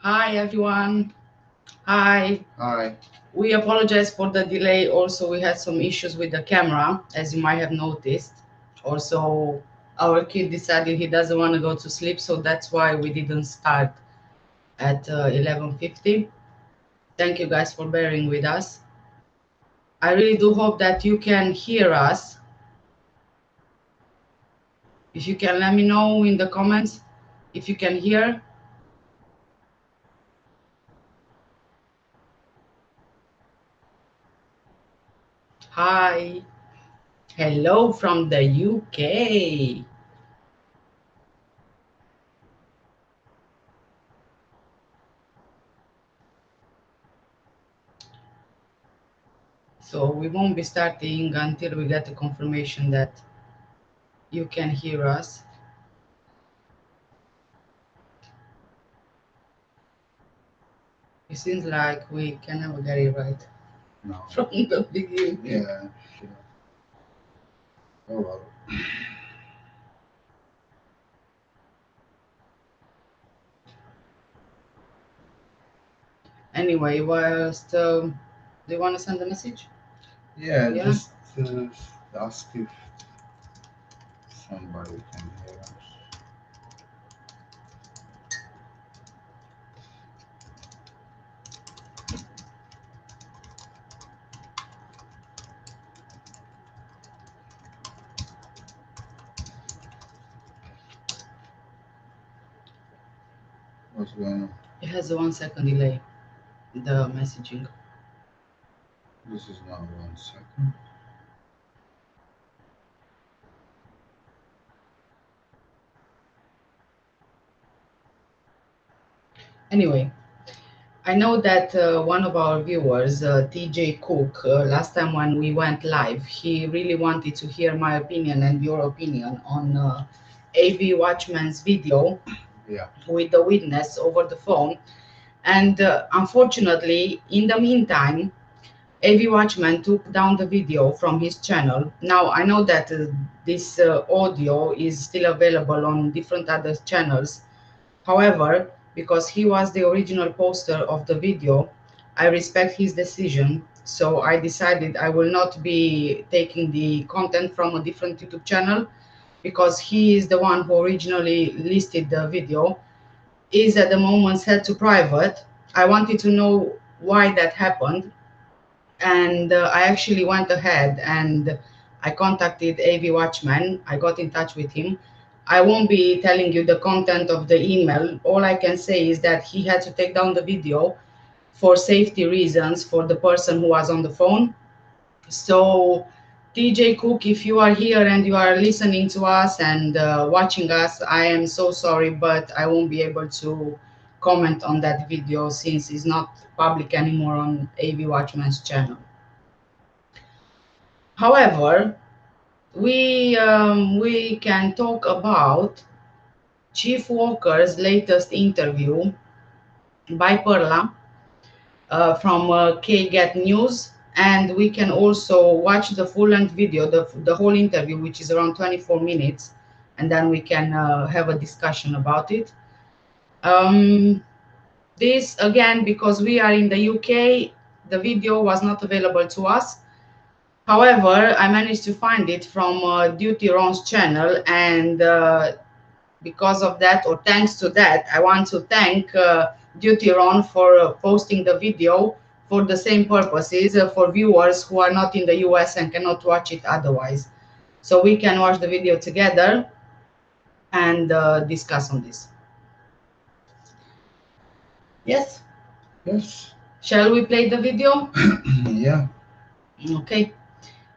Hi everyone. Hi. Hi. We apologize for the delay. Also, we had some issues with the camera, as you might have noticed. Also, our kid decided he doesn't want to go to sleep, so that's why we didn't start at 11:50. Thank you guys for bearing with us. I really do hope that you can hear us. If you can let me know in the comments if you can hear. Hi. Hello from the UK. So we won't be starting until we get the confirmation that you can hear us. It seems like we can never get it right No. from the beginning. Yeah, sure. Oh well. Anyway, whilst do you want to send a message? Yeah, Yeah. just ask if somebody can hear us. What's going on? It has a 1 second delay, the messaging. This is not 1 second. Anyway, I know that one of our viewers, TJ Cook, last time when we went live, he really wanted to hear my opinion and your opinion on AV Watchman's video Yeah. with the witness over the phone. And unfortunately, in the meantime, AV Watchman took down the video from his channel. Now, I know that this audio is still available on different other channels. However, because he was the original poster of the video, I respect his decision. So I decided I will not be taking the content from a different YouTube channel because he is the one who originally listed the video, is at the moment set to private. I wanted to know why that happened, and I actually went ahead and I contacted AV Watchman. I got in touch with him. I won't be telling you the content of the email. All I can say is that he had to take down the video for safety reasons for the person who was on the phone. So, TJ Cook, if you are here and you are listening to us and watching us, I am so sorry, but I won't be able to comment on that video since it's not public anymore on AV Watchman's channel. However, we can talk about Chief Walker's latest interview by Perla from KGET News, and we can also watch the full-length video, the whole interview, which is around 24 minutes, and then we can have a discussion about it. Um, this again, because we are in the UK, the video was not available to us. However, I managed to find it from Duty Ron's channel, and because of that, or thanks to that, I want to thank Duty Ron for posting the video for the same purposes for viewers who are not in the US and cannot watch it otherwise. So we can watch the video together and discuss on this. Yes? Yes. Shall we play the video? Yeah. Okay.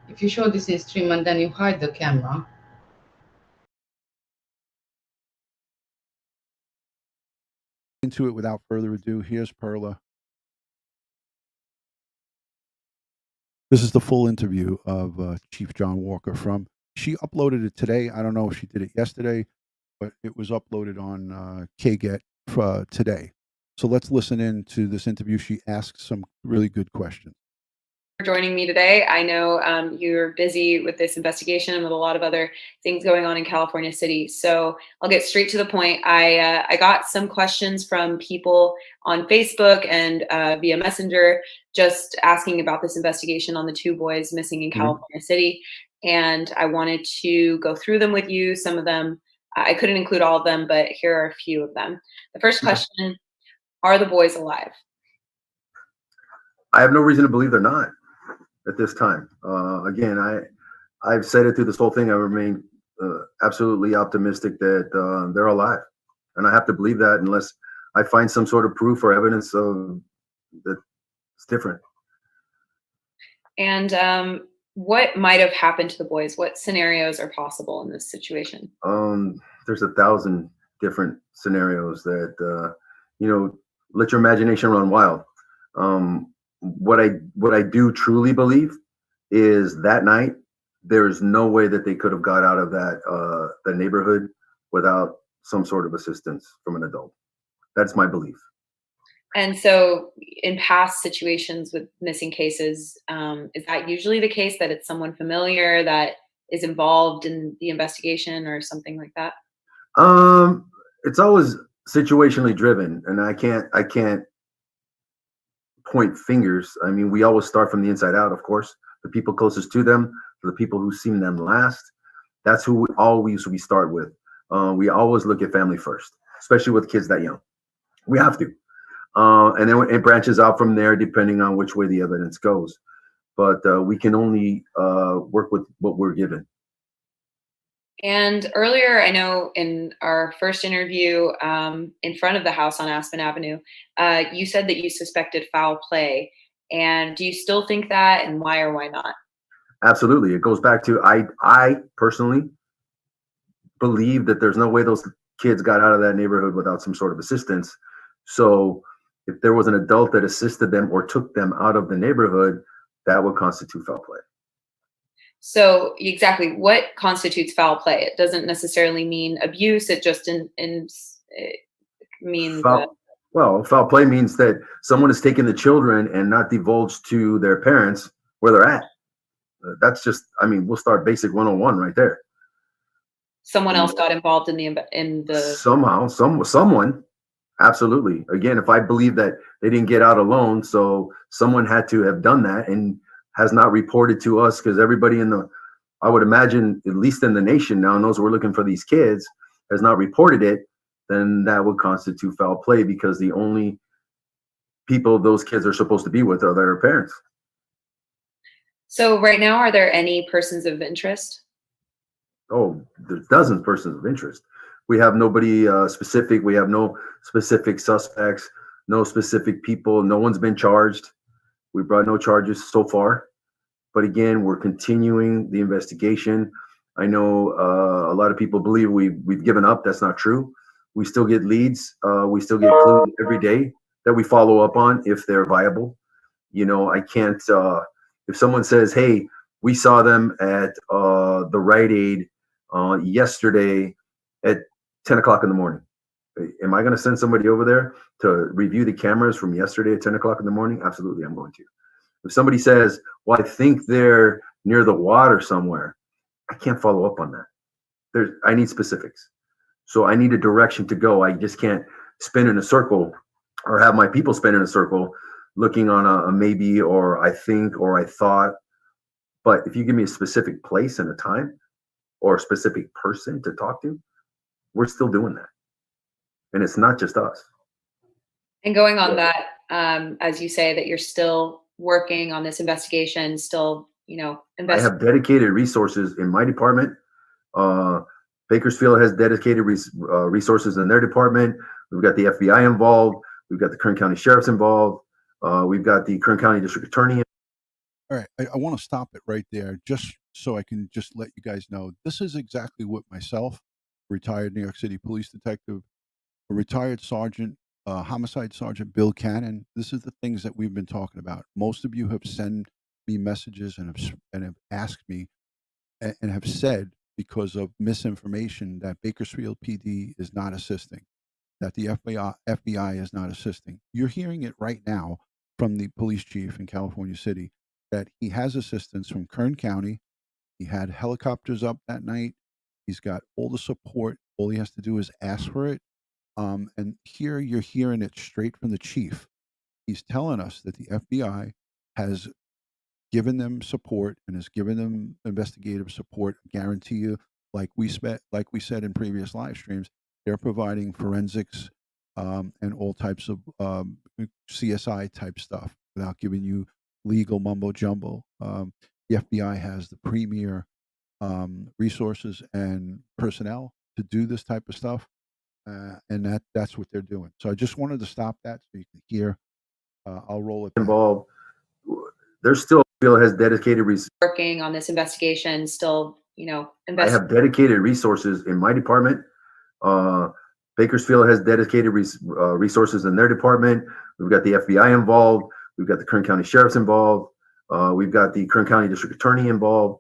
If you show this in stream and then you hide the camera. Into it without further ado, here's Perla. This is the full interview of Chief John Walker from. She uploaded it today. I don't know if she did it yesterday, but it was uploaded on KGET today. So let's listen in to this interview. She asked some really good questions. for joining me today. I know you're busy with this investigation and with a lot of other things going on in California City. So I'll get straight to the point. I got some questions from people on Facebook and via Messenger just asking about this investigation on the two boys missing in California City. And I wanted to go through them with you. Some of them, I couldn't include all of them, but here are a few of them. The first question, are the boys alive? I have no reason to believe they're not at this time. Again, I've said it through this whole thing. I remain absolutely optimistic that they're alive, and I have to believe that unless I find some sort of proof or evidence of that it's different. And what might have happened to the boys? What scenarios are possible in this situation? There's 1,000 different scenarios that let your imagination run wild. What I do truly believe is that night there is no way that they could have got out of that the neighborhood without some sort of assistance from an adult. That's my belief. And so in past situations with missing cases, is that usually the case, that it's someone familiar that is involved in the investigation or something like that? It's always situationally driven, and I can't point fingers. I mean, we always start from the inside out, of course. The people closest to them, the people who've seen them last, that's who we start with. We always look at family first, especially with kids that young. We have to. And then it branches out from there depending on which way the evidence goes. But we can only work with what we're given. And earlier, I know in our first interview in front of the house on Aspen Avenue, you said that you suspected foul play. And do you still think that, and why or why not? Absolutely. It goes back to I personally believe that there's no way those kids got out of that neighborhood without some sort of assistance. So if there was an adult that assisted them or took them out of the neighborhood, that would constitute foul play. So exactly, what constitutes foul play? It doesn't necessarily mean abuse. It just it means foul play means that someone has taken the children and not divulged to their parents where they're at. That's just, I mean, we'll start basic 101 right there. Someone else got involved in the somehow, someone. Absolutely. Again, if I believe that they didn't get out alone, so someone had to have done that and has not reported to us, because everybody I would imagine, at least in the nation now, knows we're looking for these kids, has not reported it, then that would constitute foul play, because the only people those kids are supposed to be with are their parents. So right now, are there any persons of interest? Oh, there's dozens of persons of interest. We have nobody specific. We have no specific suspects, no specific people. No one's been charged. We brought no charges so far. But again, we're continuing the investigation. I know a lot of people believe we've given up. That's not true. We still get leads. We still get clues every day that we follow up on if they're viable. I can't, if someone says, hey, we saw them at the Rite Aid yesterday at 10 o'clock in the morning. Am I going to send somebody over there to review the cameras from yesterday at 10 o'clock in the morning? Absolutely, I'm going to. If somebody says, well, I think they're near the water somewhere, I can't follow up on that. I need specifics. So I need a direction to go. I just can't spin in a circle or have my people spin in a circle looking on a maybe, or I think, or I thought. But if you give me a specific place and a time or a specific person to talk to, we're still doing that. And it's not just us. And going on that, as you say, that you're still working on this investigation, still, I have dedicated resources in my department. Bakersfield has dedicated resources in their department. We've got the FBI involved. We've got the Kern County Sheriff's involved. We've got the Kern County District Attorney. All right, I want to stop it right there, just so I can just let you guys know this is exactly what myself, retired New York City police detective, a retired sergeant, homicide sergeant Bill Cannon. This is the things that we've been talking about. Most of you have sent me messages and have asked me and have said, because of misinformation, that Bakersfield PD is not assisting, that the FBI is not assisting. You're hearing it right now from the police chief in California City. that he has assistance from Kern County. He had helicopters up that night. He's got all the support. All he has to do is ask for it. And here you're hearing it straight from the chief. He's telling us that the FBI has given them support and has given them investigative support. Guarantee you, like we said in previous live streams, they're providing forensics and all types of CSI type stuff without giving you legal mumbo jumbo. The FBI has the premier resources and personnel to do this type of stuff, and that's what they're doing. So I just wanted to stop that so you can hear. I'll roll it back. Involved. There's still has dedicated resources. Working on this investigation, still, I have dedicated resources in my department. Bakersfield has dedicated resources in their department. We've got the FBI involved. We've got the Kern County Sheriff's involved. We've got the Kern County District Attorney involved.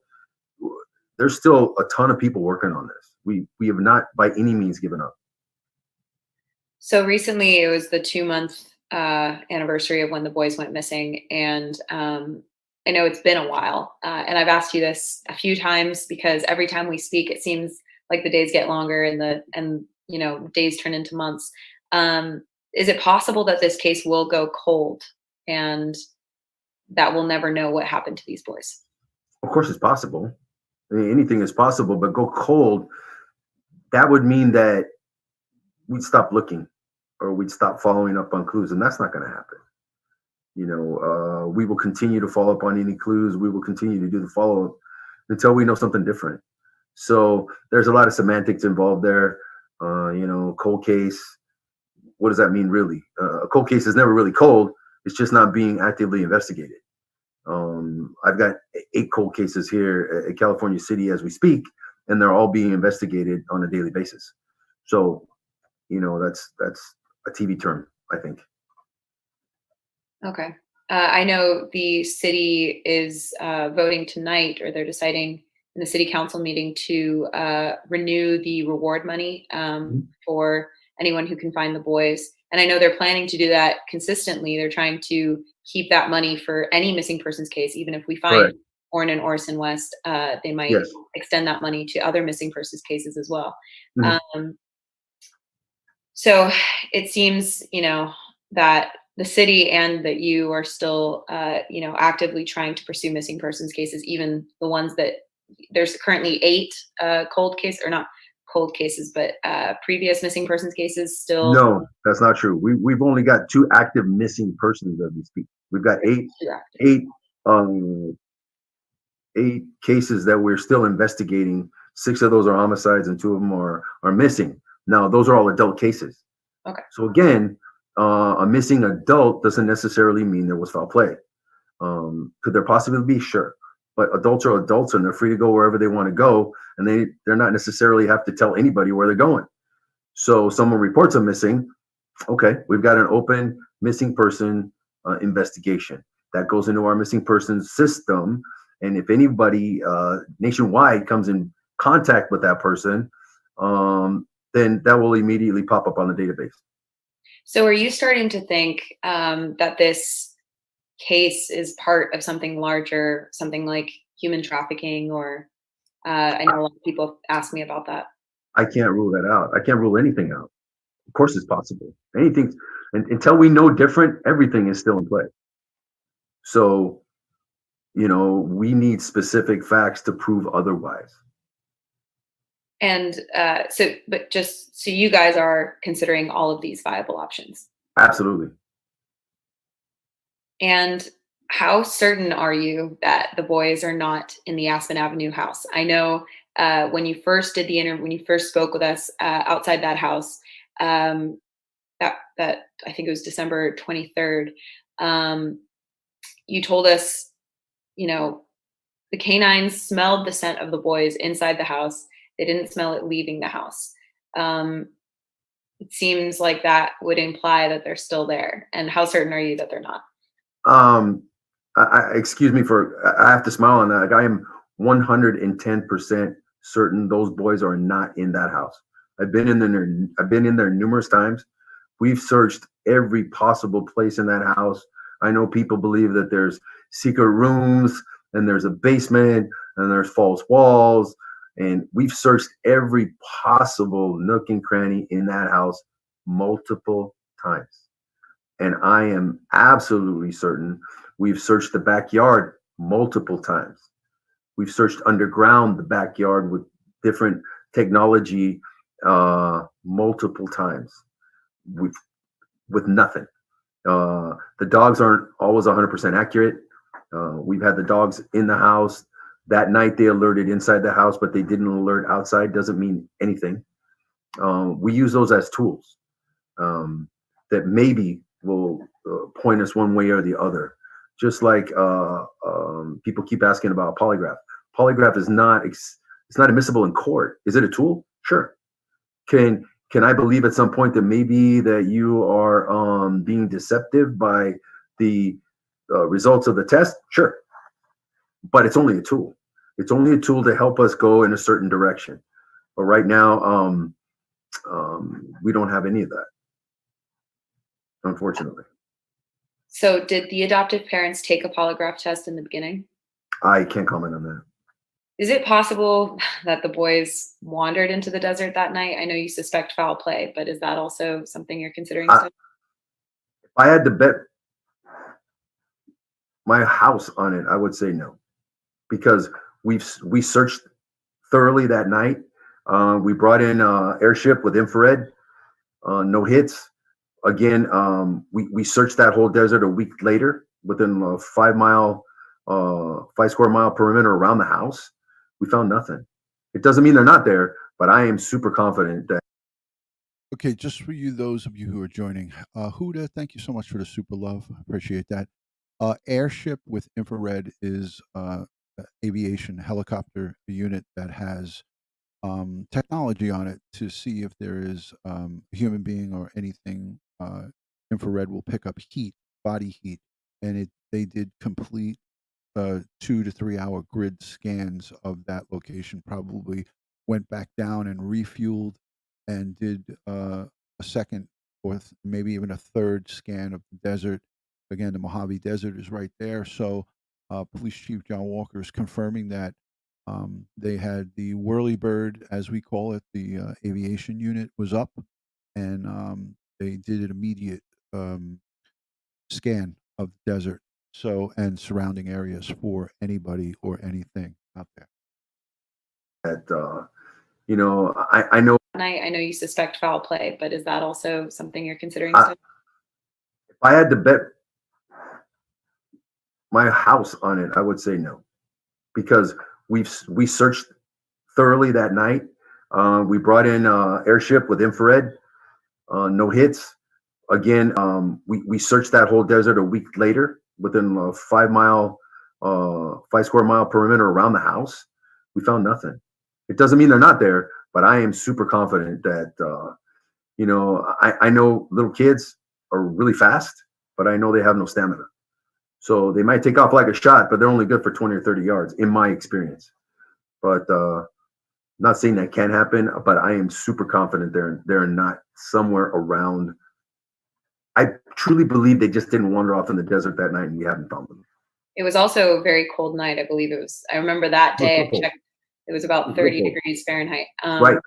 There's still a ton of people working on this. We have not by any means given up. So recently it was the 2-month anniversary of when the boys went missing. And I know it's been a while. And I've asked you this a few times because every time we speak, it seems like the days get longer and days turn into months. Is it possible that this case will go cold and that we'll never know what happened to these boys? Of course it's possible. I mean, anything is possible, but go cold, that would mean that we'd stop looking or we'd stop following up on clues, and that's not going to happen. We will continue to follow up on any clues. We will continue to do the follow-up until we know something different. So there's a lot of semantics involved there. Cold case, what does that mean really? A cold case is never really cold. It's just not being actively investigated. I've got 8 cold cases here at California City as we speak, and they're all being investigated on a daily basis. So, that's a TV term, I think. Okay. I know the city is voting tonight, or they're deciding in the city council meeting to renew the reward money for anyone who can find the boys. And I know they're planning to do that consistently. They're trying to keep that money for any missing persons case. Even if we find Orrin and Orson West, they might extend that money to other missing persons cases as well. Mm-hmm. So it seems, that the city and that you are still, actively trying to pursue missing persons cases, even the ones that there's currently 8 cold cases, or not cold cases, but previous missing persons cases still. No, that's not true. We've only got 2 active missing persons as we speak. We've got 8 cases that we're still investigating. 6 of those are homicides and 2 of them are missing. Now, those are all adult cases. Okay. So again, a missing adult doesn't necessarily mean there was foul play. Could there possibly be? Sure. But adults are adults and they're free to go wherever they want to go. And they're not necessarily have to tell anybody where they're going. So someone reports a missing. Okay, we've got an open missing person investigation. That goes into our missing persons system. And if anybody nationwide comes in contact with that person, then that will immediately pop up on the database. So are you starting to think that this case is part of something larger, something like human trafficking, or I know a lot of people ask me about that. I can't rule that out. I can't rule anything out. Of course it's possible. Anything, until we know different, everything is still in play. So, we need specific facts to prove otherwise. And so you guys are considering all of these viable options? Absolutely. And how certain are you that the boys are not in the Aspen Avenue house? I know when you first did the interview, when you first spoke with us outside that house, that I think it was December 23rd, you told us, the canines smelled the scent of the boys inside the house. They didn't smell it leaving the house. It seems like that would imply that they're still there. And how certain are you that they're not? Excuse me I have to smile on that. Like, I am 110% certain those boys are not in that house. I've been in there numerous times. We've searched every possible place in that house. I know people believe that there's secret rooms, and there's a basement, and there's false walls. And we've searched every possible nook and cranny in that house multiple times. And I am absolutely certain we've searched the backyard multiple times. We've searched underground the backyard with different technology multiple times with nothing. The dogs aren't always 100% accurate. We've had the dogs in the house. That night they alerted inside the house, but they didn't alert outside. Doesn't mean anything. We use those as tools that maybe will point us one way or the other. Just like people keep asking about polygraph. Polygraph is not it's not admissible in court. Is it a tool? Sure. Can I believe at some point that maybe that you are being deceptive by the results of the test? Sure. But it's only a tool. It's only a tool to help us go in a certain direction. But right now, we don't have any of that, unfortunately. So did the adoptive parents take a polygraph test in the beginning? I can't comment on that. Is it possible that the boys wandered into the desert that night? I know you suspect foul play, but is that also something you're considering? If I had to bet my house on it, I would say no, because we searched thoroughly that night. We brought in airship with infrared, no hits. Again, we searched that whole desert a week later within a 5 square mile perimeter around the house. We found nothing. It doesn't mean they're not there, but I am super confident that. Okay, just for you, those of you who are joining, Huda, thank you so much for the super love. I appreciate that. Airship with infrared is aviation helicopter unit that has technology on it to see if there is a human being or anything. Infrared will pick up heat, body heat, and they did complete 2 to 3 hour grid scans of that location. Probably went back down and refueled and did a second or maybe even a third scan of the desert. Again, the Mojave Desert is right there. So Police Chief John Walker is confirming that they had the whirlybird, as we call it, the aviation unit was up, and they did an immediate scan of the desert, so and surrounding areas for anybody or anything out there. That I know. I know you suspect foul play, but is that also something you're considering? If I had to bet my house on it, I would say no, because we searched thoroughly that night. We brought in airship with infrared, no hits. Again, we searched that whole desert a week later within a 5 square mile perimeter around the house. We found nothing. It doesn't mean they're not there, but I am super confident that I know little kids are really fast, but I know they have no stamina. So they might take off like a shot, but they're only good for 20 or 30 yards in my experience. But not saying that can't happen, but I am super confident they're not somewhere around. I truly believe they just didn't wander off in the desert that night and we haven't found them. It was also a very cold night. I believe it was. I remember that day I checked. It was about 30 degrees Fahrenheit. Right.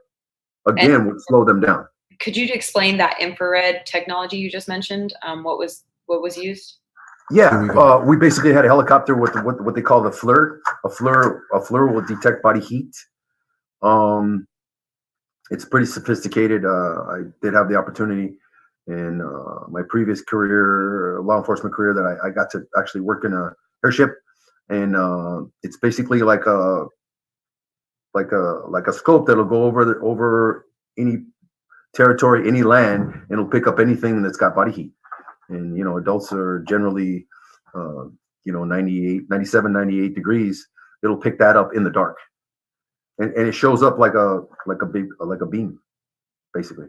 Again, would slow them down. Could you explain that infrared technology you just mentioned? What was used? Yeah, we basically had a helicopter with what they call the FLIR. A FLIR will detect body heat. It's pretty sophisticated. I did have the opportunity in my previous career, law enforcement career, that I got to actually work in a airship, and it's basically like a scope that'll go over any territory, any land, and it'll pick up anything that's got body heat. And adults are generally 97, 98 degrees. It'll pick that up in the dark, and it shows up like a beam, basically.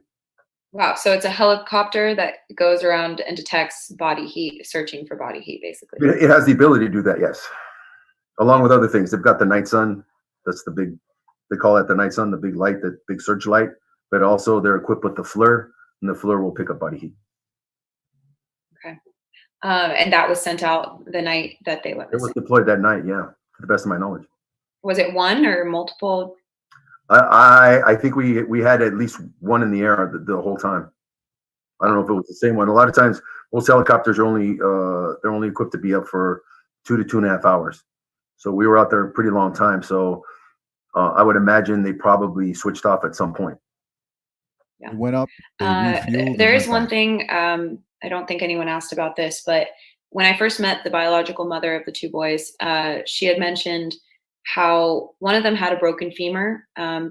Wow. So it's a helicopter that goes around and detects body heat, searching for body heat, basically. It has the ability to do that, yes. Along with other things. They've got the night sun. That's the big, they call it the night sun, the big light, the big searchlight. But also they're equipped with the FLIR, and the FLIR will pick up body heat. Okay. And that was sent out the night that they went It was missing. deployed that night, yeah, to the best of my knowledge. Was it one or multiple? I think we had at least one in the air the whole time. I don't know if it was the same one. A lot of times, most helicopters are only they're only equipped to be up for 2 to 2.5 hours. So we were out there a pretty long time. So I would imagine they probably switched off at some point. They went up, they refueled. There and is went one back. thing, I don't think anyone asked about this, but when I first met the biological mother of the two boys, she had mentioned how one of them had a broken femur.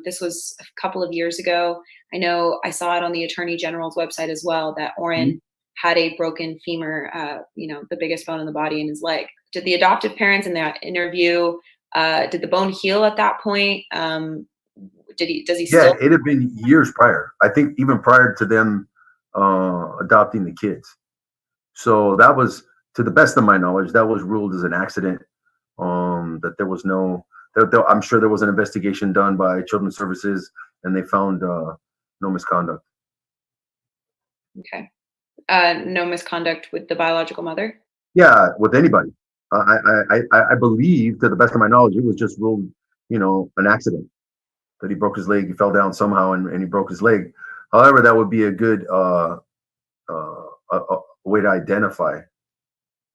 This was a couple of years ago. I know I saw it on the Attorney General's website as well, that Orrin had a broken femur, the biggest bone in the body in his leg. Did the adoptive parents in that interview, did the bone heal at that point? Does he still? Yeah, it had been years prior. I think even prior to them adopting the kids. So that was, to the best of my knowledge, that was ruled as an accident. That there was no, I'm sure there was an investigation done by Children's Services, and they found no misconduct. Okay. No misconduct with the biological mother? Yeah, with anybody. I believe, to the best of my knowledge, it was just ruled, an accident. That he broke his leg, he fell down somehow, and he broke his leg. However, that would be a good way to identify.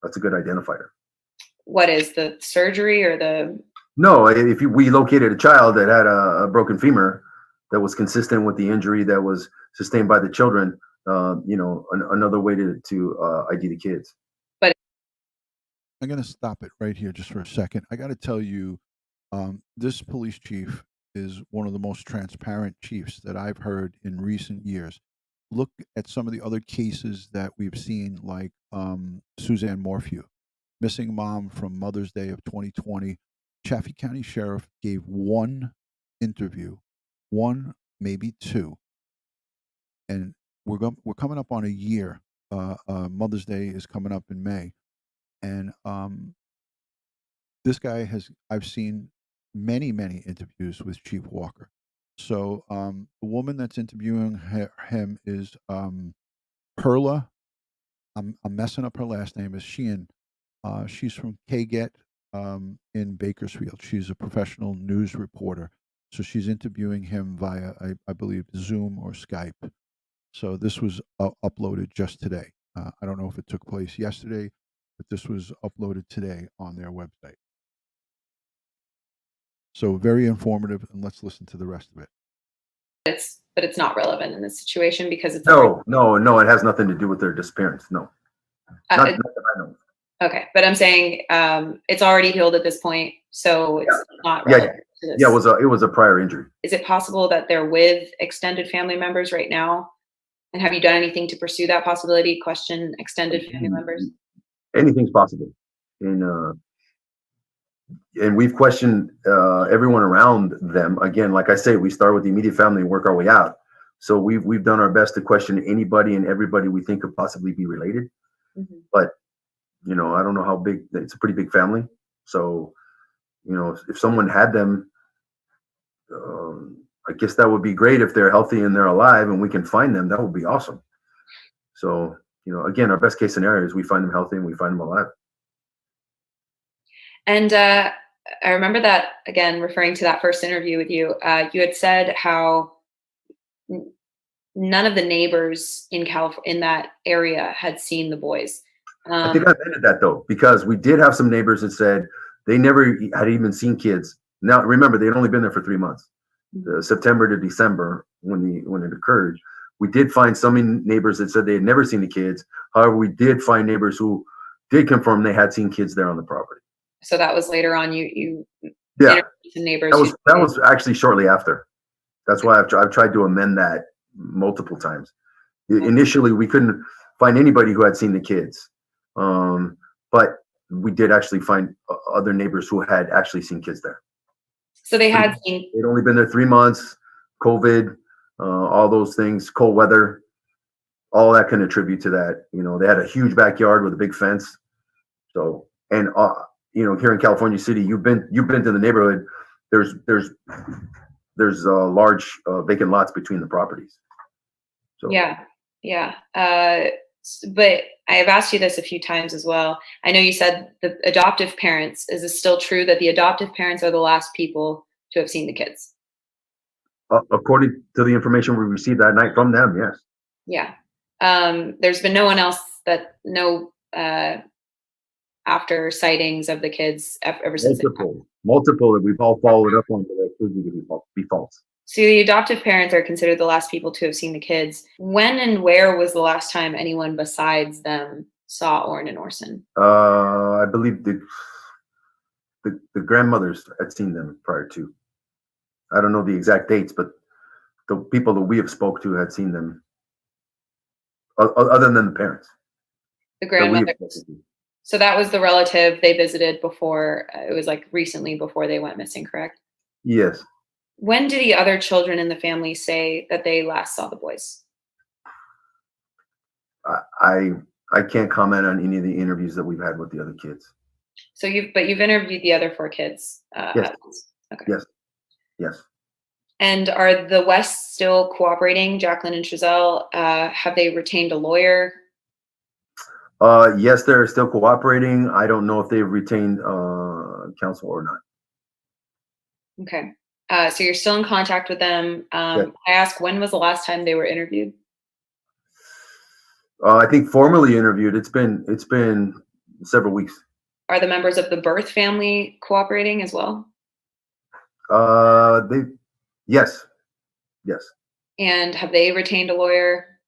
That's a good identifier. What is the surgery or the? No, if we located a child that had a broken femur that was consistent with the injury that was sustained by the children, another way to ID the kids. But I'm going to stop it right here just for a second. I got to tell you, this police chief is one of the most transparent chiefs that I've heard in recent years. Look at some of the other cases that we've seen, like Suzanne Morphew, missing mom from Mother's Day of 2020. Chaffee County Sheriff gave one interview, one, maybe two, and we're coming up on a year. Mother's Day is coming up in May, and this guy I've seen many interviews with Chief Walker. So the woman that's interviewing him is Perla. I'm messing up her last name. Is Shaheen. She's from KGET in Bakersfield. She's a professional news reporter. So she's interviewing him via, I believe, Zoom or Skype. So this was uploaded just today. I don't know if it took place yesterday, but this was uploaded today on their website. So very informative, and let's listen to the rest of it. But it's not relevant in this situation because it's no, it has nothing to do with their disappearance. No, not that I know. Okay, but I'm saying it's already healed at this point, so it's not relevant to this. Yeah, it was a prior injury. Is it possible that they're with extended family members right now? And have you done anything to pursue that possibility? Question extended family members. Anything's possible, and we've questioned everyone around them. Again, like I say, we start with the immediate family and work our way out. So we've done our best to question anybody and everybody we think could possibly be related. Mm-hmm. But I don't know how big. It's a pretty big family. So if someone had them, I guess that would be great if they're healthy and they're alive and we can find them. That would be awesome. So again, our best case scenario is we find them healthy and we find them alive. And I remember that, again, referring to that first interview with you, you had said how none of the neighbors in that area had seen the boys. I think I amended that, though, because we did have some neighbors that said they never had even seen kids. Now, remember, they had only been there for 3 months, September to December, when it occurred. We did find some neighbors that said they had never seen the kids. However, we did find neighbors who did confirm they had seen kids there on the property. So that was later on. You yeah, some neighbors. That was actually shortly after. That's why I've tried to amend that multiple times. Initially, we couldn't find anybody who had seen the kids, but we did actually find other neighbors who had actually seen kids there. So they had seen. They'd only been there 3 months. COVID, all those things, cold weather, all that can attribute to that. They had a huge backyard with a big fence. So and. Here in California City, you've been to the neighborhood. There's large vacant lots between the properties. So yeah. But I have asked you this a few times as well. I know you said the adoptive parents. Is it still true that the adoptive parents are the last people to have seen the kids? According to the information we received that night from them, yes. Yeah. There's been no one else that after sightings of the kids ever since. Multiple that we've all followed up on that proved to be false. So the adoptive parents are considered the last people to have seen the kids. When and where was the last time anyone besides them saw Orrin and Orson? I believe the grandmothers had seen them prior to. I don't know the exact dates, but the people that we have spoke to had seen them, other than the parents. The grandmothers. So that was the relative they visited before. It was like recently before they went missing, correct? Yes. When do the other children in the family say that they last saw the boys? I can't comment on any of the interviews that we've had with the other kids. So you've interviewed the other 4 kids. Yes. Okay. Yes. And are the Wests still cooperating, Jacqueline and Trezell? Have they retained a lawyer? Yes, they're still cooperating. I don't know if they've retained counsel or not. Okay. So you're still in contact with them. Yes. I ask, when was the last time they were interviewed? I think formally interviewed. It's been several weeks. Are the members of the birth family cooperating as well? Yes. And have they retained a lawyer?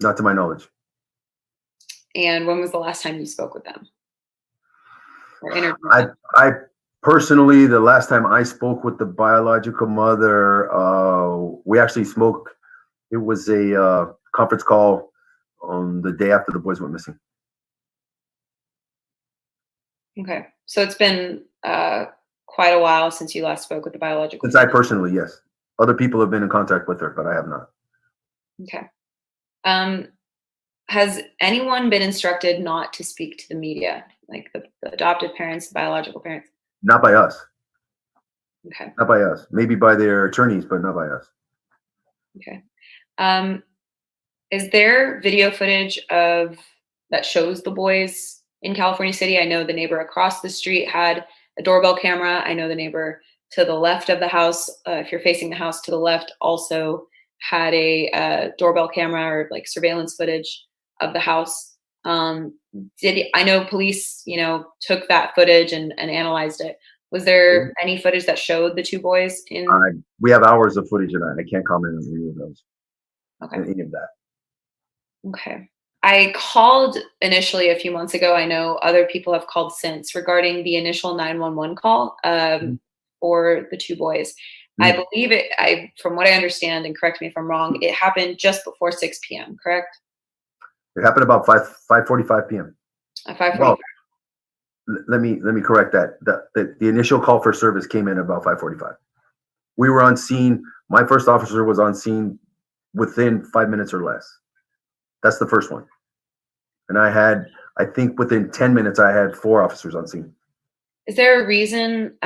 Not to my knowledge. And when was the last time you spoke with them or interviewed them? I personally, the last time I spoke with the biological mother, we actually spoke. It was a conference call on the day after the boys went missing. Okay, so it's been quite a while since you last spoke with the biological mother. Since I personally, yes. Other people have been in contact with her, but I have not. Okay. Has anyone been instructed not to speak to the media, like the adoptive parents, the biological parents? Not by us. Okay. Not by us. Maybe by their attorneys, but not by us. Okay. Is there video footage that shows the boys in California City? I know the neighbor across the street had a doorbell camera. I know the neighbor to the left of the house, if you're facing the house to the left, also had a doorbell camera or like surveillance footage of the house. I know police, took that footage and analyzed it. Was there any footage that showed the 2 boys in? We have hours of footage of that. I can't comment on any of those. Okay. Any of that. Okay. I called initially a few months ago. I know other people have called since regarding the initial 911 call for the 2 boys. I believe from what I understand, and correct me if I'm wrong, it happened just before 6 p.m., correct? It happened about 5:45 p.m. 5:45. Well, let me correct that. The initial call for service came in about 5:45. We were on scene. My first officer was on scene within 5 minutes or less. That's the first one. And I think within 10 minutes, I had 4 officers on scene. Is there a reason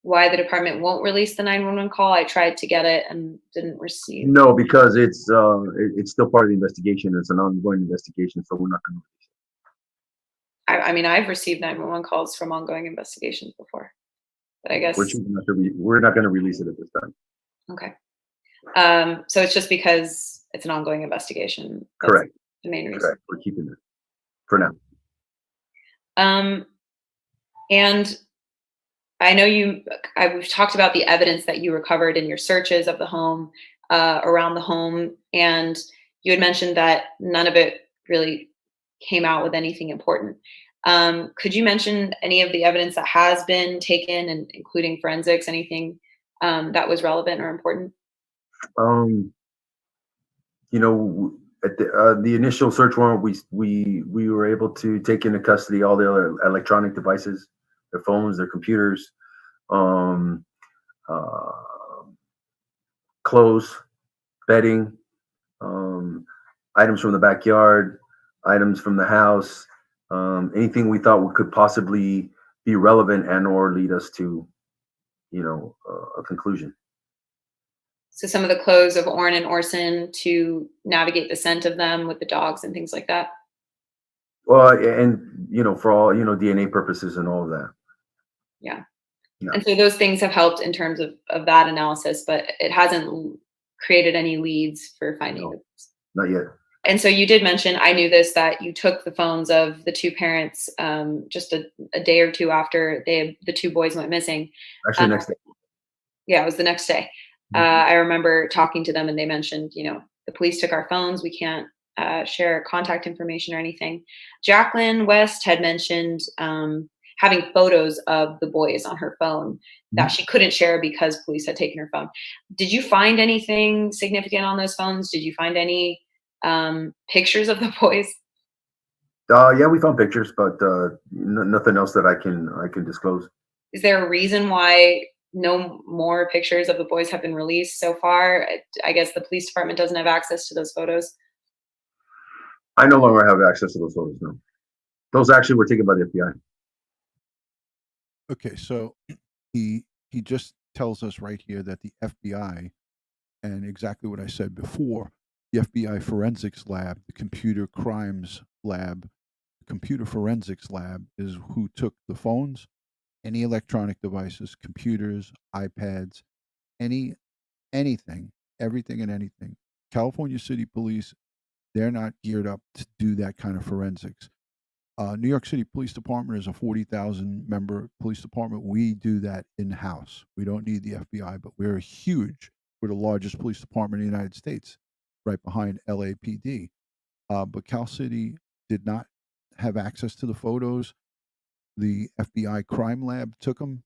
why the department won't release the 911 call? I tried to get it and didn't receive. No, because it's still part of the investigation. It's an ongoing investigation, so we're not going to release it. I mean, I've received 911 calls from ongoing investigations before, but I guess we're not going to release it at this time. Okay. So it's just because it's an ongoing investigation. That's correct. The main reason. Correct. We're keeping it for now. And I know we've talked about the evidence that you recovered in your searches of the home, around the home, and you had mentioned that none of it really came out with anything important. Could you mention any of the evidence that has been taken, and including forensics, anything that was relevant or important? At the initial search warrant, we were able to take into custody all the other electronic devices, their phones, their computers, clothes, bedding, items from the backyard, items from the house, anything we thought could possibly be relevant and or lead us to, a conclusion. So some of the clothes of Orrin and Orson to navigate the scent of them with the dogs and things like that. Well, and for all DNA purposes and all of that. Yeah. Yeah. And so those things have helped in terms of that analysis, but it hasn't created any leads for finding No, them. not yet. And so you did mention, I knew this, that you took the phones of the two parents just a day or two after the two boys went missing. Actually, next day. Yeah, it was the next day. I remember talking to them and they mentioned, the police took our phones. We can't share contact information or anything. Jacqueline West had mentioned having photos of the boys on her phone that she couldn't share because police had taken her phone. Did you find anything significant on those phones? Did you find any pictures of the boys? Yeah, we found pictures, but nothing else that I can disclose. Is there a reason why no more pictures of the boys have been released so far? I guess the police department doesn't have access to those photos. I no longer have access to those photos. No, those actually were taken by the FBI. Okay, so he just tells us right here that the FBI, and exactly what I said before, the FBI forensics lab, the computer crimes lab, the computer forensics lab is who took the phones, any electronic devices, computers, iPads, anything, everything and anything. California City Police, they're not geared up to do that kind of forensics. New York City Police Department is a 40,000 member police department. We do that in-house. We don't need the FBI, but we're huge. We're the largest police department in the United States, right behind LAPD. But Cal City did not have access to the photos. The FBI crime lab took them.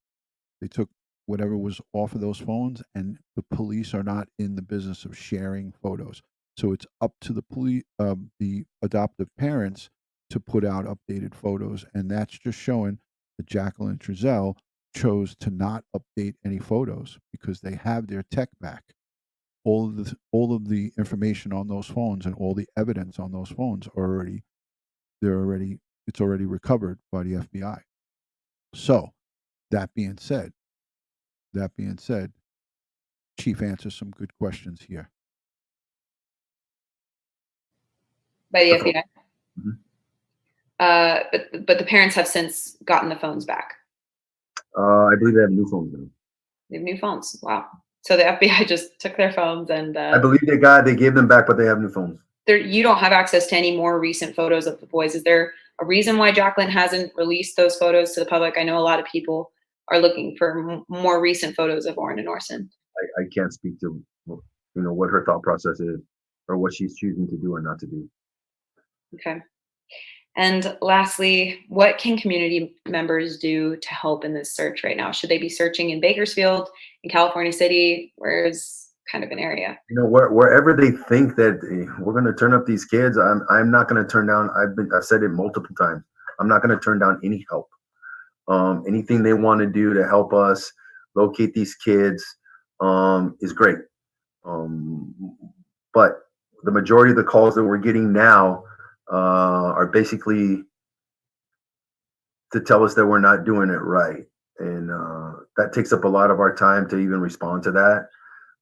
They took whatever was off of those phones, and the police are not in the business of sharing photos. So it's up to the police, the adoptive parents, to put out updated photos, and that's just showing that Jacqueline Trezell chose to not update any photos because they have their tech back. All of the information on those phones and all the evidence on those phones are it's already recovered by the FBI. So that being said, Chief answers some good questions here. By the FBI. Mhm. But the parents have since gotten the phones back. I believe they have new phones now. They have new phones. Wow. So the FBI just took their phones and I believe they gave them back, but they have new phones. You don't have access to any more recent photos of the boys. Is there a reason why Jacqueline hasn't released those photos to the public? I know a lot of people are looking for more recent photos of Orrin and Orson. I can't speak to what her thought process is or what she's choosing to do or not to do. Okay. And lastly, what can community members do to help in this search right now? Should they be searching in Bakersfield, in California City? Where's kind of an area? Wherever they think that we're going to turn up these kids, I'm not going to turn down. I've said it multiple times. I'm not going to turn down any help. Anything they want to do to help us locate these kids is great. But the majority of the calls that we're getting now are basically to tell us that we're not doing it right. And that takes up a lot of our time to even respond to that.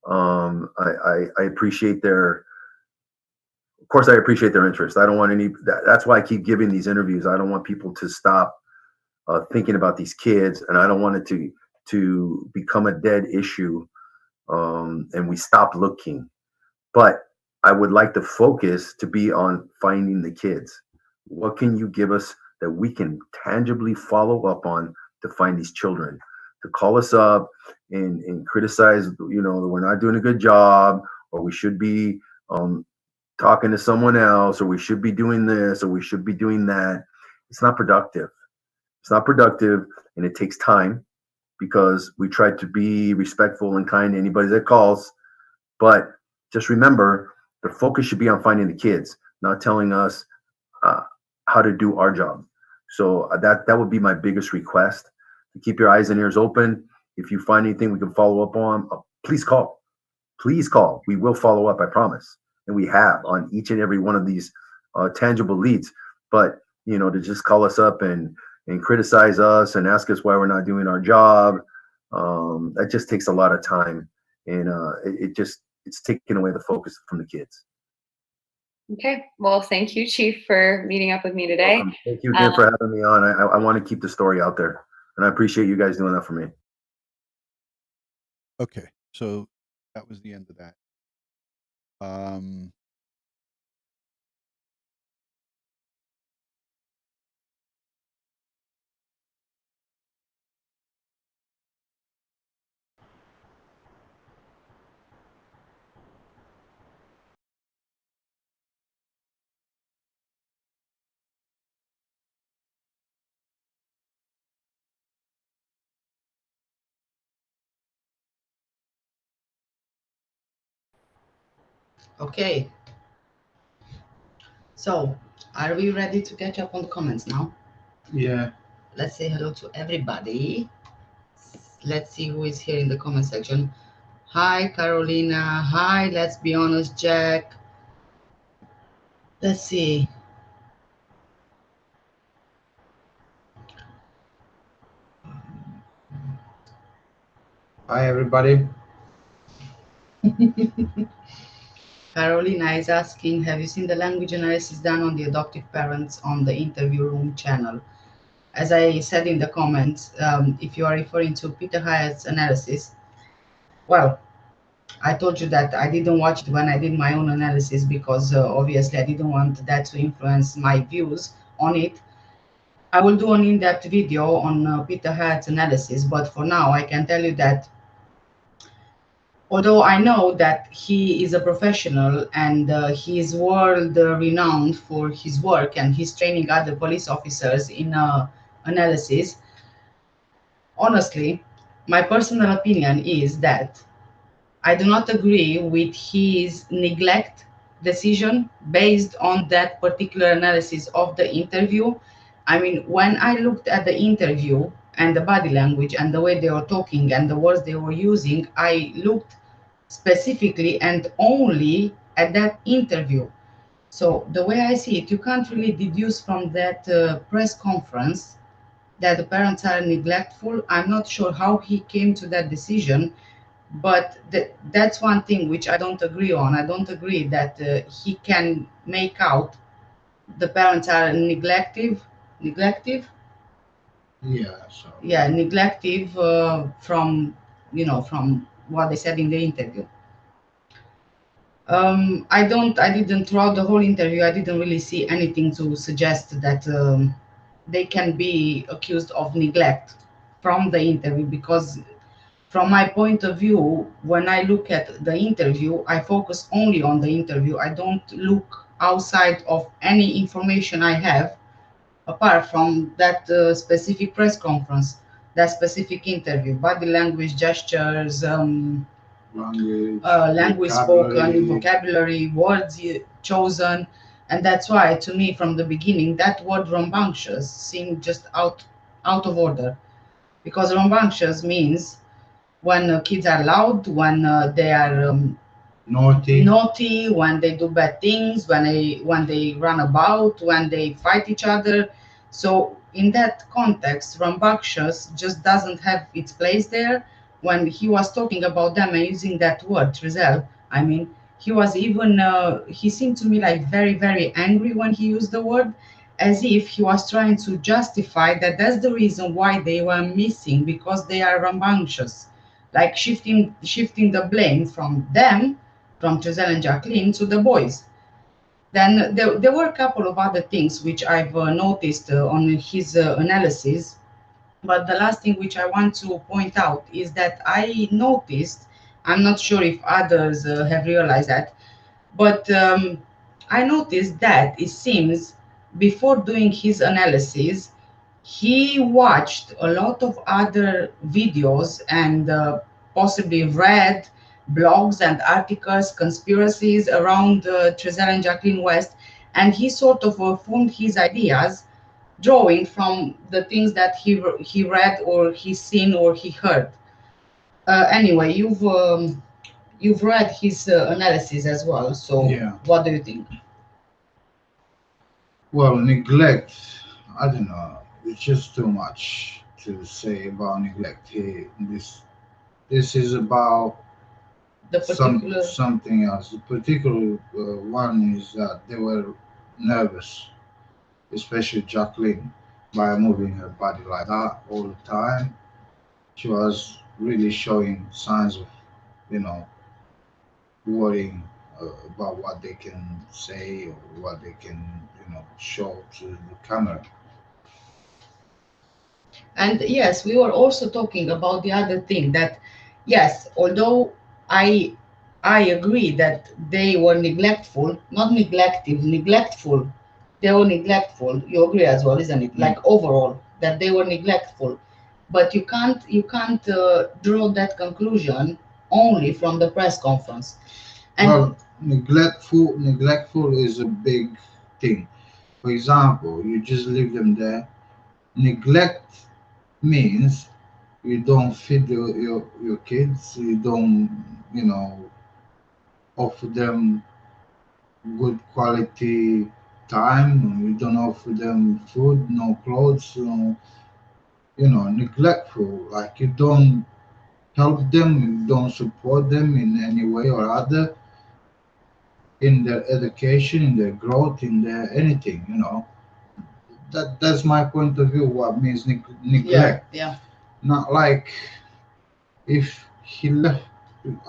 I appreciate of course, I appreciate their interest. I don't want that's why I keep giving these interviews. I don't want people to stop thinking about these kids, and I don't want it to become a dead issue and we stop looking. But I would like the focus to be on finding the kids. What can you give us that we can tangibly follow up on to find these children? To call us up and criticize, that we're not doing a good job, or we should be talking to someone else, or we should be doing this, or we should be doing that. It's not productive. It's not productive, and it takes time because we try to be respectful and kind to anybody that calls. But just remember, the focus should be on finding the kids, not telling us how to do our job. So that would be my biggest request. To keep your eyes and ears open. If you find anything we can follow up on, please call. Please call. We will follow up, I promise. And we have on each and every one of these tangible leads. But, to just call us up and criticize us and ask us why we're not doing our job, that just takes a lot of time. and it's taking away the focus from the kids. Okay. Well, thank you, Chief, for meeting up with me today. Welcome. Thank you again for having me on. I want to keep the story out there, and I appreciate you guys doing that for me. Okay, so that was the end of that. Okay. So, are we ready to catch up on the comments now? Yeah. Let's say hello to everybody. Let's see who is here in the comment section. Hi, Carolina. Hi, let's be honest, Jack. Let's see. Hi, everybody. Carolina is asking, have you seen the language analysis done on the adoptive parents on the interview room channel? As I said in the comments, if you are referring to Peter Hyatt's analysis, well, I told you that I didn't watch it when I did my own analysis because obviously I didn't want that to influence my views on it. I will do an in-depth video on Peter Hyatt's analysis, but for now I can tell you that although I know that he is a professional and he is world renowned for his work and he's training other police officers in analysis, honestly, my personal opinion is that I do not agree with his neglect decision based on that particular analysis of the interview. I mean, when I looked at the interview and the body language and the way they were talking and the words they were using, I looked specifically and only at that interview. So the way I see it, you can't really deduce from that press conference that the parents are neglectful. I'm not sure how he came to that decision, but that's one thing which I don't agree on. I don't agree that he can make out the parents are neglective. Yeah. So. Yeah, neglective from from what they said in the interview. I didn't throughout the whole interview. I didn't really see anything to suggest that they can be accused of neglect from the interview because from my point of view, when I look at the interview, I focus only on the interview. I don't look outside of any information I have apart from that specific press conference, that specific interview, body language, gestures, language spoken, vocabulary, words chosen. And that's why, to me, from the beginning, that word rambunctious seemed just out of order, because rambunctious means when kids are loud, when they are naughty, when they do bad things, when they run about, when they fight each other. So in that context, rambunctious just doesn't have its place there. When he was talking about them and using that word, Trizel, I mean, he was even he seemed to me like very, very angry when he used the word, as if he was trying to justify that that's the reason why they were missing, because they are rambunctious, like shifting the blame from them, from Giselle and Jacqueline, to the boys. Then there were a couple of other things which I've noticed on his analysis. But the last thing which I want to point out is that I noticed, I'm not sure if others have realized that, but I noticed that it seems before doing his analysis, he watched a lot of other videos and possibly read blogs and articles, conspiracies around Trezor and Jacqueline West, and he sort of formed his ideas, drawing from the things that he read or he seen or he heard. Anyway, you've read his analysis as well, so Yeah. what do you think? Well, neglect. I don't know. It's just too much to say about neglect here. This is about The particular something else. The particular one is that they were nervous, especially Jacqueline, by moving her body like that all the time. She was really showing signs of, you know, worrying about what they can say or what they can, you know, show to the camera. And yes, we were also talking about the other thing that, yes, although I I agree that they were neglectful, not neglective, neglectful. They were neglectful. You agree as well, isn't it? Like overall, that they were neglectful. But you can't draw that conclusion only from the press conference. And Well, neglectful is a big thing. For example, you just leave them there. Neglect means you don't feed your kids, you don't, you know, offer them good quality time, you don't offer them food, no clothes, no, you know, neglectful. Like you don't help them, you don't support them in any way or other in their education, in their growth, in their anything, you know. That's my point of view. What means neglect? yeah. Not like if he left,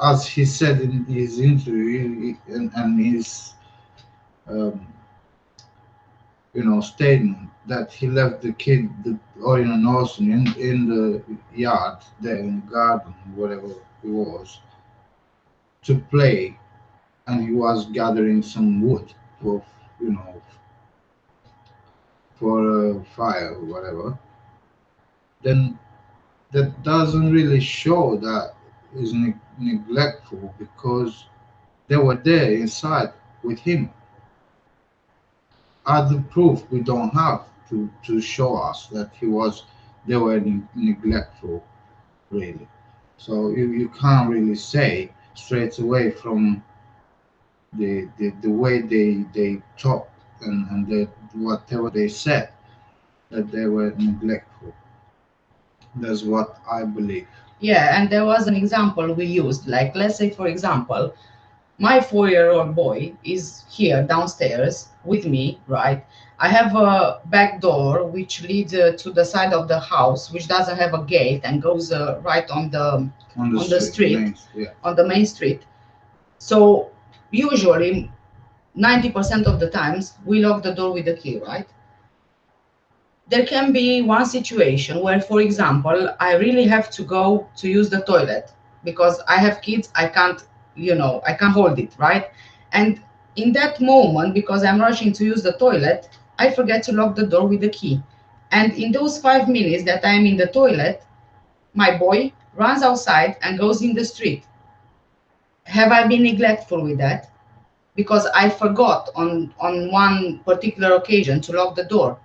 as he said in his interview and his, um, you know, statement that he left the kid, the Orrin and Orson, in the yard there in the garden, whatever it was, to play, and he was gathering some wood for, you know, for a fire or whatever. Then that doesn't really show that is neglectful because they were there inside with him. Other proof we don't have to show us that they were neglectful really. So you can't really say straight away from the way they talk and whatever they said that they were neglectful. That's what I believe. Yeah, and there was an example we used. Like, let's say, for example, my 4-year-old boy is here downstairs with me, right? I have a back door which leads to the side of the house, which doesn't have a gate and goes right on the street, Yeah. on the main street. So usually, 90% of the times, we lock the door with the key, right? There can be one situation where, for example, I really have to go to use the toilet because I have kids, I can't hold it, right? And in that moment, because I'm rushing to use the toilet, I forget to lock the door with the key. And in those 5 minutes that I'm in the toilet, my boy runs outside and goes in the street. Have I been neglectful with that? Because I forgot on one particular occasion to lock the door.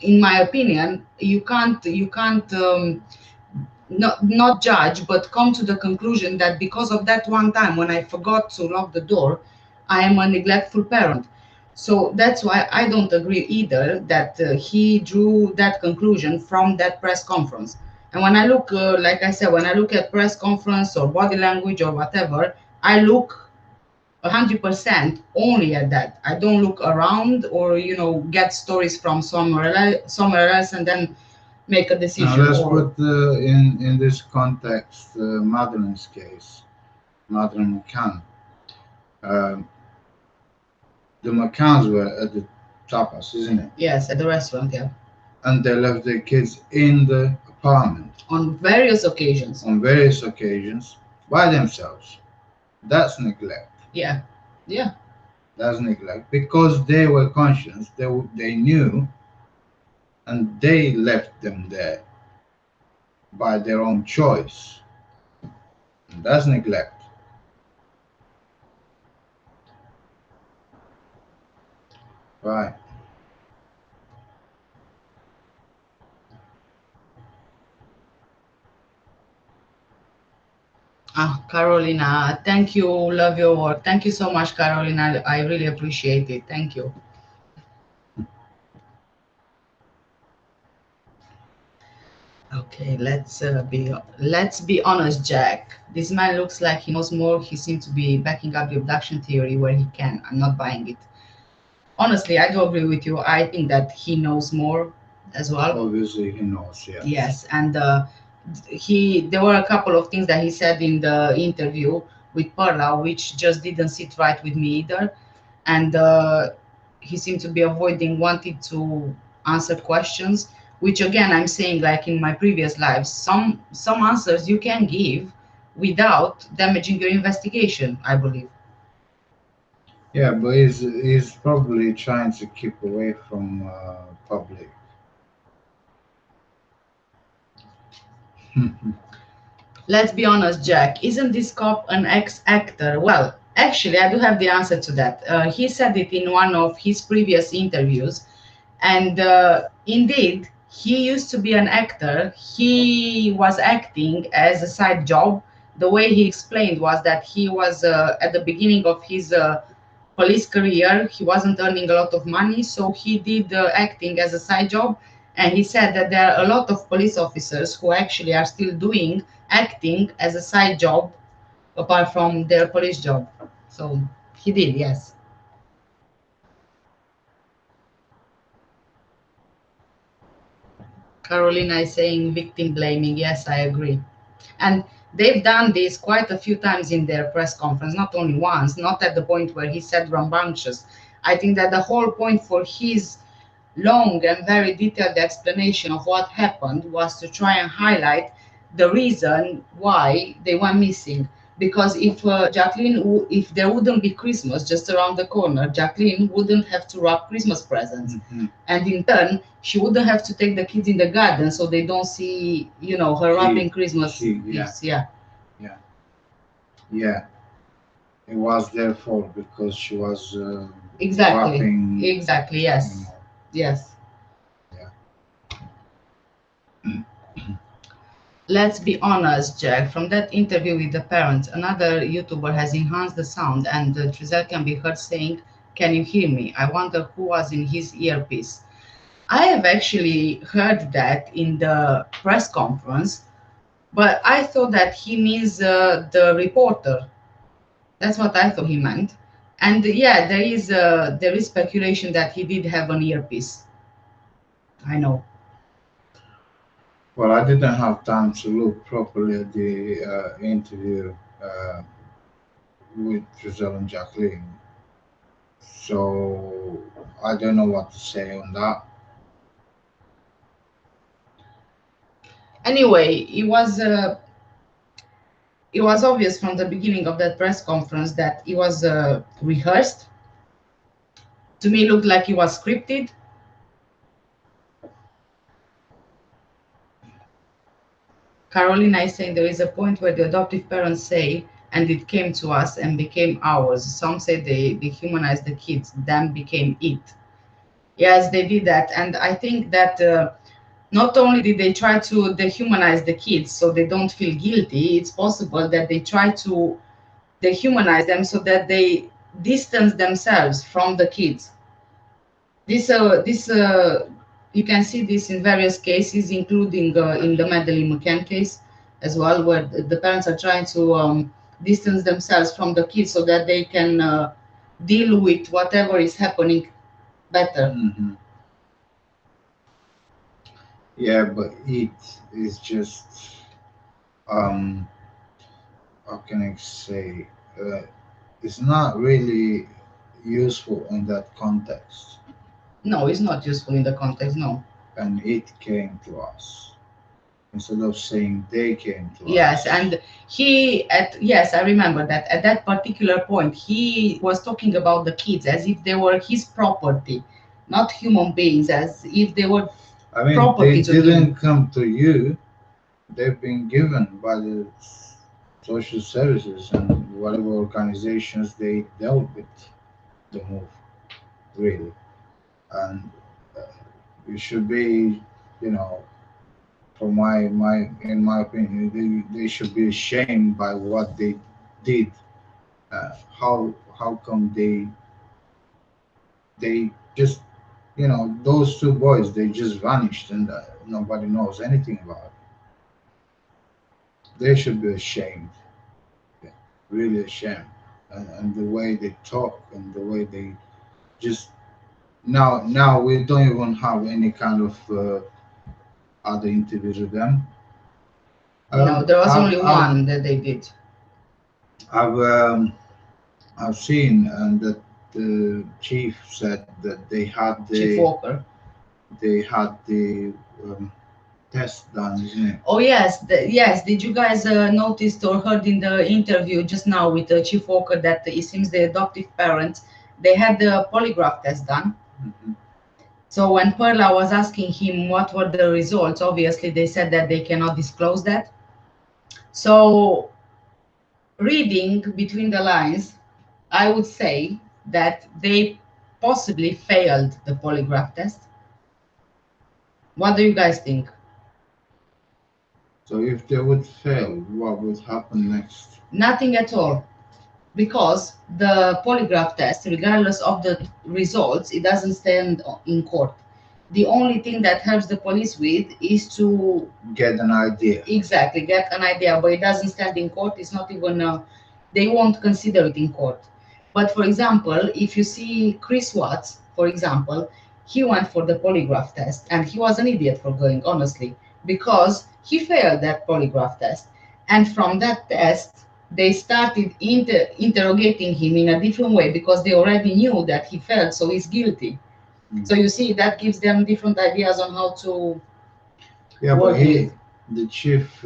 In my opinion, you can't not judge, but come to the conclusion that because of that one time when I forgot to lock the door, I am a neglectful parent. So that's why I don't agree either that he drew that conclusion from that press conference. And when I look, like I said, when I look at press conference or body language or whatever, I look 100% only at that. I don't look around or get stories from somewhere else and then make a Now decision. let's Or put in this context Madeline's case, Madeline McCann. Um, the McCanns were at the tapas, isn't it? yes, at the restaurant, yeah, And they left their kids in the apartment on various occasions. on various occasions by themselves. That's neglect. Yeah, yeah, That's neglect because they were conscious. They knew, and they left them there by their own choice. And that's neglect. Right. Carolina, thank you. Love your work. Thank you so much, Carolina. I really appreciate it. Thank you. Okay, let's be honest, Jack. This man looks like he knows more. He seems to be backing up the abduction theory where he can. I'm not buying it. Honestly, I do agree with you. I think that he knows more as well. Obviously, he knows, yes. Yes, and he there were a couple of things that he said in the interview with Perla which just didn't sit right with me either, and he seemed to be avoiding wanting to answer questions, which again I'm saying like in my previous lives, some answers you can give without damaging your investigation, I believe. Yeah, but he's probably trying to keep away from public. Let's be honest, Jack. Isn't this cop an ex-actor? Well, actually, I do have the answer to that. He said it in one of his previous interviews, and indeed, he used to be an actor. He was acting as a side job. The way he explained was that he was at the beginning of his police career. He wasn't earning a lot of money, so he did acting as a side job. And he said that there are a lot of police officers who actually are still doing acting as a side job apart from their police job. So he did, yes. Carolina is saying victim blaming. Yes, I agree. And they've done this quite a few times in their press conference, not only once, not at the point where he said rambunctious. I think that the whole point for his long and very detailed explanation of what happened was to try and highlight the reason why they went missing. Because if if there wouldn't be Christmas just around the corner, Jacqueline wouldn't have to wrap Christmas presents, and in turn, she wouldn't have to take the kids in the garden so they don't see, her wrapping Christmas Yeah, gifts. Yeah, yeah, yeah. It was their fault because she was exactly, wrapping. exactly. Yes, yes. Yeah. Let's be honest, Jack. From that interview with the parents, another YouTuber has enhanced the sound, and Trizelle can be heard saying, "Can you hear me?" I wonder who was in his earpiece. I have actually heard that in the press conference, but I thought that he means the reporter. That's what I thought he meant. And yeah, there is speculation that he did have an earpiece. I know. Well, I didn't have time to look properly at the interview with Giselle and Jacqueline, so I don't know what to say on that. Anyway, it was obvious from the beginning of that press conference that it was rehearsed. To me, it looked like it was scripted. Carolina is saying there is a point where the adoptive parents say, and it came to us and became ours. Some say they dehumanized the kids, then became it. Yes, they did that. And I think that not only did they try to dehumanize the kids so they don't feel guilty, it's possible that they try to dehumanize them so that they distance themselves from the kids. This you can see this in various cases, including in the Madeleine McCann case as well, where the parents are trying to distance themselves from the kids so that they can deal with whatever is happening better. Yeah, but it is just um, how can I say? It's not really useful in that context, No, it's not useful in the context. No. and it came to us instead of saying they came to Yes, us. and yes, I remember that at that particular point he was talking about the kids as if they were his property, not human beings, as if they were I mean, property they to him. didn't come to you. They've been given by the social services and whatever organizations they dealt with the move, really. And uh, it should be, you know, for in my opinion, they should be ashamed by what they did. How come they just, those two boys, they just vanished and nobody knows anything about it. they should be ashamed, really ashamed, and the way they talk and the way they just now we don't even have any kind of other interviews with them. No, there was I've, only I've, one that they did. I've, um, I've seen that the chief said that Chief Walker. they had the test done, isn't it? Oh yes, yes. Did you guys noticed or heard in the interview just now with Chief Walker that it seems the adoptive parents, they had the polygraph test done. Mhm. So when Perla was asking him what were the results, obviously they said that they cannot disclose that. So reading between the lines, I would say that they possibly failed the polygraph test. What do you guys think? So if they would fail, what would happen next? Nothing at all, because the polygraph test, regardless of the results, it doesn't stand in court. The only thing that helps the police with is to Get an idea. exactly get an idea, but it doesn't stand in court. It's not even they won't consider it in court. But for example, if you see Chris Watts, for example, he went for the polygraph test and he was an idiot for going, honestly, because he failed that polygraph test. And from that test, they started interrogating him in a different way because they already knew that he failed, so he's guilty. Mm. So you see, that gives them different ideas on how to Yeah, but work with. the chief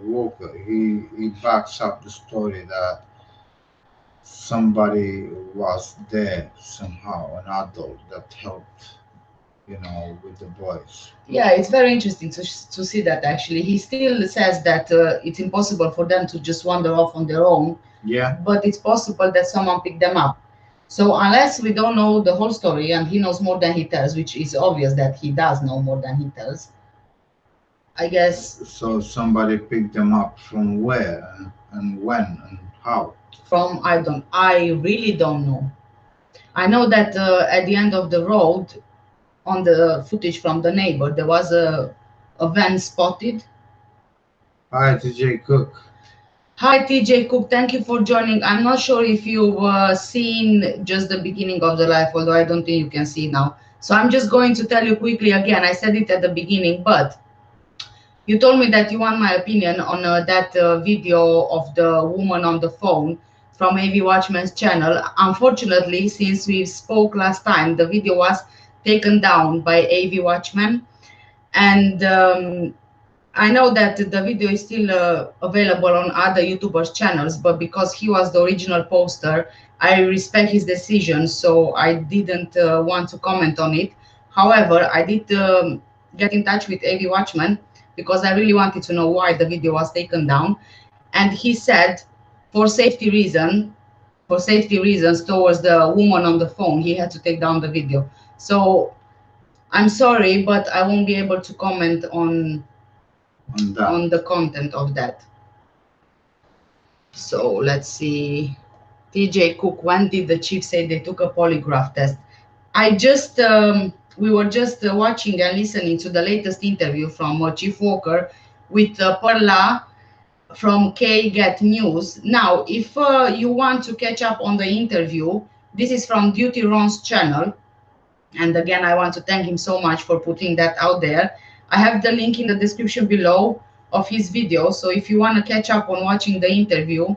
Walker, he backs up the story that somebody was there somehow, an adult that helped, with the boys. Yeah, it's very interesting to see that actually. He still says that it's impossible for them to just wander off on their own, Yeah, but it's possible that someone picked them up. So unless we don't know the whole story and he knows more than he tells, which is obvious that he does know more than he tells, I guess so somebody picked them up from where and when and how. I really don't know. I know that at the end of the road, on the footage from the neighbor, there was a van spotted. Hi, TJ Cook. Hi TJ Cook, thank you for joining. I'm not sure if you've seen just the beginning of the live, although I don't think you can see now. So I'm just going to tell you quickly again. I said it at the beginning, but you told me that you want my opinion on that video of the woman on the phone from AV Watchman's channel. Unfortunately, since we spoke last time, the video was taken down by AV Watchman, and I know that the video is still available on other YouTubers' channels, but because he was the original poster, I respect his decision, so I didn't want to comment on it. However, I did get in touch with AV Watchman because I really wanted to know why the video was taken down, and he said, for safety reasons towards the woman on the phone, he had to take down the video. So I'm sorry, but I won't be able to comment on the content of that. So let's see. TJ Cook, when did the chief say they took a polygraph test? We were just watching and listening to the latest interview from Chief Walker with Perla from KGET News. Now, if you want to catch up on the interview, this is from Duty Ron's channel. And again, I want to thank him so much for putting that out there. I have the link in the description below of his video. So if you want to catch up on watching the interview,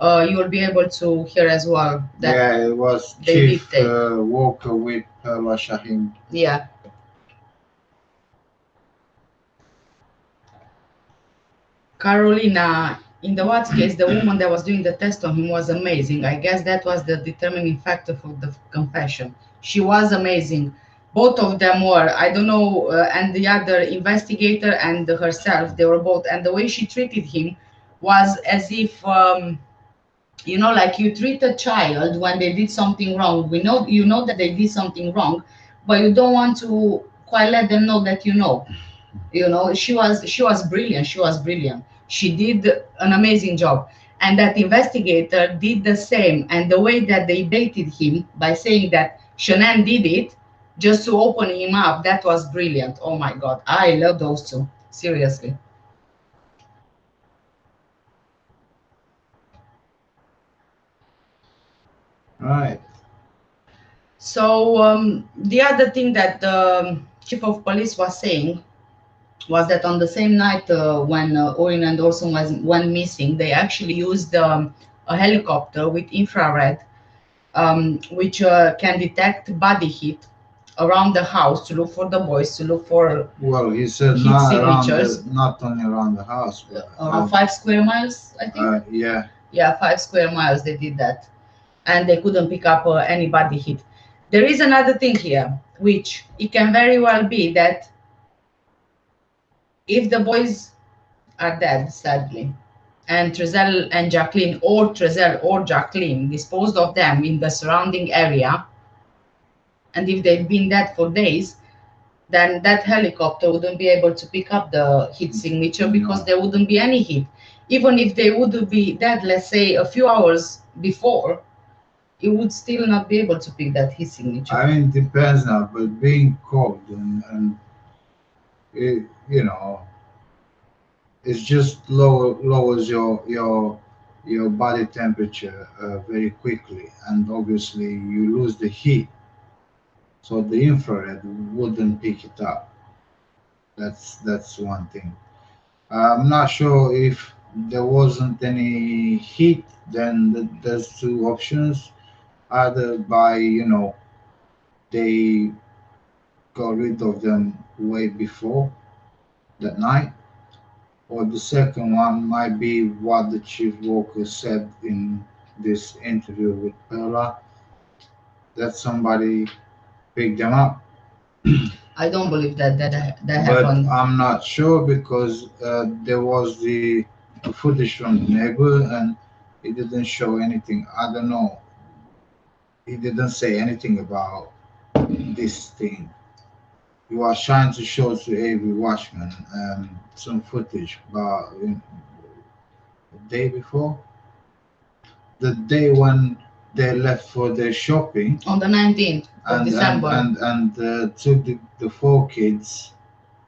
you'll be able to hear as well that Yeah, it was they Chief did take. Walker with Perla Shaheen. Yeah. Carolina, in the Watts case, the woman that was doing the test on him was amazing. I guess that was the determining factor for the confession. She was amazing. Both of them were. I don't know, and the other investigator and herself, they were both. And the way she treated him was as if, like you treat a child when they did something wrong. You know that they did something wrong, but you don't want to quite let them know that you know. She was brilliant. She did an amazing job, and that investigator did the same. And the way that they baited him by saying that Shanann did it just to open him up, that was brilliant. Oh my god, I love those two, seriously. Right. So the other thing that the chief of police was saying was that on the same night when Orrin and Orson went missing, they actually used a helicopter with infrared, which can detect body heat around the house to look for the boys, to look for Well, he said heat not around signatures. not only around the house, but Around 5 square miles, I think. yeah. Yeah, 5 square miles. They did that, and they couldn't pick up any body heat. There is another thing here, which it can very well be that if the boys are dead, sadly, and Trezel and Jacqueline, or Trezel or Jacqueline, disposed of them in the surrounding area, and if they've been dead for days, then that helicopter wouldn't be able to pick up the heat signature because No. there wouldn't be any heat. Even if they would be dead, let's say a few hours before, it would still not be able to pick that heat signature. I mean, depends now, but being cold and it, it's just lowers your body temperature very quickly, and obviously you lose the heat, so the infrared wouldn't pick it up. That's one thing. I'm not sure if there wasn't any heat, then there's two options. Either by, they got rid of them way before that night, or the second one might be what the chief walker said in this interview with Perla, that somebody picked them up. I don't believe that But happened. I'm not sure because there was the footage from the neighbor and it didn't show anything. I don't know. He didn't say anything about this thing. He was trying to show to every watchman some footage about the day before, the day when they left for their shopping, On the 19th of and December. took the four kids,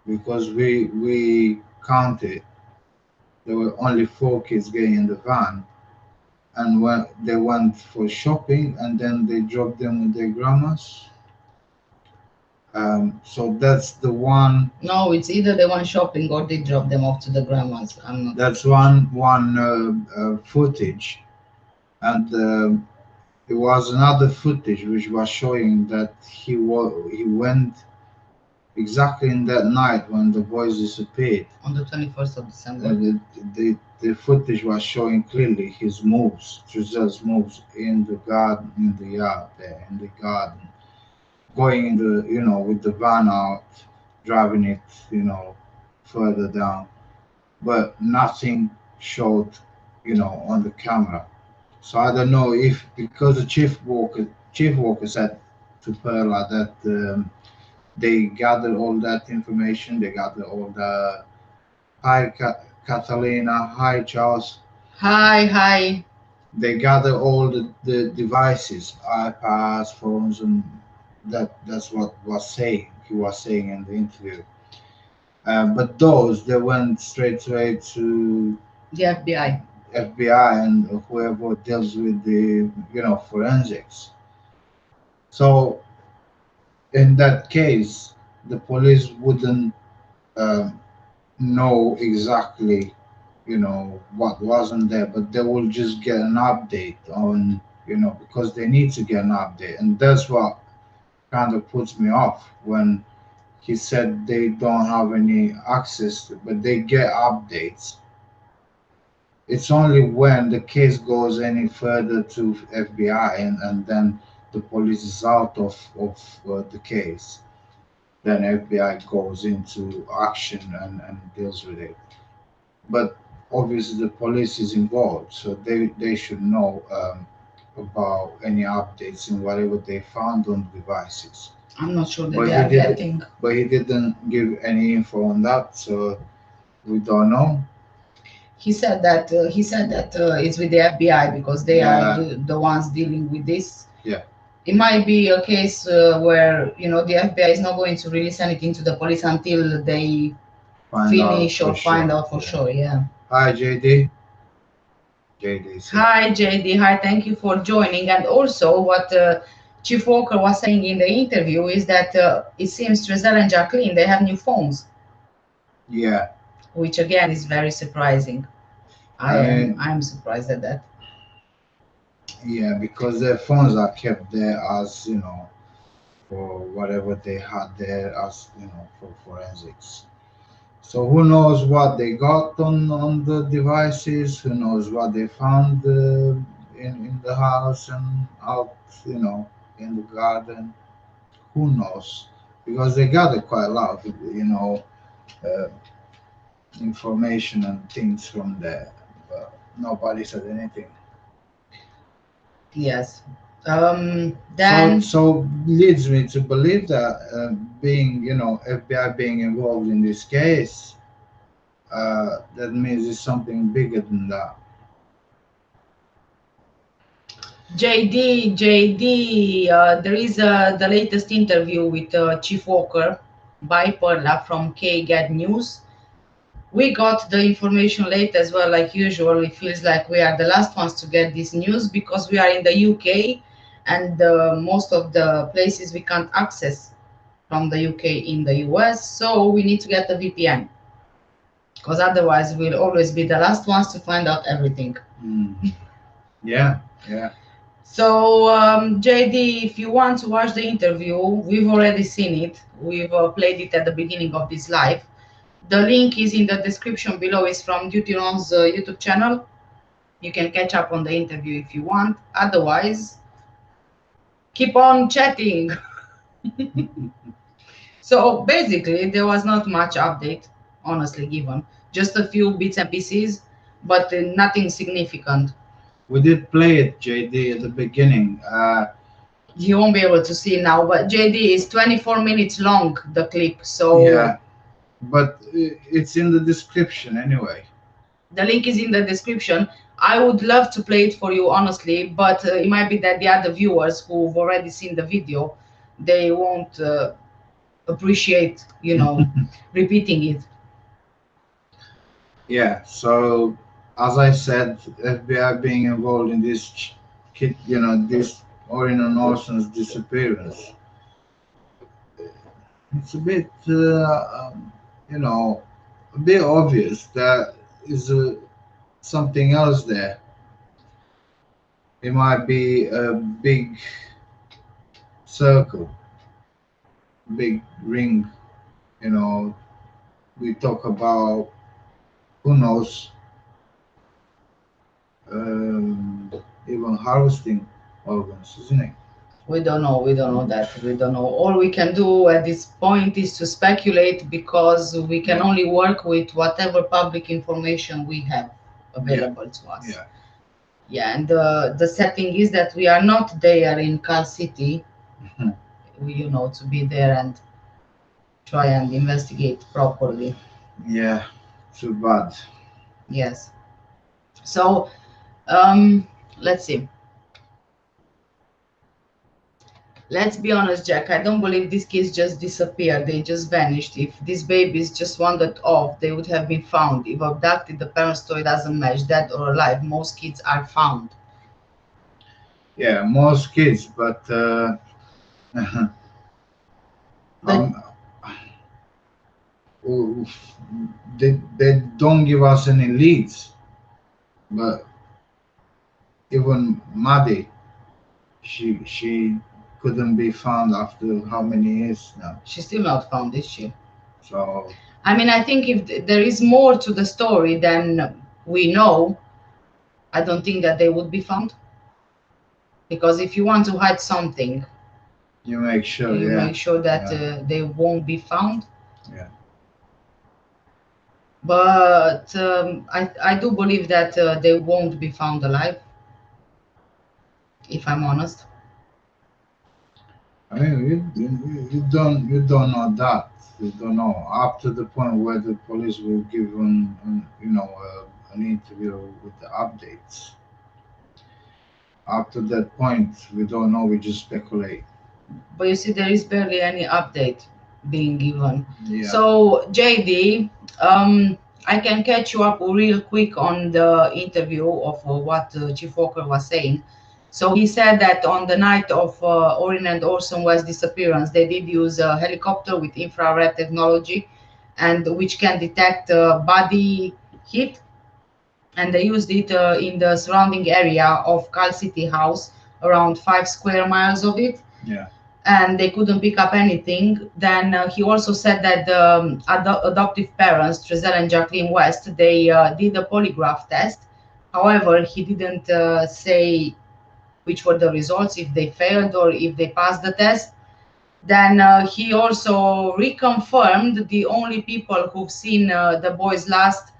because we counted there were only four kids getting in the van, and when they went for shopping and then they dropped them with their grandmas. So that's the one. No, it's either they went shopping or they dropped them off to the grandmas. I'm not. That's one footage, and there was another footage which was showing that he went exactly in that night when the boys disappeared. On the 21st of December. The footage was showing clearly his moves, Giselle's moves in the garden, in the yard there, in the garden, going in the, with the van out, driving it, further down. But nothing showed, on the camera. So I don't know if, because the chief walker said to Perla that they gathered all that information, they gathered all the, hi Catalina, hi Charles, Hi. they gather all the devices, iPads, phones, and that's what he was saying in the interview. But those, they went straight away to The FBI. FBI and whoever deals with the forensics. So in that case, the police wouldn't um, know exactly what wasn't there, but they will just get an update on, because they need to get an update, and that's what kind of puts me off when he said they don't have any access to, but they get updates. It's only when the case goes any further to FBI, and then the police is out of the case, then FBI goes into action and deals with it. But obviously the police is involved, so they should know about any updates and whatever they found on the devices. I'm not sure that But they he are did, getting. but he didn't give any info on that, so we don't know. He said that it's with the FBI because they are the ones dealing with this. Yeah. It might be a case where the FBI is not going to release anything to the police until they Find out finish for or find sure. out for Yeah. sure. Yeah. Hi, JD. JD said. Hi, JD. Hi, thank you for joining. And also, what Chief Walker was saying in the interview is that it seems Trezell and Jacqueline, they have new phones, Yeah. which again is very surprising. I mean, am surprised at that. Yeah, because their phones are kept there as, for whatever they had there as, for forensics. So who knows what they got on the devices? Who knows what they found in the house and out, in the garden? Who knows? Because they gathered quite a lot of, uh, information and things from there, but nobody said anything. Yes. Then So leads me to believe that being, FBI being involved in this case, that means it's something bigger than that. JD, there is the latest interview with Chief Walker by Perla from KGET News. We got the information late as well, like usual. It feels like we are the last ones to get this news because we are in the UK and most of the places we can't access from the UK in the US, so we need to get a VPN because otherwise we'll always be the last ones to find out everything. Yeah. So, JD, if you want to watch the interview, we've already seen it. We've played it at the beginning of this live. The link is in the description below. It's from Duty Ron's YouTube channel. You can catch up on the interview if you want. Otherwise, keep on chatting. So basically, there was not much update, honestly given. Just a few bits and pieces, but nothing significant. We did play it, JD, at the beginning. You won't be able to see now, but JD is 24 minutes long, the clip. So Yeah, but it's in the description anyway. the link is in the description. I would love to play it for you, honestly, but it might be that the other viewers who've already seen the video, they won't appreciate, repeating it. Yeah, so as I said, FBI being involved in this kid, this Orrin and Orson's disappearance. It's a bit, a bit obvious that is something else there. It might be a big circle, big ring. We talk about, who knows, even harvesting organs, isn't it? We don't know that. We don't know. All we can do at this point is to speculate because we can only work with whatever public information we have available to us. Yeah, and the setting is that we are not there in Cal City, to be there and try and investigate properly. Yeah, too bad. Yes. So, let's see. Let's be honest, Jack. I don't believe these kids just disappeared. They just vanished. If these babies just wandered off, they would have been found. If abducted, the parents' story doesn't match. Dead or alive, most kids are found. Yeah, most kids, but they don't give us any leads. But even Maddie, she couldn't be found after how many years now? She's still not found, is she? So I mean, I think if there is more to the story than we know, I don't think that they would be found. Because if you want to hide something, you make sure make sure that they won't be found. Yeah. But I do believe that they won't be found alive, if I'm honest. I mean, you don't know that. You don't know up to the point where the police will give an interview with the updates. Up to that point, we don't know. We just speculate. But you see, there is barely any update being given. Yeah. So JD, I can catch you up real quick on the interview of what Chief Walker was saying. So he said that on the night of Orrin and Orson West disappearance, they did use a helicopter with infrared technology, and which can detect body heat, and they used it in the surrounding area of Cal City House, around 5 square miles of it. Yeah. And they couldn't pick up anything. Then he also said that the adoptive parents, Trezell and Jacqueline West, they did a polygraph test. However, he didn't say which were the results, if they failed or if they passed the test. Then he also reconfirmed the only people who've seen the boys last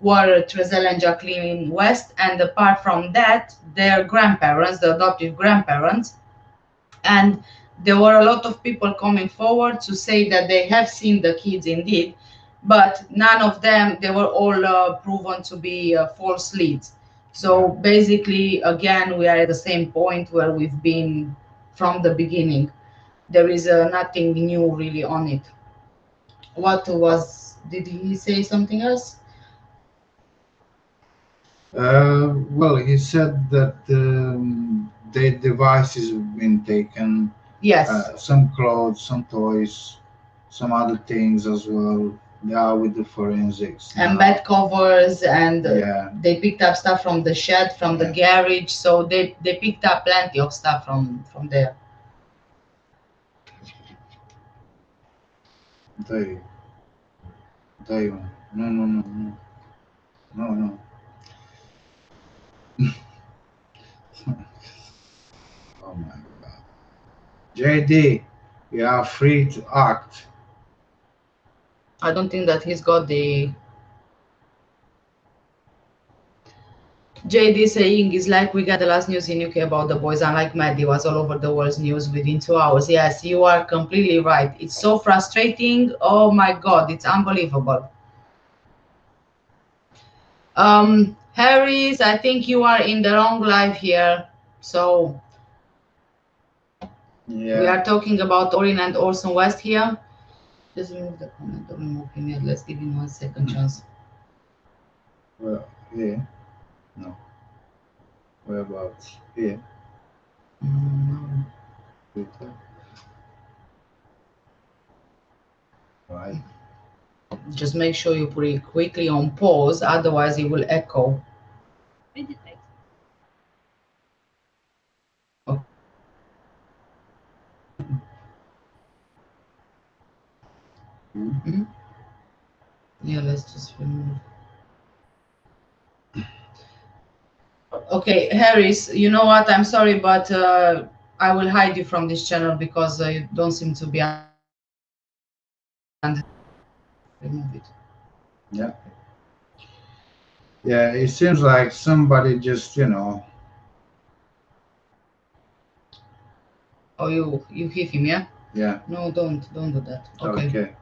were Trezell and Jacqueline West, and apart from that, their grandparents, the adoptive grandparents. And there were a lot of people coming forward to say that they have seen the kids indeed, but none of them, they were all proven to be false leads. So basically, again, we are at the same point where we've been from the beginning. There is nothing new really on it. What was, did he say something else? Well, he said that their devices have been taken. Yes. Some clothes, some toys, some other things as well. They are with the forensics. And now. bed covers, and Yeah. they picked up stuff from the shed, from the garage. So they picked up plenty of stuff from there. They, no. Oh my God. JD, you are free to act. I don't think that he's got the JD saying is like we got the last news in UK about the boys, unlike Maddie was all over the world's news within 2 hours. Yes, you are completely right. It's so frustrating. Oh my God, it's unbelievable. Harris, I think you are in the wrong live here. So we are talking about Orrin and Orson West here. Just remove the comment or remove him yet. Let's give him 1 second chance. Well, here. No. Whereabouts? Here. No. Twitter. Right. Just make sure you put it quickly on pause, otherwise it will echo. Mm-hmm. Yeah, let's just remove. Okay, Harris, you know what? I'm sorry, but I will hide you from this channel because you don't seem to be on. Remove it. Yeah. Yeah, it seems like somebody just, Oh, you hit him, yeah? Yeah. No, don't do that. Okay.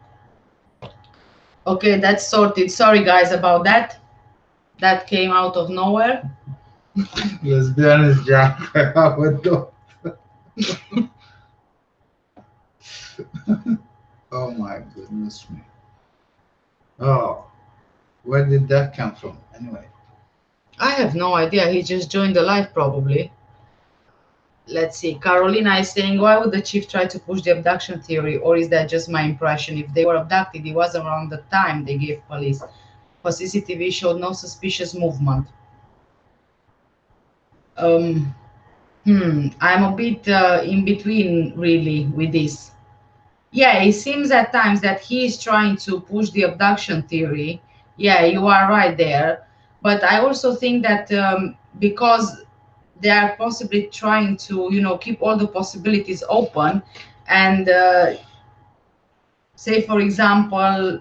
Okay, that's sorted. Sorry, guys, about that. That came out of nowhere. Let's be honest, Jack. I would do. Oh my goodness me. Oh, where did that come from? Anyway. I have no idea. He just joined the live, probably. Let's see. Carolina is saying, why would the chief try to push the abduction theory, or is that just my impression? If they were abducted, it was around the time they gave police. But CCTV showed no suspicious movement. I'm a bit in between, really, with this. Yeah, it seems at times that he is trying to push the abduction theory. Yeah, you are right there. But I also think that because they are possibly trying to, keep all the possibilities open, and say, for example,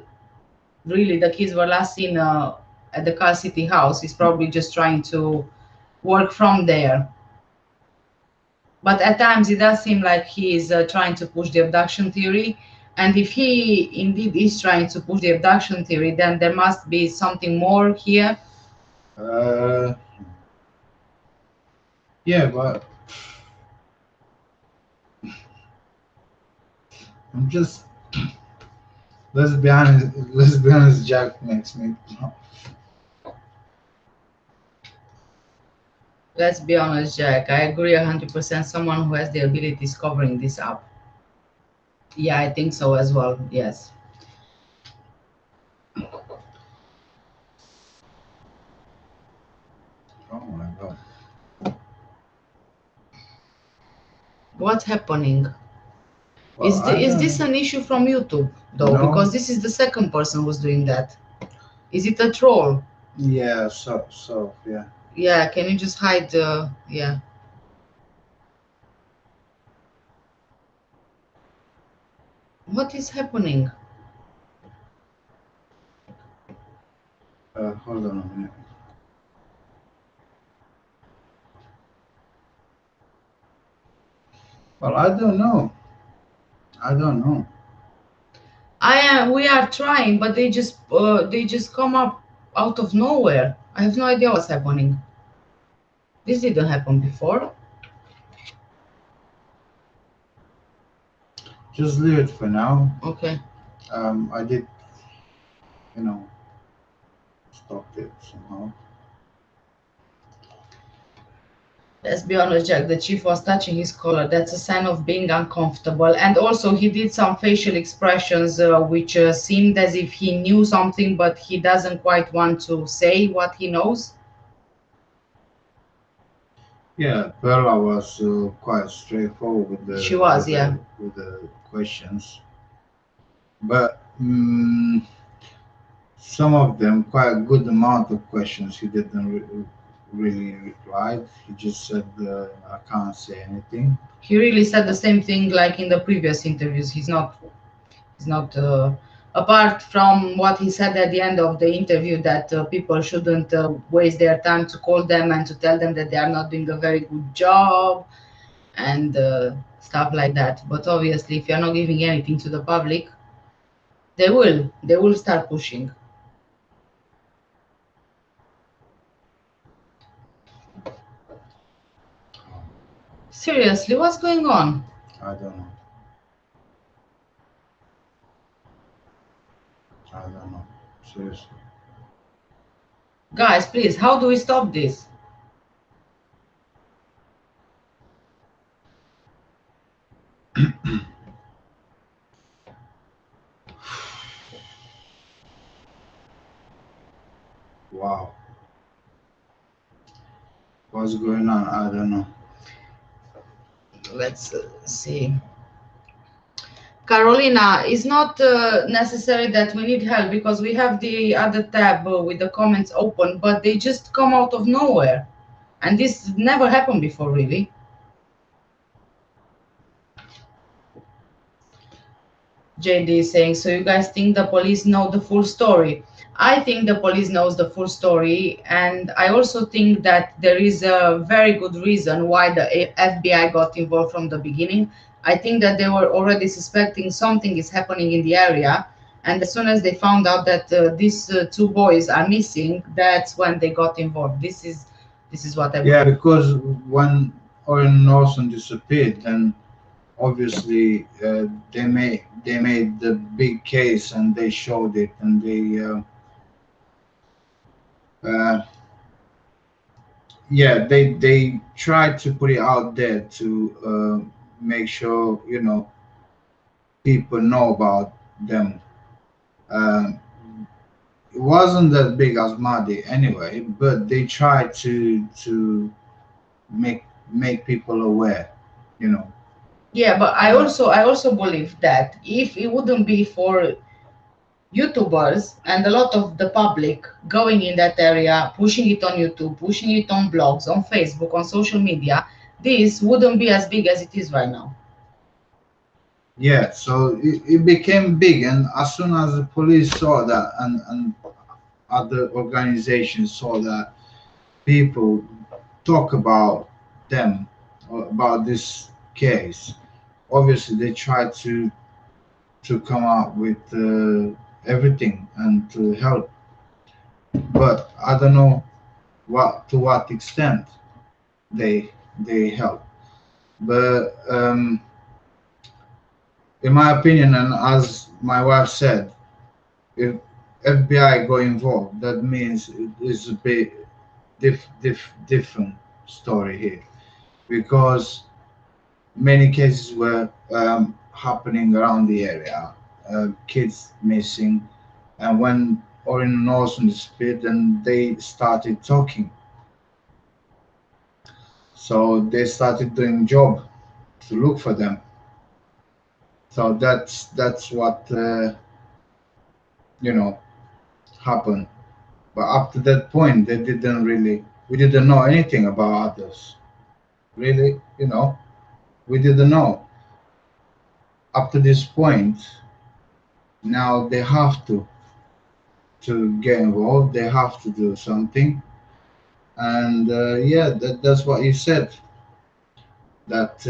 really the kids were last seen at the Cal City House. He's probably just trying to work from there. But at times it does seem like he is trying to push the abduction theory. And if he indeed is trying to push the abduction theory, then there must be something more here. Yeah, but I'm just let's be honest. Let's be honest. Jack makes me. Let's be honest, Jack. I agree 100%. Someone who has the abilities covering this up. Yeah, I think so as well. Yes. Oh my God. What's happening? Well, Is this an issue from YouTube though? No. Because this is the second person who's doing that. Is it a troll? Yeah. So yeah. Yeah. Can you just hide the? Yeah. What is happening? Hold on a minute. Well, I don't know. I don't know. We are trying, but they just come up out of nowhere. I have no idea what's happening. This didn't happen before. Just leave it for now. Okay. I did, stopped it somehow. Let's be honest, Jack. The chief was touching his collar. That's a sign of being uncomfortable. And also, he did some facial expressions which seemed as if he knew something, but he doesn't quite want to say what he knows. Yeah, Perla was quite straightforward with the. She was, yeah. With the questions, but some of them, quite a good amount of questions, he didn't really reply. He just said, "I can't say anything." He really said the same thing like in the previous interviews. He's not apart from what he said at the end of the interview, that people shouldn't waste their time to call them and to tell them that they are not doing a very good job and stuff like that. But obviously, if you're not giving anything to the public, they will start pushing. Seriously, what's going on? I don't know. I don't know. Seriously. Guys, please, how do we stop this? Wow. What's going on? I don't know. Let's see. Carolina, it's not necessary that we need help because we have the other tab with the comments open, but they just come out of nowhere. And this never happened before, really. JD is saying, so you guys think the police know the full story? I think the police knows the full story, and I also think that there is a very good reason why the FBI got involved from the beginning. I think that they were already suspecting something is happening in the area, and as soon as they found out that these two boys are missing, that's when they got involved. This is what I believe. Yeah, because when Orrin and Orson disappeared, then obviously they made the big case and they showed it, and they tried to put it out there to make sure people know about them. Um, it wasn't that big as Mahdi anyway, but they tried to make people aware, you know. Yeah, but I also believe that if it wouldn't be for YouTubers and a lot of the public going in that area, pushing it on YouTube, pushing it on blogs, on Facebook, on social media, this wouldn't be as big as it is right now. Yeah, so it became big, and as soon as the police saw that, and other organizations saw that people talk about them, or about this case, obviously they tried to come up with everything and to help. But I don't know to what extent they help. But in my opinion, and as my wife said, If FBI got involved, that means it is a bit different story here, because many cases were happening around the area, kids missing, and when Orrin and Orson disappeared, then they started talking. So they started doing job to look for them. So that's what you know happened. But up to that point, they didn't really. We didn't know anything about others. Really, we didn't know. Up to this point, now they have to get involved. They have to do something. And yeah, that's what you said. That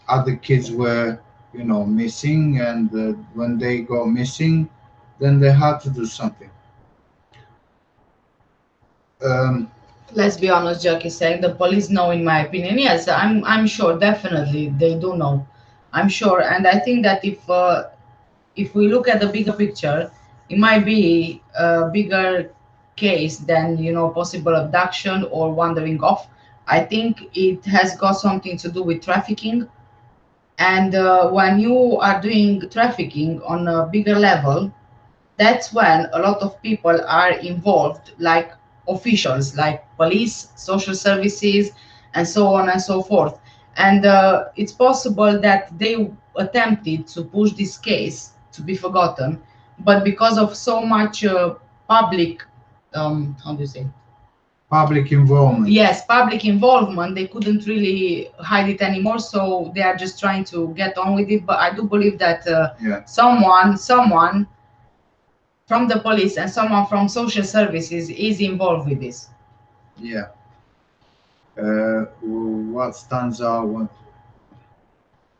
other kids were, missing, and when they go missing, then they had to do something. Um, Let's be honest, Jack is saying the police know, in my opinion. Yes, I'm sure, definitely they do know. I'm sure, and I think that if we look at the bigger picture, it might be a bigger case than possible abduction or wandering off. I think it has got something to do with trafficking, and when you are doing trafficking on a bigger level, that's when a lot of people are involved, like officials, like police, social services, and so on and so forth. And it's possible that they attempted to push this case to be forgotten, but because of so much public, how do you say? Public involvement. Yes, public involvement, they couldn't really hide it anymore, so they are just trying to get on with it. But I do believe that Yeah. someone from the police and someone from social services is involved with this. Yeah. What stands out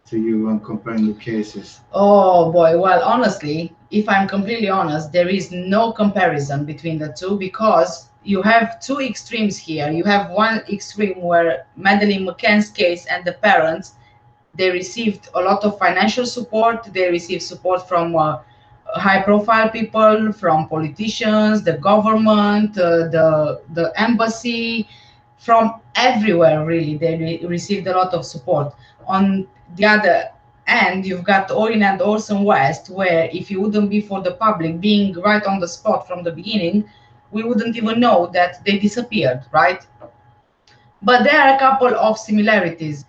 to you when comparing the cases? Oh boy, well, honestly, if I'm completely honest, there is no comparison between the two, because you have two extremes here. You have one extreme where Madeleine McCann's case and the parents, they received a lot of financial support. They received support from high profile people, from politicians, the government, the embassy, from everywhere really. They received a lot of support. On the other end, you've got Orrin and Orson West, where if it wouldn't be for the public being right on the spot from the beginning, we wouldn't even know that they disappeared, right? But there are a couple of similarities.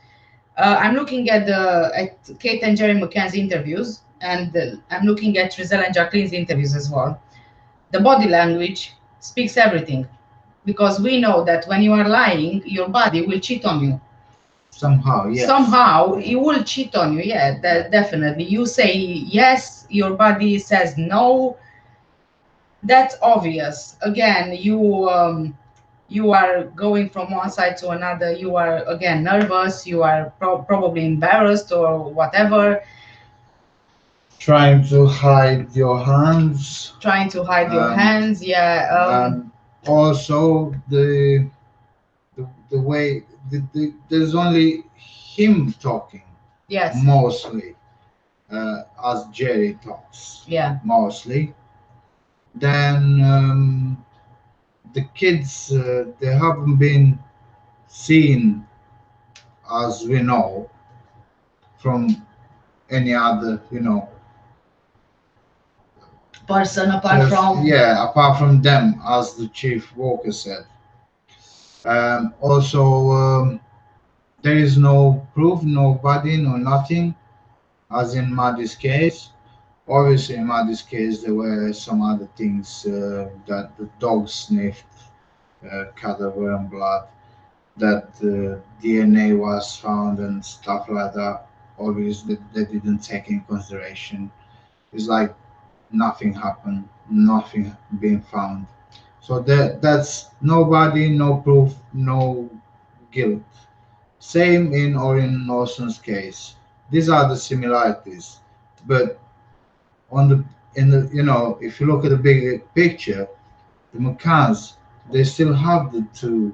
I'm looking at Kate and Jerry McCann's interviews, and I'm looking at Rizal and Jacqueline's interviews as well. The body language speaks everything, because we know that when you are lying, your body will cheat on you. Somehow, yes. Somehow, it will cheat on you. Yeah, definitely. You say yes, your body says no. That's obvious. Again, you are going from one side to another. You are again nervous. You are probably embarrassed or whatever. Trying to hide your hands. Trying to hide your hands. Yeah. And also the way there's only him talking. Yes. Mostly, as Jerry talks. Yeah. Mostly. Then the kids, they haven't been seen, as we know, from any other, Person apart from. Yeah, apart from them, as the Chief Walker said. Also, there is no proof, no body, no nothing, as in Maddie's case. Obviously, in Maddie's case, there were some other things that the dog sniffed, cadaver and blood, that DNA was found and stuff like that. Obviously, they didn't take in consideration. It's like nothing happened, nothing being found. So that's nobody, no proof, no guilt. Same in Orrin Orson's case. These are the similarities, but on the in the if you look at the big picture, the McCanns, they still have the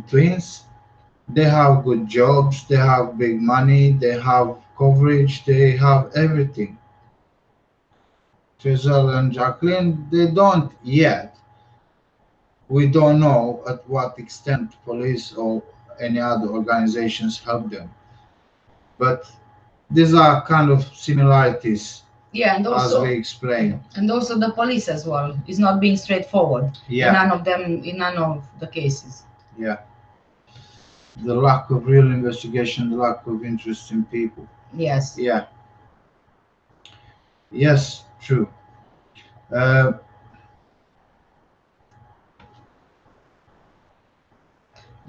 twins. They have good jobs, they have big money, they have coverage, they have everything Trizelle and Jacqueline, they don't yet. We don't know at what extent police or any other organizations help them. But these are kind of similarities, Yeah, and as also we explained. and also the police as well is not being straightforward Yeah, in none of the cases. yeah. The lack of real investigation, the lack of interest in people. Yes. Yeah, yes, true. Uh,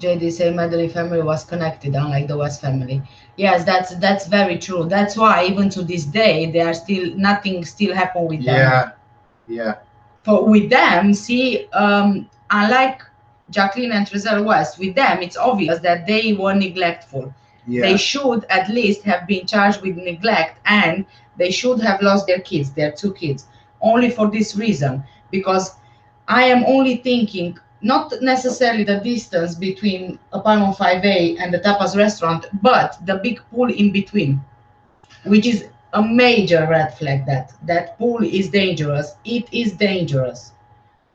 JD say Madeline family was connected, unlike the West family. Yes, that's very true. That's why even to this day there are still nothing still happen with them. yeah, yeah, For with them, see, unlike Jacqueline and Trizelle West, with them it's obvious that they were neglectful. yeah. They should at least have been charged with neglect, and they should have lost their kids, their two kids, only for this reason. Because I am only thinking not necessarily the distance between Apartment 5A and the tapas restaurant, but the big pool in between, which is a major red flag. That pool is dangerous. It is dangerous.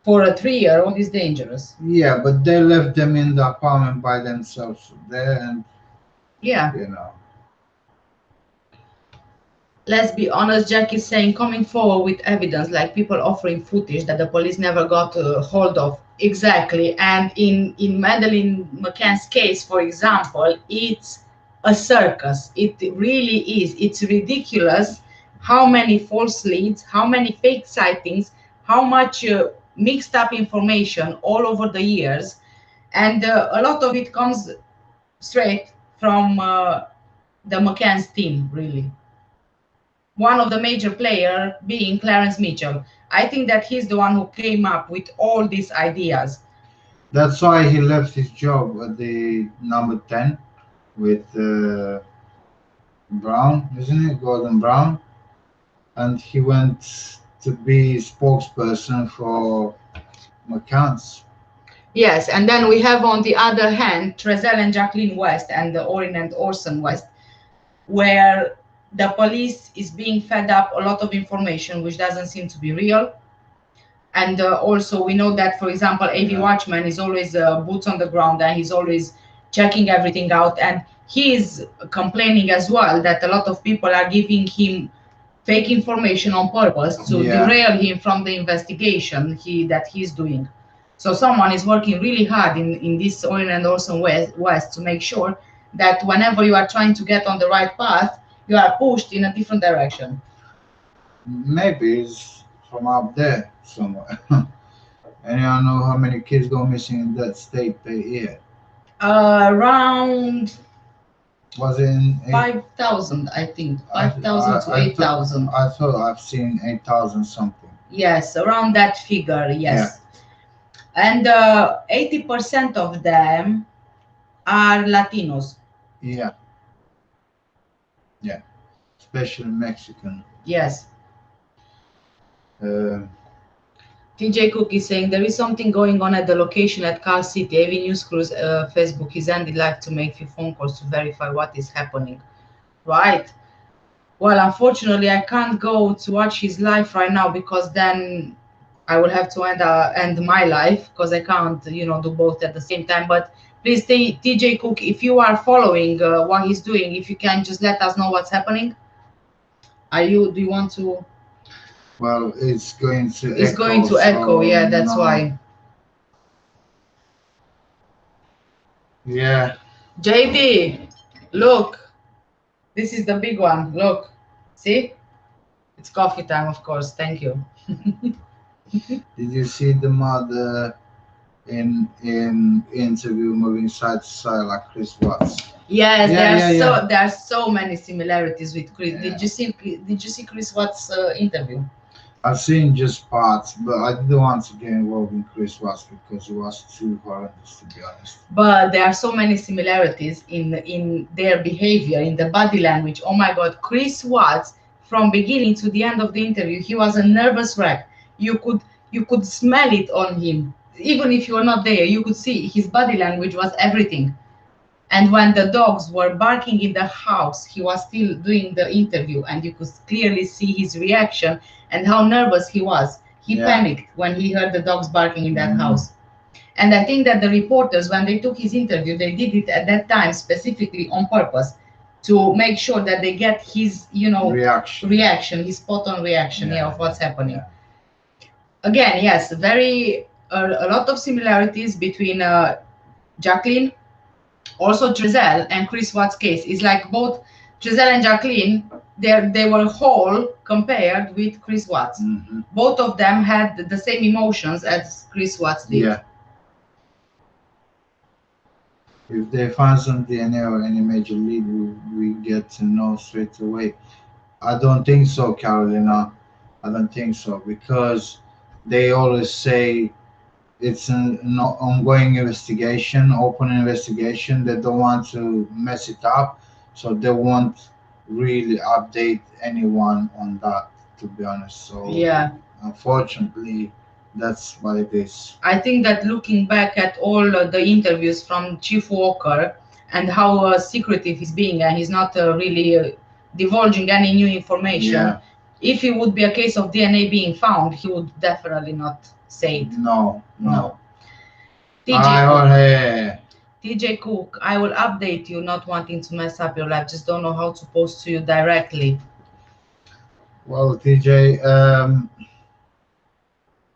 For a 3-year-old, it's dangerous. Yeah, but they left them in the apartment by themselves there, and Yeah. you know. Let's be honest, Jack is saying coming forward with evidence, like people offering footage that the police never got hold of. Exactly. And in Madeleine McCann's case, for example, it's a circus. It really is. It's ridiculous how many false leads, how many fake sightings, how much mixed up information all over the years. And a lot of it comes straight from the McCann's team, really. One of the major player being Clarence Mitchell. I think that he's the one who came up with all these ideas. That's why he left his job at the number 10 with Brown, isn't it? Gordon Brown. And he went to be spokesperson for McCann's. Yes, and then we have on the other hand Trizelle and Jacqueline West and the Orrin and Orson West, where the police is being fed up a lot of information which doesn't seem to be real. And also we know that, for example, AV Watchman is always boots on the ground, and he's always checking everything out, and he is complaining as well that a lot of people are giving him fake information on purpose to derail him from the investigation that he's doing. So someone is working really hard in this Orrin and Orson West to make sure that whenever you are trying to get on the right path, you are pushed in a different direction. Maybe it's from up there somewhere. Anyone know how many kids go missing in that state per year? Around Was it in 5,000, I think. 5,000 to 8,000. I thought I've seen 8,000 something. Yes, around that figure, yes. And 80% of them are Latinos. Yeah. Yeah. Especially Mexican. Yes. TJ Cook is saying there is something going on at the location at Cal City. AV News Crew's Facebook is ended live to make few phone calls to verify what is happening. Right. Well, unfortunately, I can't go to watch his live right now because then I will have to end my life because I can't, do both at the same time. But please, TJ Cook, if you are following what he's doing, if you can just let us know what's happening. Do you want to? Well, it's going to It's going to echo, yeah, that's why. Yeah. JD, look, this is the big one. Look, see? It's coffee time, of course. Thank you. Did you see the mother in interview moving side to side like Chris Watts? Yes, there are so many similarities with Chris. Yeah. Did you see Chris Watts' interview? I've seen just parts, but I didn't want to get involved in Chris Watts because it was too horrendous, to be honest. But there are so many similarities in their behavior, in the body language. Oh my God, Chris Watts, from beginning to the end of the interview, he was a nervous wreck. You could smell it on him, even if you were not there. You could see his body language was everything. And when the dogs were barking in the house, he was still doing the interview, and you could clearly see his reaction and how nervous he was. He panicked when he heard the dogs barking in that house. And I think that the reporters, when they took his interview, they did it at that time specifically on purpose to make sure that they get his, reaction, his spot-on reaction, of what's happening. Again, yes, a lot of similarities between Jacqueline, also Trezell and Chris Watts' case. Is like both Trezell and Jacqueline, they were whole compared with Chris Watts. Both of them had the same emotions as Chris Watts did. Yeah. If they find some DNA or any major lead, we get to know straight away. I don't think so, Carolina. I don't think so, because they always say it's an ongoing investigation, open investigation. They don't want to mess it up, so they won't really update anyone on that, to be honest. So Yeah, unfortunately, that's what it is. I think that looking back at all the interviews from Chief Walker and how secretive he's being, and he's not really divulging any new information. If it would be a case of DNA being found, he would definitely not say it. No. TJ Cook, I will update you, not wanting to mess up your life, just don't know how to post to you directly. Well, TJ,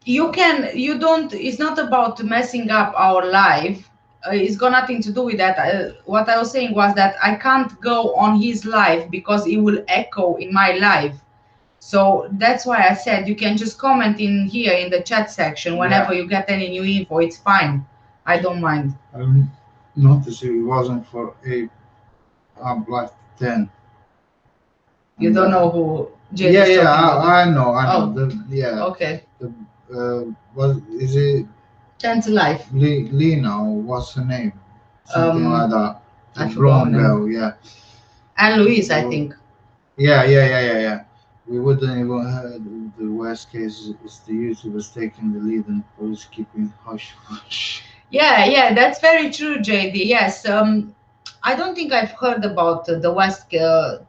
it's not about messing up our life. It's got nothing to do with that. What I was saying was that I can't go on his live because it will echo in my live. So that's why I said you can just comment in here in the chat section whenever you get any new info. It's fine. I don't mind. I noticed it wasn't for 8 Black 10. You don't know who Jade Yeah, is yeah, talking about? I know. Oh. Okay. What is it? 10 to Life. Lena, or what's her name? Something like that. The I forgot blonde her name. girl, yeah. And Louise, I think. Yeah. We wouldn't even heard the worst case is the YouTubers taking the lead and police keeping hush. Yeah, that's very true, JD. Yes. I don't think I've heard about the West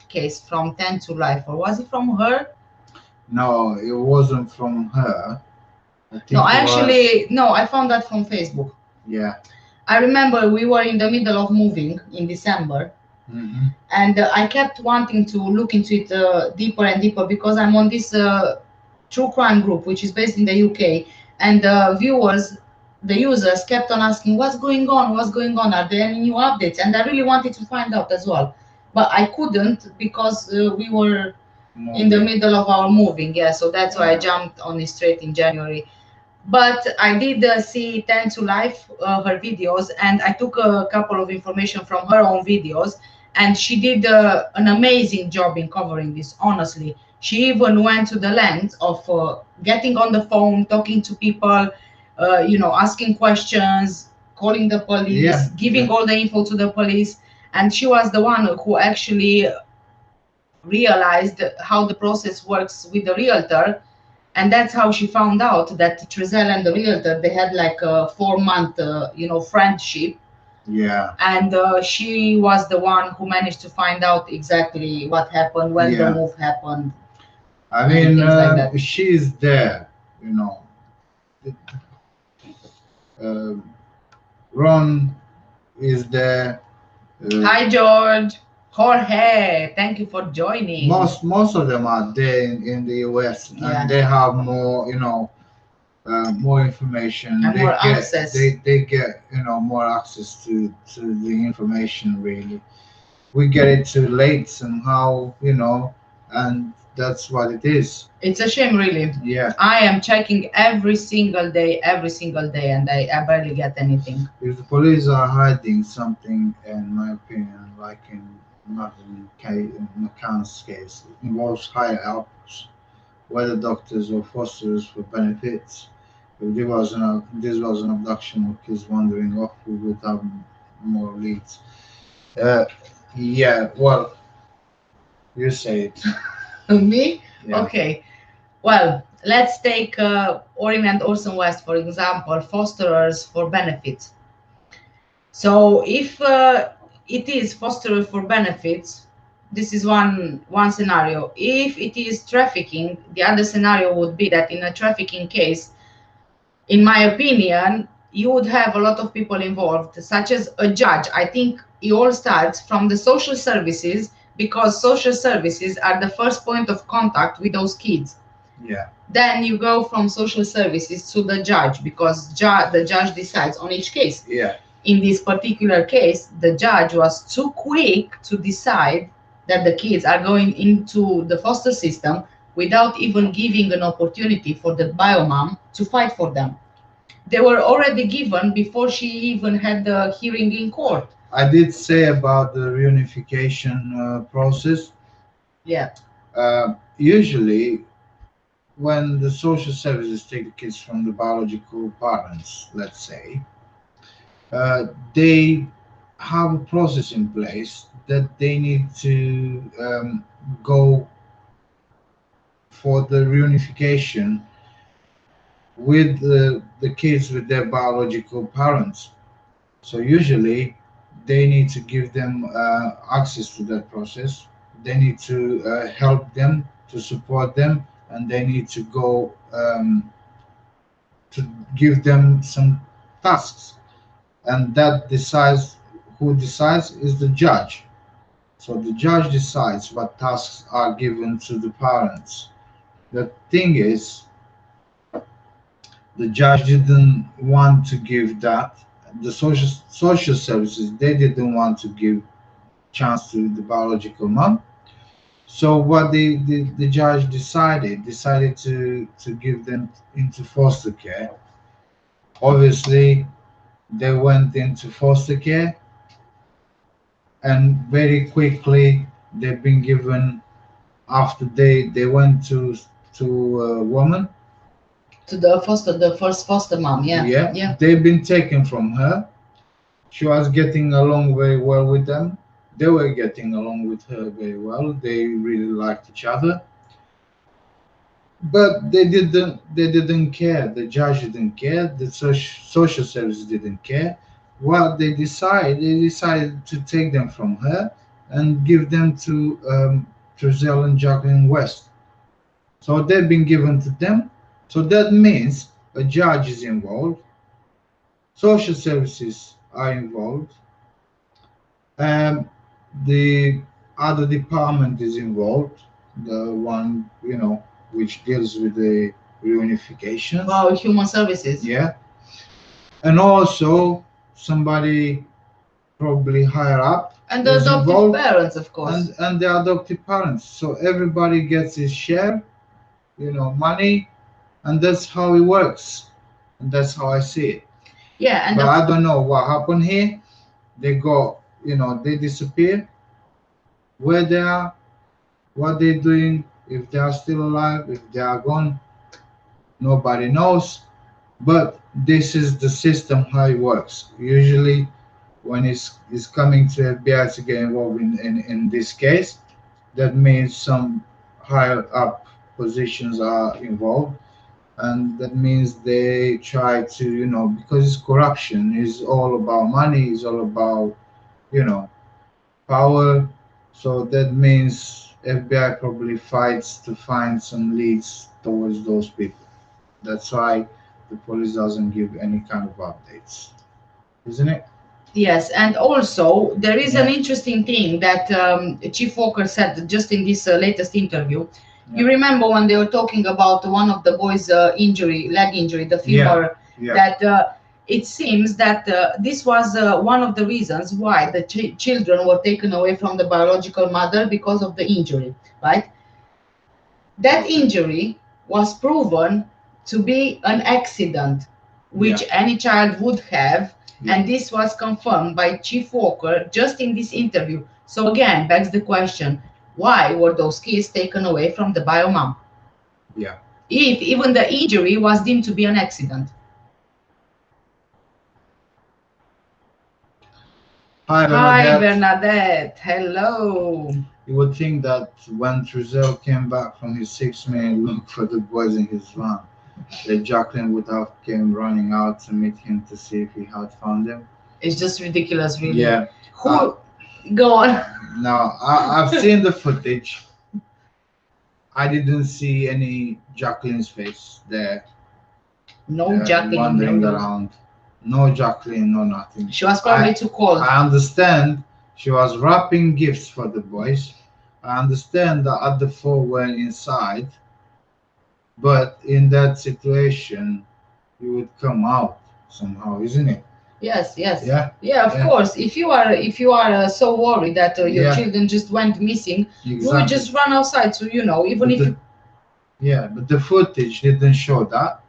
case from 10 to Life, or was it from her? No, it wasn't from her. I found that from Facebook. Yeah. I remember we were in the middle of moving in December, and I kept wanting to look into it deeper and deeper, because I'm on this true crime group, which is based in the UK, and the users kept on asking, what's going on, are there any new updates? And I really wanted to find out as well, but I couldn't, because we were in the middle of our moving. So that's why I jumped on it straight in January. But I did see 10 to Life, her videos, and I took a couple of information from her own videos, and she did an amazing job in covering this, honestly. She even went to the length of getting on the phone, talking to people, asking questions, calling the police, giving all the info to the police. And she was the one who actually realized how the process works with the realtor. And that's how she found out that Trezell and the realtor, they had like a 4-month, friendship. Yeah. And she was the one who managed to find out exactly what happened, when the move happened. I mean, like she's there, Ron is there. Hi, George. Jorge, thank you for joining. Most of them are there in the US, and they have more, more information. And more access. They get, more access to the information. Really, we get it too late somehow, and that's what it is. It's a shame, really. Yeah. I am checking every single day, and I barely get anything. If the police are hiding something, in my opinion, like in McCann's case, it involves higher ups, whether doctors or fosters for benefits. If this was an abduction or kids wandering off, we would have more leads. Well, you say it. Me? Yeah. Okay. Well, let's take Orrin and Orson West, for example, fosterers for benefits. So if it is foster for benefits, this is one scenario. If it is trafficking, the other scenario would be that in a trafficking case, in my opinion, you would have a lot of people involved, such as a judge. I think it all starts from the social services, because social services are the first point of contact with those kids. Yeah. Then you go from social services to the judge, because the judge decides on each case. Yeah. In this particular case, the judge was too quick to decide that the kids are going into the foster system without even giving an opportunity for the biomom to fight for them. They were already given before she even had the hearing in court. I did say about the reunification process. Yeah. Usually, when the social services take the kids from the biological parents, let's say, they have a process in place that they need to go for the reunification with the kids with their biological parents. So usually they need to give them access to that process. They need to help them, to support them, and they need to go to give them some tasks. And that decides, who decides is the judge. So the judge decides what tasks are given to the parents. The thing is, the judge didn't want to give that. The social services, they didn't want to give chance to the biological mom. So what the judge decided to give them into foster care. Obviously, they went into foster care, and very quickly they've been given, after they went to a woman. To the first foster mom. Yeah. Yeah, they've been taken from her. She was getting along very well with them. They were getting along with her very well. They really liked each other. But they didn't care. The judge didn't care. The social services didn't care. What they decided to take them from her and give them to Trezell and Jacqueline West. So they've been given to them. So that means a judge is involved, social services are involved, and the other department is involved, the one, which deals with the reunification. Wow, human services. Yeah. And also somebody probably higher up. And the is adoptive involved, parents, of course. and the adoptive parents. So everybody gets his share, money, and that's how it works. And that's how I see it. Yeah, and But I don't know what happened here. They go, they disappear. Where they are, what they're doing, if they are still alive, if they are gone, nobody knows. But this is the system how it works. Usually, when it's coming to FBI to get involved in this case, that means some higher up positions are involved, and that means they try to, because it's corruption, it's all about money, it's all about, power. So that means FBI probably fights to find some leads towards those people. That's why the police doesn't give any kind of updates, isn't it? yes, and also there is an Yeah. interesting thing that Chief Walker said just in this latest interview. Yeah. You remember when they were talking about one of the boys' injury, leg injury, the femur, Yeah. that it seems that this was one of the reasons why the children were taken away from the biological mother, because of the injury, right? That injury was proven to be an accident, which any child would have, and this was confirmed by Chief Walker just in this interview. So again, begs the question, why were those kids taken away from the biomom? Yeah. If even the injury was deemed to be an accident. Hi, Hi, Bernadette. Bernadette. Hello. You would think that when Trezell came back from his 6-minute look for the boys in his van, that Jacqueline would have came running out to meet him to see if he had found them. It's just ridiculous, really. Yeah. Who Go on. No, I've seen the footage. I didn't see any Jacqueline's face there, No Jacqueline, wandering no. around. No Jacqueline, no nothing. She was probably too cold. I understand she was wrapping gifts for the boys. I understand the other four were inside, but in that situation, you would come out somehow, isn't it? Yes, yes. Yeah, Of course. If you are so worried that your Yeah. children just went missing, you would exactly. just run outside. So even But if you but the footage didn't show that.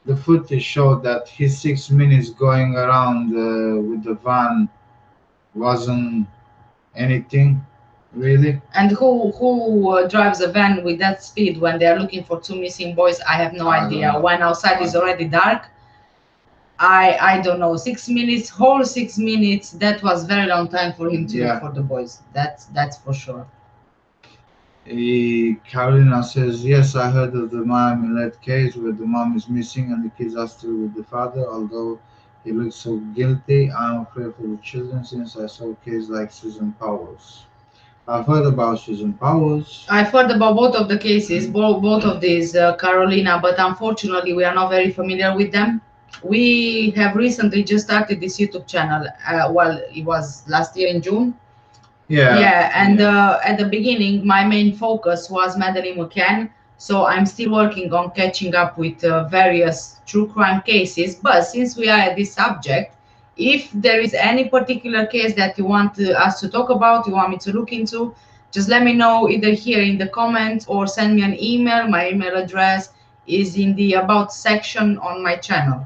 The footage showed that his 6 minutes going around with the van wasn't anything, really. and who drives a van with that speed when they are looking for two missing boys? I have no I don't idea. know. When outside is already dark, I don't know. 6 minutes, whole 6 minutes. That was very long time for him to Yeah. look for the boys. That's for sure. Catalina says, yes, I heard of the Miami-led case where the mom is missing and the kids are still with the father. Although he looks so guilty, I'm afraid for the children since I saw a case like Susan Powers. I've heard about Susan Powers. I've heard about both of the cases, both of these, Carolina, but unfortunately we are not very familiar with them. We have recently just started this YouTube channel. Well, it was last year in June. Yeah, and at the beginning, my main focus was Madeleine McCann. So I'm still working on catching up with various true crime cases. But since we are at this subject, if there is any particular case that you want us to talk about, you want me to look into, just let me know either here in the comments or send me an email. My email address is in the About section on my channel.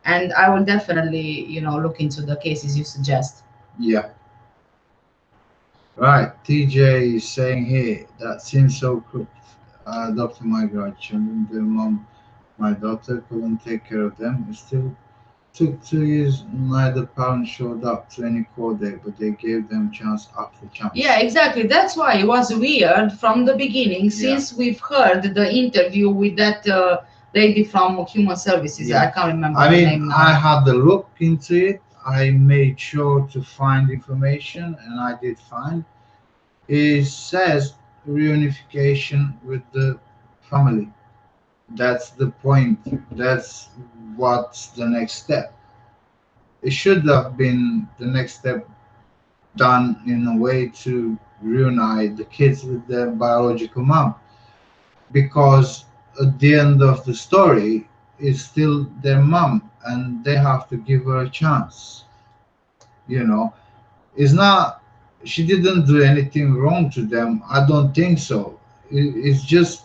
And I will definitely, look into the cases you suggest. Yeah. Right. TJ is saying here, that seems so crooked. I adopted my grandchildren. Their mom, my daughter, couldn't take care of them. It still took 2 years. Neither parent showed up to any court date, but they gave them chance after chance. Yeah, exactly. That's why it was weird from the beginning, since we've heard the interview with that lady from Human Services. Yeah. I can't remember I her mean, name now. I had a look into it. I made sure to find information, and I did find. It says reunification with the family. That's the point. That's what's the next step. It should have been the next step done in a way to reunite the kids with their biological mom. Because at the end of the story, it's still their mom and they have to give her a chance. You know, it's not, she didn't do anything wrong to them. I don't think so. It's just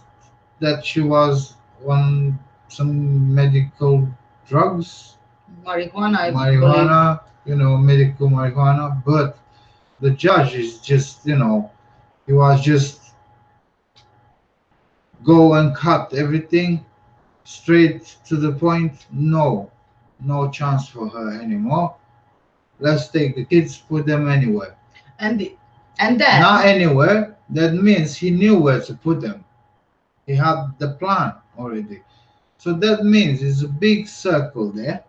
that she was on some medical drugs, Marijuana, I believe. marijuana, medical marijuana. But the judge is just, he was just go and cut everything straight to the point. No chance for her anymore. Let's take the kids, put them anywhere. And then Not anywhere. That means he knew where to put them. He had the plan already. So that means it's a big circle there,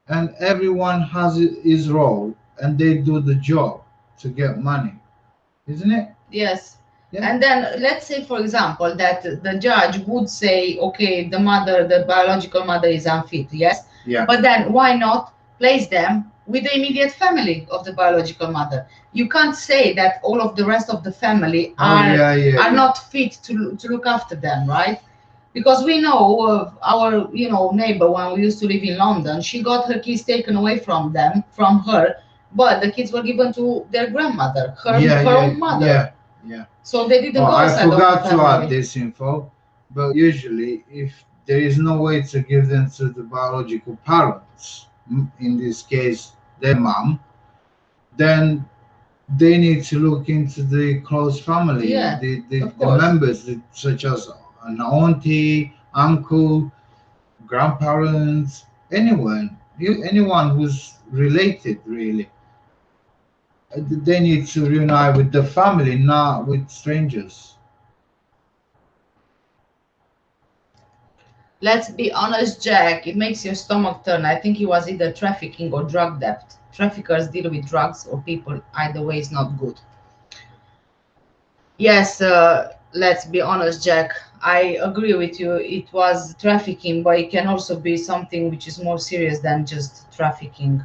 and everyone has his role, and they do the job to get money, isn't it? yes. Yeah. And then let's say, for example, that the judge would say, okay, the biological mother is unfit, yes? Yeah. But then why not place them with the immediate family of the biological mother? You can't say that all of the rest of the family are not fit to look after them, right? Because we know of our neighbor when we used to live in London, she got her kids taken away from her, but the kids were given to their grandmother, her own mother. Yeah. So they didn't go I outside of the forgot to family. add this info, but usually, if there is no way to give them to the biological parents, in this case, their mom, then they need to look into the close family, Yeah, the of course. members, such as an auntie, uncle, grandparents, anyone who's related, really. They need to reunite with the family, not with strangers. Let's be honest, Jack, it makes your stomach turn. I think he was either trafficking or drug debt. traffickers deal with drugs or people. Either way is not good. Yes, let's be honest, Jack. I agree with you. It was trafficking, but it can also be something which is more serious than just trafficking.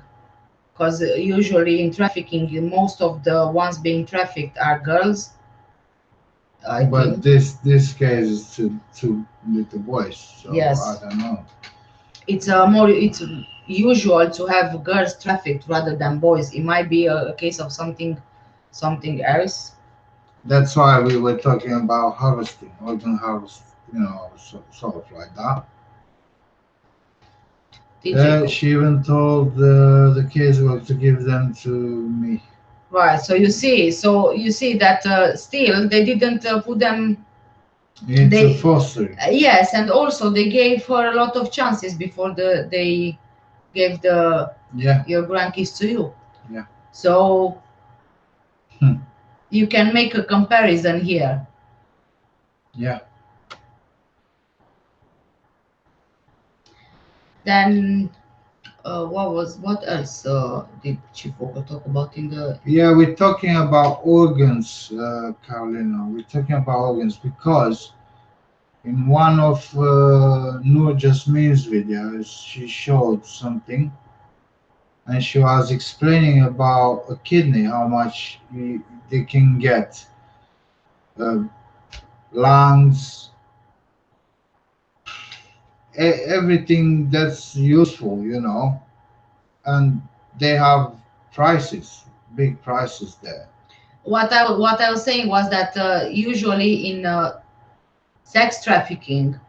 Because usually in trafficking, most of the ones being trafficked are girls, I But think. this case is to little boys, so I Yes, don't know. it's usual to have girls trafficked rather than boys. It might be a case of something else. That's why we were talking about harvesting, organ harvest, sort of like that. Did you? She even told the kids well to give them to me. Right. So you see that still they didn't put them. Into They fostering. yes, and also they gave her a lot of chances before they gave Yeah, your grandkids to you. yeah. So Hmm. you can make a comparison here. Yeah. Then what else did she forgot talk about in the Yeah, we're talking about organs, Carolina. We're talking about organs because in one of Noor Jasmine's videos, she showed something and she was explaining about a kidney, how much they can get, uh, lungs, everything that's useful, and they have prices, big prices there. what I was saying was that usually in sex trafficking,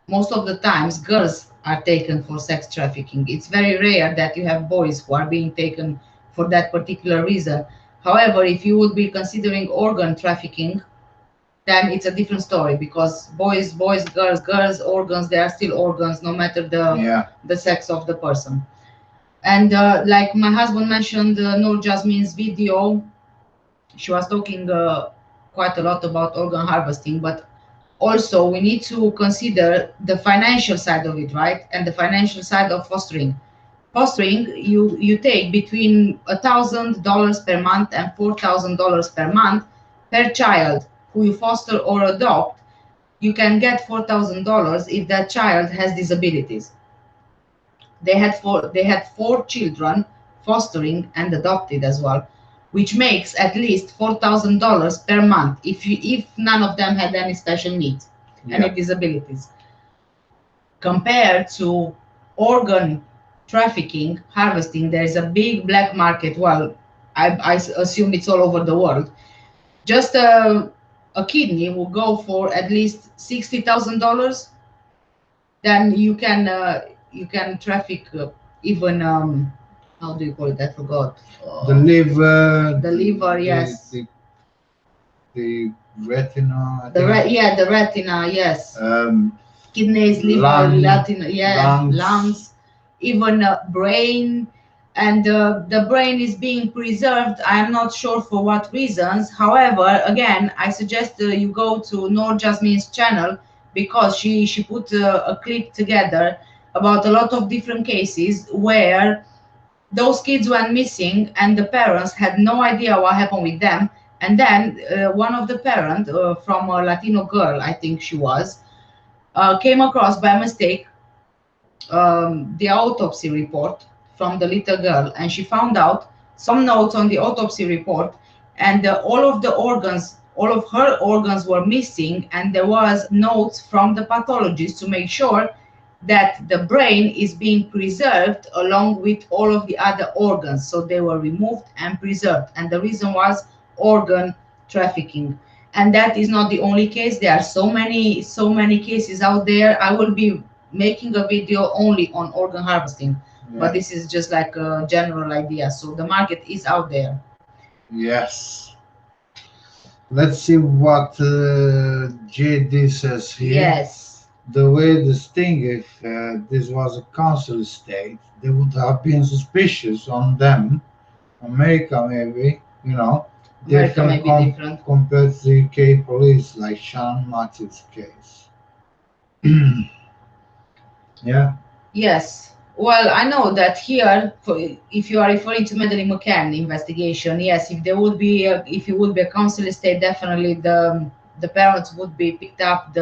most of the times girls are taken for sex trafficking. It's very rare that you have boys who are being taken for that particular reason. However, if you would be considering organ trafficking, then it's a different story because boys, girls, organs, they are still organs no matter Yeah, the sex of the person. And like my husband mentioned, Noor Jasmine's video, she was talking quite a lot about organ harvesting, but also we need to consider the financial side of it, right? And the financial side of fostering. Fostering, you take between $1,000 per month and $4,000 per month per child who you foster or adopt. You can get $4,000 if that child has disabilities. They had four children, fostering and adopted as well, which makes at least $4,000 per month if none of them had any special needs, any yeah, disabilities. Compared to organ trafficking, harvesting, there is a big black market. Well, I assume it's all over the world. Just a kidney will go for at least $60,000. Then you can traffic even how do you call it? I forgot. the liver, The liver, yes. the retina, I think. Yeah, the retina, yes. Um, Kidneys, liver, retina, yeah, lungs. lungs, even brain. And the brain is being preserved. I am not sure for what reasons. However, again, I suggest you go to Noor Jasmine's channel because she put a clip together about a lot of different cases where those kids went missing and the parents had no idea what happened with them. And then one of the parents, from a Latino girl, I think she was, came across by mistake the autopsy report from the little girl, and she found out some notes on the autopsy report, and all of her organs were missing, and there was notes from the pathologist to make sure that the brain is being preserved along with all of the other organs. So they were removed and preserved, and the reason was organ trafficking. And that is not the only case. There are so many cases out there. I will be making a video only on organ harvesting, but Yeah. this is just like a general idea. So the market is out there. Yes. Let's see what JD says here. Yes. The way this thing, if this was a council estate, they would have been suspicious on them. America, maybe, America may different be different. compared to the UK police, like Sean Matthews' case. Yeah. Yes. Well, I know that here, if you are referring to Madeleine McCann investigation, yes, if there would be, if it would be a council estate, definitely the parents would be picked up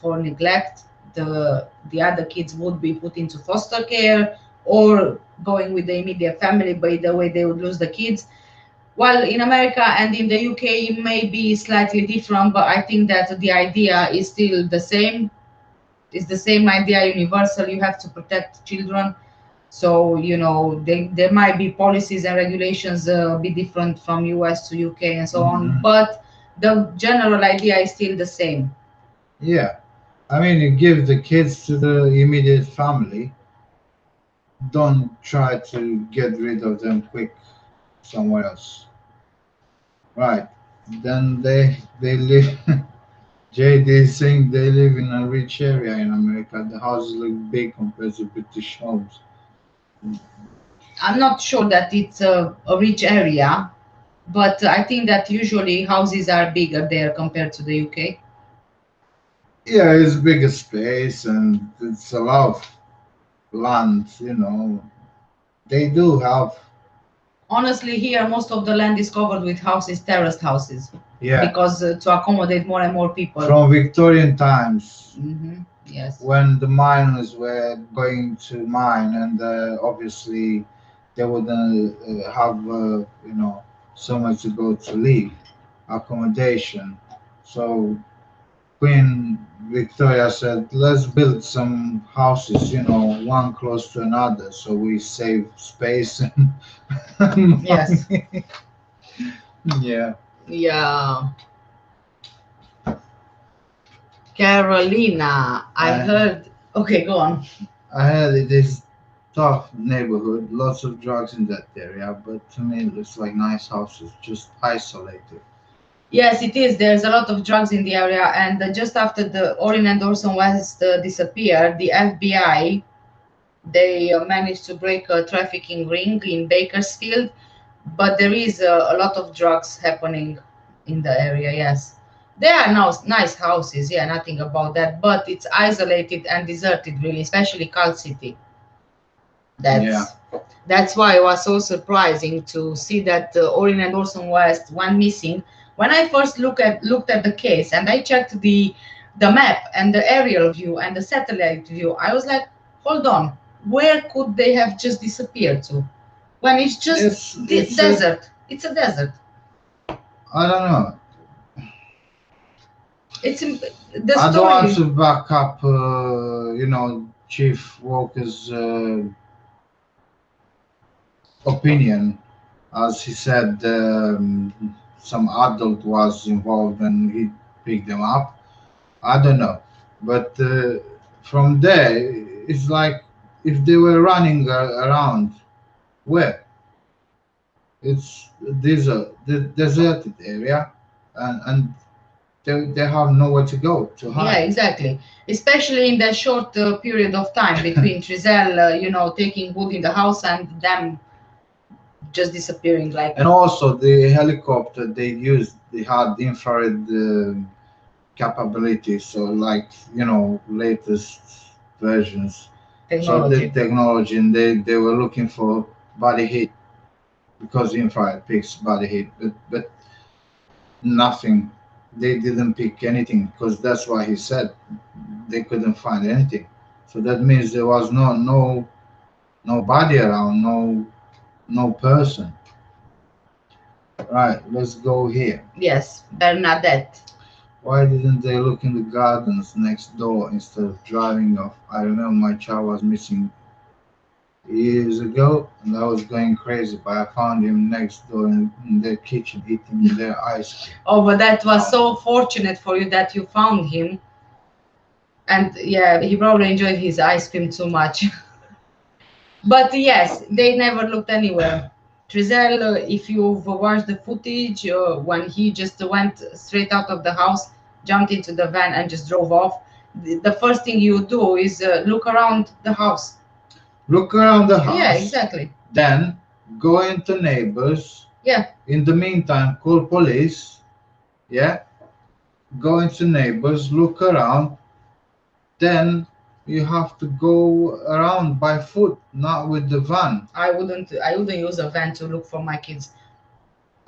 for neglect. The other kids would be put into foster care or going with the immediate family. By the way, they would lose the kids. While in America and in the UK, it may be slightly different, but I think that the idea is still the same. It's the same idea, universal. You have to protect children. So, there might be policies and regulations be different from US to UK and so on, but the general idea is still the same. Yeah. I mean, you give the kids to the immediate family. Don't try to get rid of them quick somewhere else. Right. Then they live. JD is saying they live in a rich area in America. The houses look big compared to British homes. I'm not sure that it's a rich area, but I think that usually houses are bigger there compared to the UK. Yeah, it's bigger space and it's a lot of land, They do have, Honestly, here most of the land is covered with houses, terraced houses, yeah, because to accommodate more and more people. from Victorian times Yes. when the miners were going to mine and obviously they wouldn't have, so much to go to live, accommodation. So Queen Victoria said, let's build some houses, one close to another, so we save space and Yes. money. Yeah. Yeah. Carolina, I I, heard. Okay, go on. I heard it is tough neighborhood, lots of drugs in that area, but to me it looks like nice houses, just isolated. Yes, it is. There's a lot of drugs in the area, and just after the Orrin and Orson West disappeared, the FBI they managed to break a trafficking ring in Bakersfield, but there is a lot of drugs happening in the area. Yes, there are now nice houses. Yeah, nothing about that, but it's isolated and deserted, really, especially Cal City. Yeah. That's why it was so surprising to see that Orrin and Orson West went missing. When I first looked at the case and I checked the map and the aerial view and the satellite view, I was like, hold on, where could they have just disappeared to? When it's just It's desert. It's a desert. I don't know. It's the I don't want story. to back up, Chief Walker's opinion, as he said some adult was involved and he picked them up. I don't know, but from there, it's like if they were running around, where it's deserted area, and they have nowhere to go to Yeah, hide. exactly. Especially in that short period of time between Trizell, taking wood in the house and them just disappearing. Like, And also the helicopter they used, they had infrared capability, so like latest versions. So the technology. technology, and they were looking for body heat because infrared picks body heat, but nothing. They didn't pick anything because that's why he said they couldn't find anything. So that means there was no body around, no person. Right, let's go here. Yes, Bernadette. Why didn't they look in the gardens next door instead of driving off? I remember my child was missing years ago and I was going crazy, but I found him next door in their kitchen eating their ice cream. Oh, but that was so fortunate for you that you found him. And yeah, he probably enjoyed his ice cream too much. But yes, they never looked anywhere. Trizell, if you've watched the footage, when he just went straight out of the house, jumped into the van, and just drove off, the first thing you do is look around the house. Look around the Yeah, house, exactly. then go into neighbors. Yeah. In the meantime, call police. Yeah. Go into neighbors, look around, then You have to go around by foot, not with the van. I wouldn't use a van to look for my kids.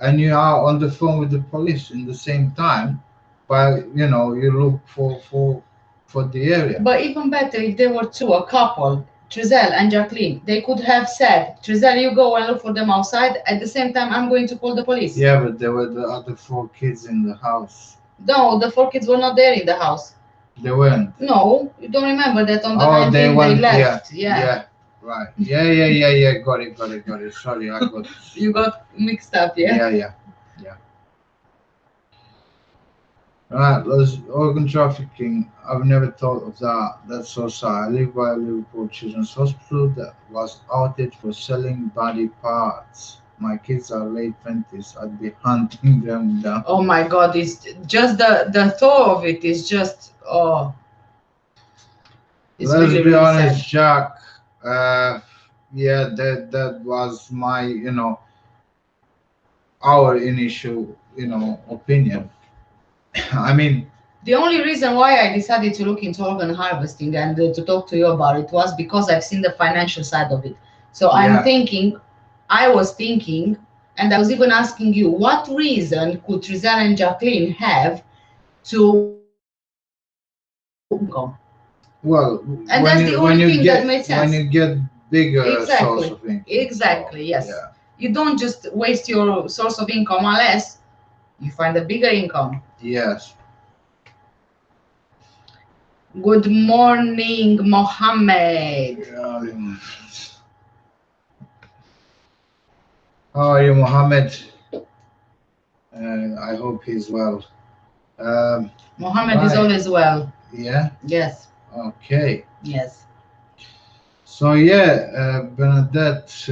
And you are on the phone with the police in the same time, but you look for the area. But even better, if they were two, a couple, Trizelle and Jacqueline, they could have said, Trizelle, you go and look for them outside. At the same time, I'm going to call the police. Yeah, but there were the other 4 kids in the house. No, the 4 kids were not there in the house. They weren't. No, you don't remember that on the Oh, 19th they went. left. Yeah. Right. Yeah. Got it. Sorry, I got. You got mixed up, yeah? Yeah. Right, organ trafficking. I've never thought of that. That's so sad. I live by Liverpool Children's Hospital that was outed for selling body parts. My kids are late 20s. I'd be hunting them down. Oh my God, it's just the thought of it is just, oh. It's Let's really, be really honest, sad. Jack. Yeah, that was my, our initial, opinion. I mean, the only reason why I decided to look into organ harvesting and to talk to you about it was because I've seen the financial side of it. So Yeah. I was thinking, and I was even asking you, what reason could Trizelle and Jacqueline have to income? well, And that's the only thing that made sense. when you get bigger Exactly. source of income. Exactly, So, yes. Yeah. You don't just waste your source of income unless you find a bigger income. Yes. Good morning, Mohammed. How are you, Mohammed? I hope he's well. Mohammed is Right. always well. Yeah. Yes, Okay. yes. So yeah, Bernadette.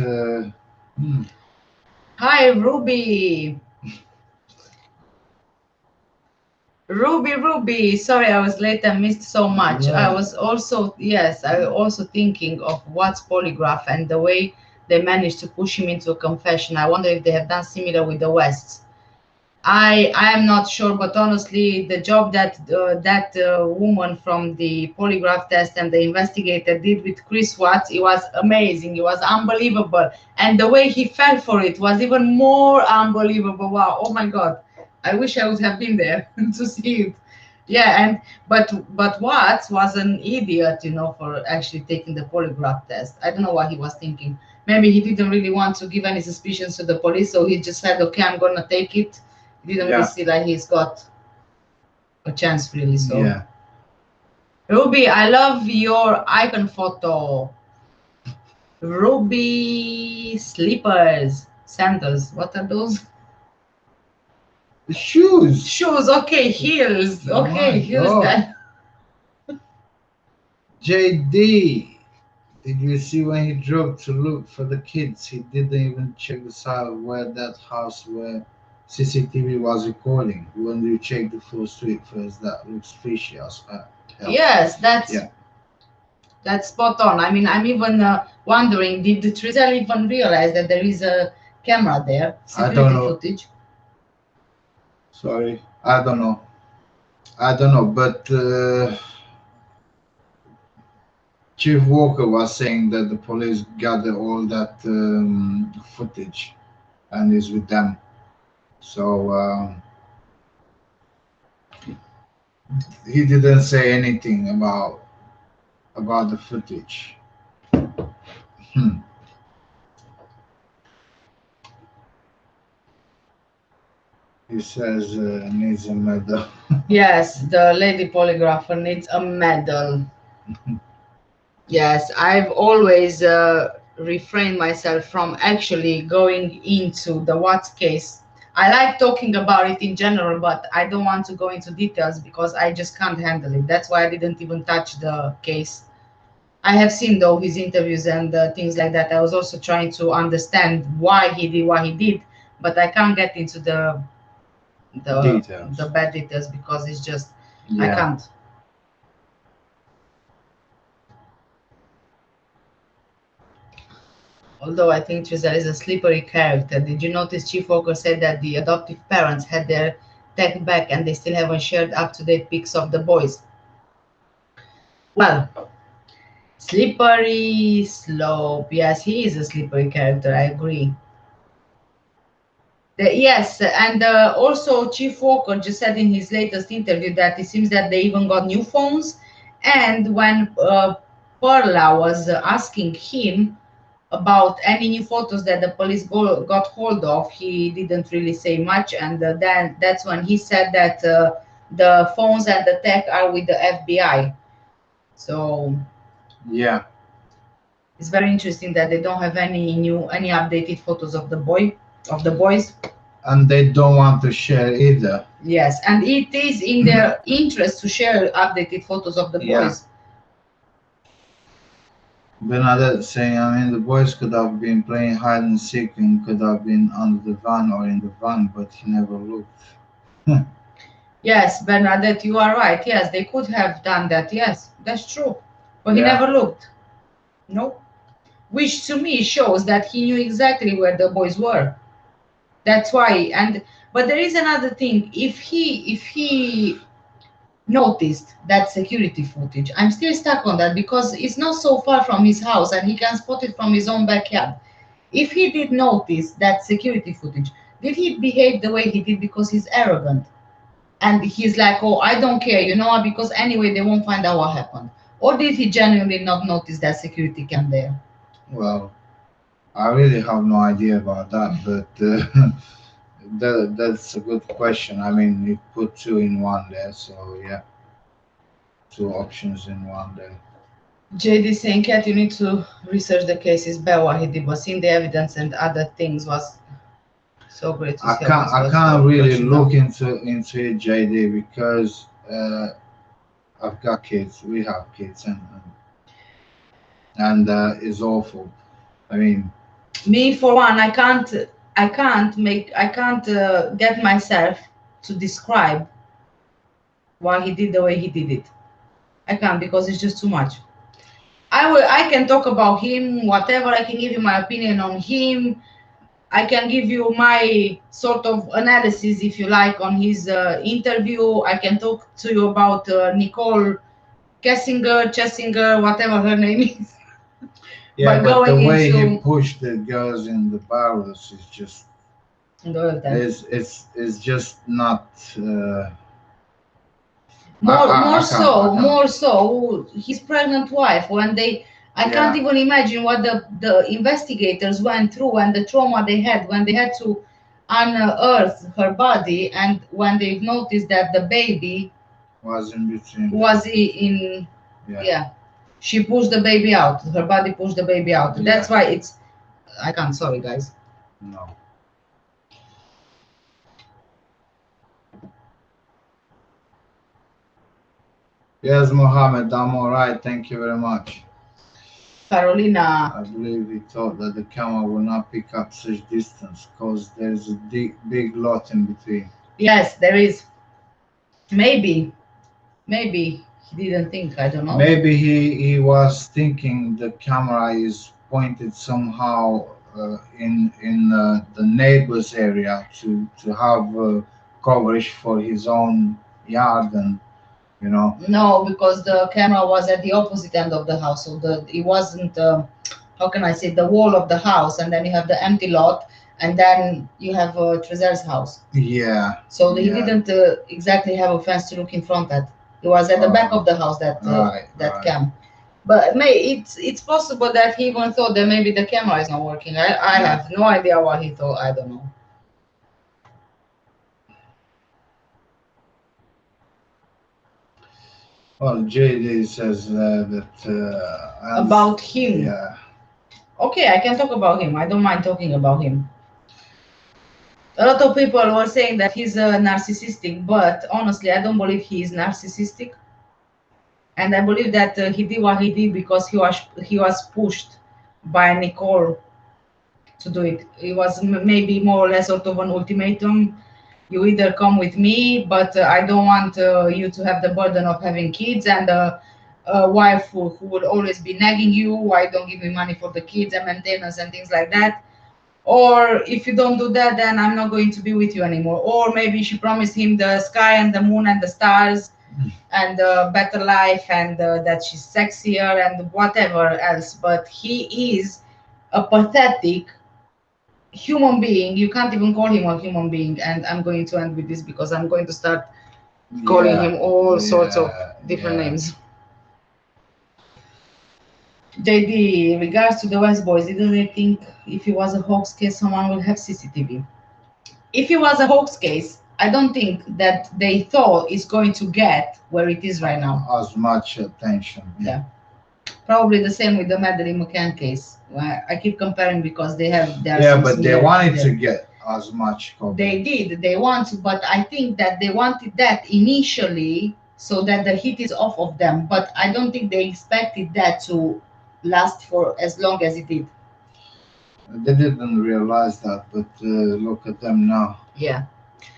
Hi, Ruby. Ruby. Sorry, I was late and missed so much. I Right. was also, yes, I was also thinking of what's polygraph and the way they managed to push him into a confession. I wonder if they have done similar with the Wests. I am not sure, but honestly, the job that woman from the polygraph test and the investigator did with Chris Watts, it was amazing. It was unbelievable, and the way he fell for it was even more unbelievable. Wow! Oh my God! I wish I would have been there to see it. Yeah, and but Watts was an idiot, for actually taking the polygraph test. I don't know what he was thinking. Maybe he didn't really want to give any suspicions to the police, so he just said, "Okay, I'm gonna take it." Didn't really Yeah. see like he's got a chance really. So Yeah. Ruby, I love your icon photo. Ruby slippers, sandals. What are those? The shoes. Shoes. Okay, heels. Oh Okay, my heels. God. Then JD. Did you see when he drove to look for the kids? He didn't even check the side where that house where CCTV was recording. When you check the full street first, that looks fishy as hell. yes, Yeah. that's spot on. I mean, I'm even wondering, did the Trizelle even realize that there is a camera there, I security don't know. footage? Sorry, I don't know. But Chief Walker was saying that the police gathered all that footage and is with them. So he didn't say anything about the footage. Hmm. He says needs a medal. Yes, the lady polygrapher needs a medal. Yes, I've always refrained myself from actually going into the Watts case. I like talking about it in general, but I don't want to go into details because I just can't handle it. That's why I didn't even touch the case. I have seen though his interviews and things like that. I was also trying to understand why he did what he did, but I can't get into the Details. the bad details because it's just I Yeah. can't. Although I think Trizelle is a slippery character. Did you notice Chief Walker said that the adoptive parents had their tech back and they still haven't shared up-to-date pics of the boys? Well, Slippery slope. Yes, he is a slippery character. I agree. Yes, and also Chief Walker just said in his latest interview that it seems that they even got new phones. And when Perla was asking him about any new photos that the police got hold of, he didn't really say much. And then that's when he said that the phones and the tech are with the FBI. So Yeah, it's very interesting that they don't have any updated photos of the boys. and they don't want to share either. Yes, and it is in their interest to share updated photos of the Yeah. boys. Bernadette saying, I mean, the boys could have been playing hide and seek and could have been under the van or in the van, but he never looked. Yes, Bernadette, you are right. Yes, they could have done that. Yes, that's true. But he Yeah. never looked. No. Which to me shows that he knew exactly where the boys were. That's why. And but there is another thing. If he noticed that security footage, I'm still stuck on that because it's not so far from his house and he can spot it from his own backyard. If he did notice that security footage, did he behave the way he did because he's arrogant? And he's like, oh, I don't care, you know, because anyway, they won't find out what happened. Or did he genuinely not notice that security cam there? Well, I really have no idea about that, but that's a good question. I mean, you put two in one there, so yeah, two options in one there. JD saying, Kat, you need to research the case. It's bad what he did, but seeing the evidence and other things was so great to see. I can't really look into it, JD, because I've got kids. We have kids, and it's awful. I mean, Me for one, I can't get myself to describe why he did the way he did it. I can't because it's just too much. I can talk about him, whatever. I can give you my opinion on him. I can give you my sort of analysis, if you like, on his interview. I can talk to you about Nicole Chessinger, whatever her name is. yeah, But but the going way he into pushed the girls in the barrels is just it's just not. more so his pregnant wife when they I can't Yeah. even imagine what the investigators went through and the trauma they had when they had to unearth her body and when they noticed that the baby Was in between. was in Yeah. yeah, she pushed the baby out, her body pushed the baby out. That's Yeah. why it's I can't, sorry guys. No. Yes, Mohammed, I'm all right. Thank you very much. Carolina, I believe he thought that the camera will not pick up such distance because there's a big lot in between. yes, there is. Maybe he didn't think, I don't know. Maybe he was thinking the camera is pointed somehow in the neighbor's area to have coverage for his own yard and you know. No, because the camera was at the opposite end of the house, so it wasn't. How can I say, the wall of the house, and then you have the empty lot, and then you have Trezor's house. Yeah. So he Yeah. didn't exactly have a fence to look in front at. It was at the back of the house that Right. cam. But it's possible that he even thought that maybe the camera is not working. I Yeah. have no idea what he thought. I don't know. Well, JD says that About him. Yeah. Okay, I can talk about him. I don't mind talking about him. A lot of people were saying that he's narcissistic, but honestly, I don't believe he is narcissistic. And I believe that he did what he did because he was pushed by Nicole to do it. It was maybe more or less sort of an ultimatum. You either come with me, but I don't want you to have the burden of having kids and a wife who will always be nagging you. Why don't give me money for the kids and maintenance and things like that? Or if you don't do that, then I'm not going to be with you anymore. Or maybe she promised him the sky and the moon and the stars and a better life, and that she's sexier and whatever else. But he is a pathetic human being. You can't even call him a human being. And I'm going to end with this because I'm going to start calling him all sorts of different names. JD, regards to the West Boys, didn't they think if it was a hoax case, someone will have CCTV? If it was a hoax case, I don't think that they thought it's going to get where it is right now. As much attention. Yeah. Probably the same with the Madeleine McCann case. I keep comparing because they have their. Yeah, but they wanted to get as much coverage. They did. They want to, but I think that they wanted that initially so that the heat is off of them. But I don't think they expected that to last for as long as it did. They didn't realize that, but look at them now. Yeah.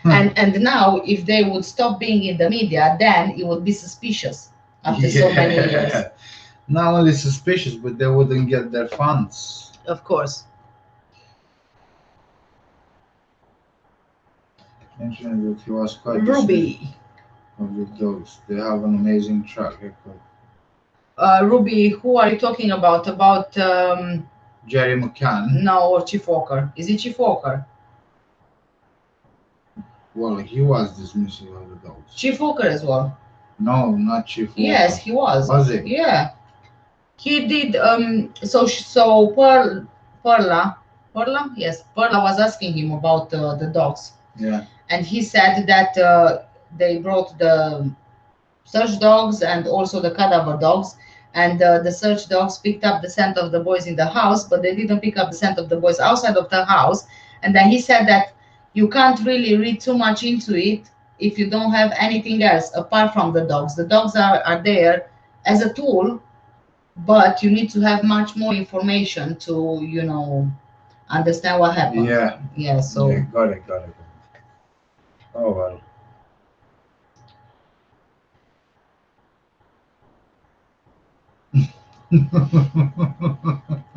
And now, if they would stop being in the media, then it would be suspicious after so many years. Not only suspicious, but they wouldn't get their funds. Of course. Mentioned that he was quite Ruby. Of the dogs. They have an amazing track record. Ruby, who are you talking about? About Jerry McCann? No, or Chief Walker. Is it Chief Walker? Well, he was dismissing of the dogs. Chief Walker as well. No, not Chief Walker. Yes, he was. Was he? Yeah. He did. So Perla. Yes, Perla was asking him about the dogs. Yeah. And he said that they brought the search dogs and also the cadaver dogs, and the search dogs picked up the scent of the boys in the house, but they didn't pick up the scent of the boys outside of the house. And then he said that you can't really read too much into it if you don't have anything else apart from the dogs. The dogs are there as a tool, but you need to have much more information to, understand what happened. Yeah. Yeah, so. Yeah, got it. Oh, well.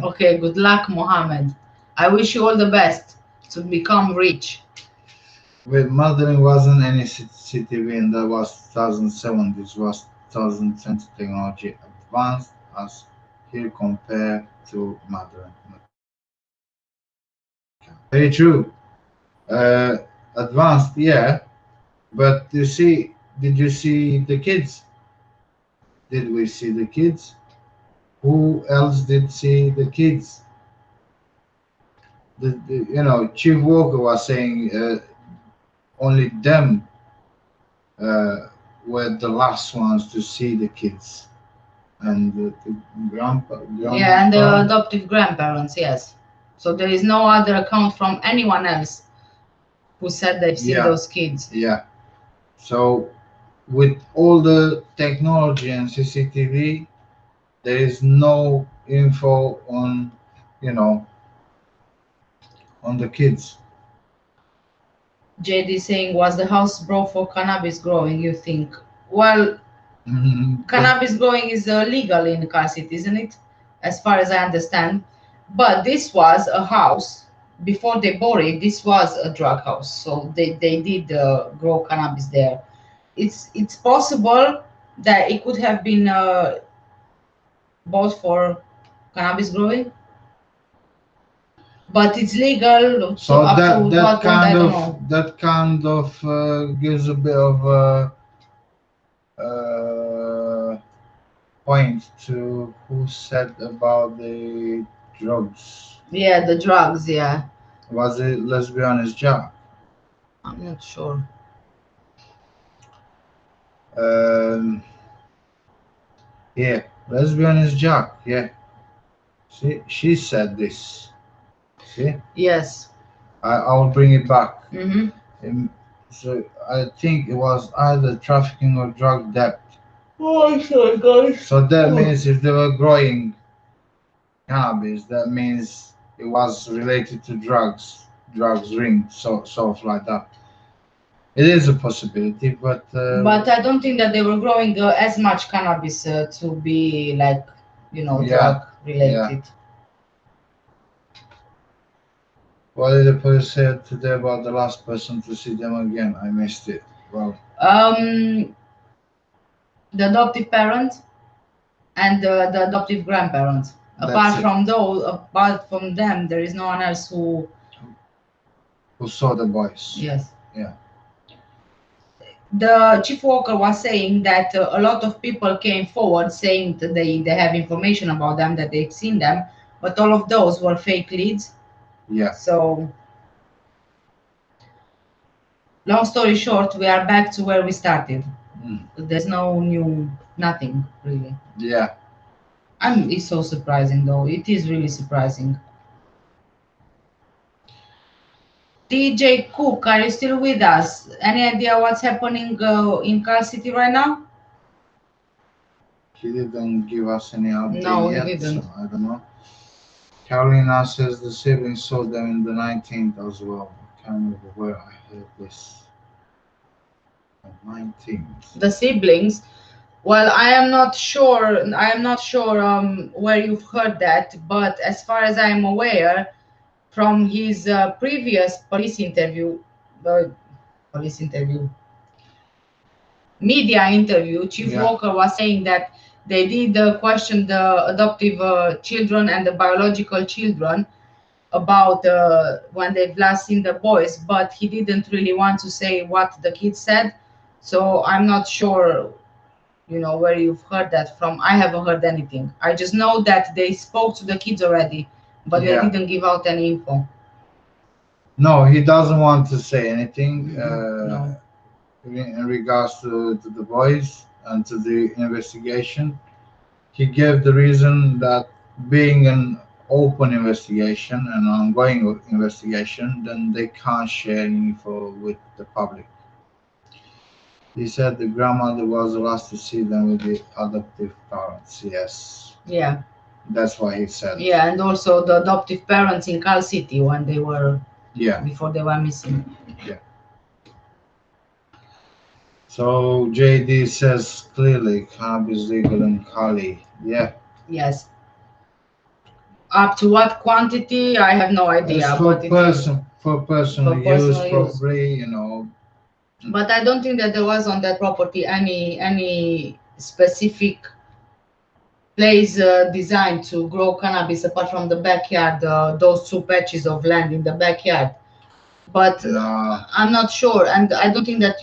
Okay, good luck, Mohammed. I wish you all the best to become rich. With Madeleine wasn't any CCTV, and that was 2007. This was 2020 technology advanced as here compared to Madeleine. Very true. Advanced, yeah. But you see, did you see the kids? Did we see the kids? Who else did see the kids? Chief Walker was saying only them were the last ones to see the kids, and the grandpa. Yeah, and the adoptive grandparents, yes. So there is no other account from anyone else who said they've seen those kids. Yeah. So with all the technology and CCTV, there is no info on, on the kids. JD saying, was the house brought for cannabis growing, you think? Well, cannabis growing is legal in Car City, isn't it? As far as I understand. But this was a house. Before they bought it, this was a drug house. So they did grow cannabis there. It's possible that it could have been bought for cannabis growing. But it's legal. So that kind of gives a bit of point to who said about the drugs. Yeah, the drugs. Yeah. Was it? Let's be honest, Jack. I'm not sure. Yeah, let's be honest, Jack. Yeah. See, she said this. See? Yes. I'll bring it back. So I think it was either trafficking or drug debt. Oh, sorry, guys. So that means if they were growing cannabis, that means it was related to drugs ring, stuff like that. It is a possibility, but I don't think that they were growing as much cannabis to be like, drug related. Yeah. What did the police say today about the last person to see them again? I missed it. Well, the adoptive parent and the adoptive grandparents. That's Apart from them, there is no one else who saw the boys. Yes. Yeah. The chief worker was saying that a lot of people came forward saying that they have information about them, that they've seen them, but all of those were fake leads. Yeah. So, long story short, we are back to where we started. There's no new, nothing really. Yeah. It's so surprising though. It is really surprising. DJ Cook, are you still with us? Any idea what's happening in Car City right now? He didn't give us any update No, yet, he didn't. so I don't know. Catalina says the siblings saw them in the 19th as well. I can't remember where I heard this. The 19th. The siblings. Well, I am not sure. Where you've heard that, but as far as I am aware, from his previous media interview, Chief Walker was saying that they did question the adoptive children and the biological children about when they've last seen the boys, but he didn't really want to say what the kids said. So I'm not sure, where you've heard that from. I haven't heard anything. I just know that they spoke to the kids already, but they didn't give out any info. No, he doesn't want to say anything No. in regards to the boys and to the investigation. He gave the reason that being an open investigation, an ongoing investigation, then they can't share info with the public. He said the grandmother was the last to see them with the adoptive parents. Yes. Yeah. That's why he said. Yeah, and also the adoptive parents in Cal City when they were. Yeah. Before they were missing. Yeah. So JD says clearly cannabis legal in Cali. Yeah. Yes. Up to what quantity? I have no idea. For personal use, probably, But I don't think that there was on that property any specific place designed to grow cannabis apart from the backyard, those 2 patches of land in the backyard. But I'm not sure, and I don't think that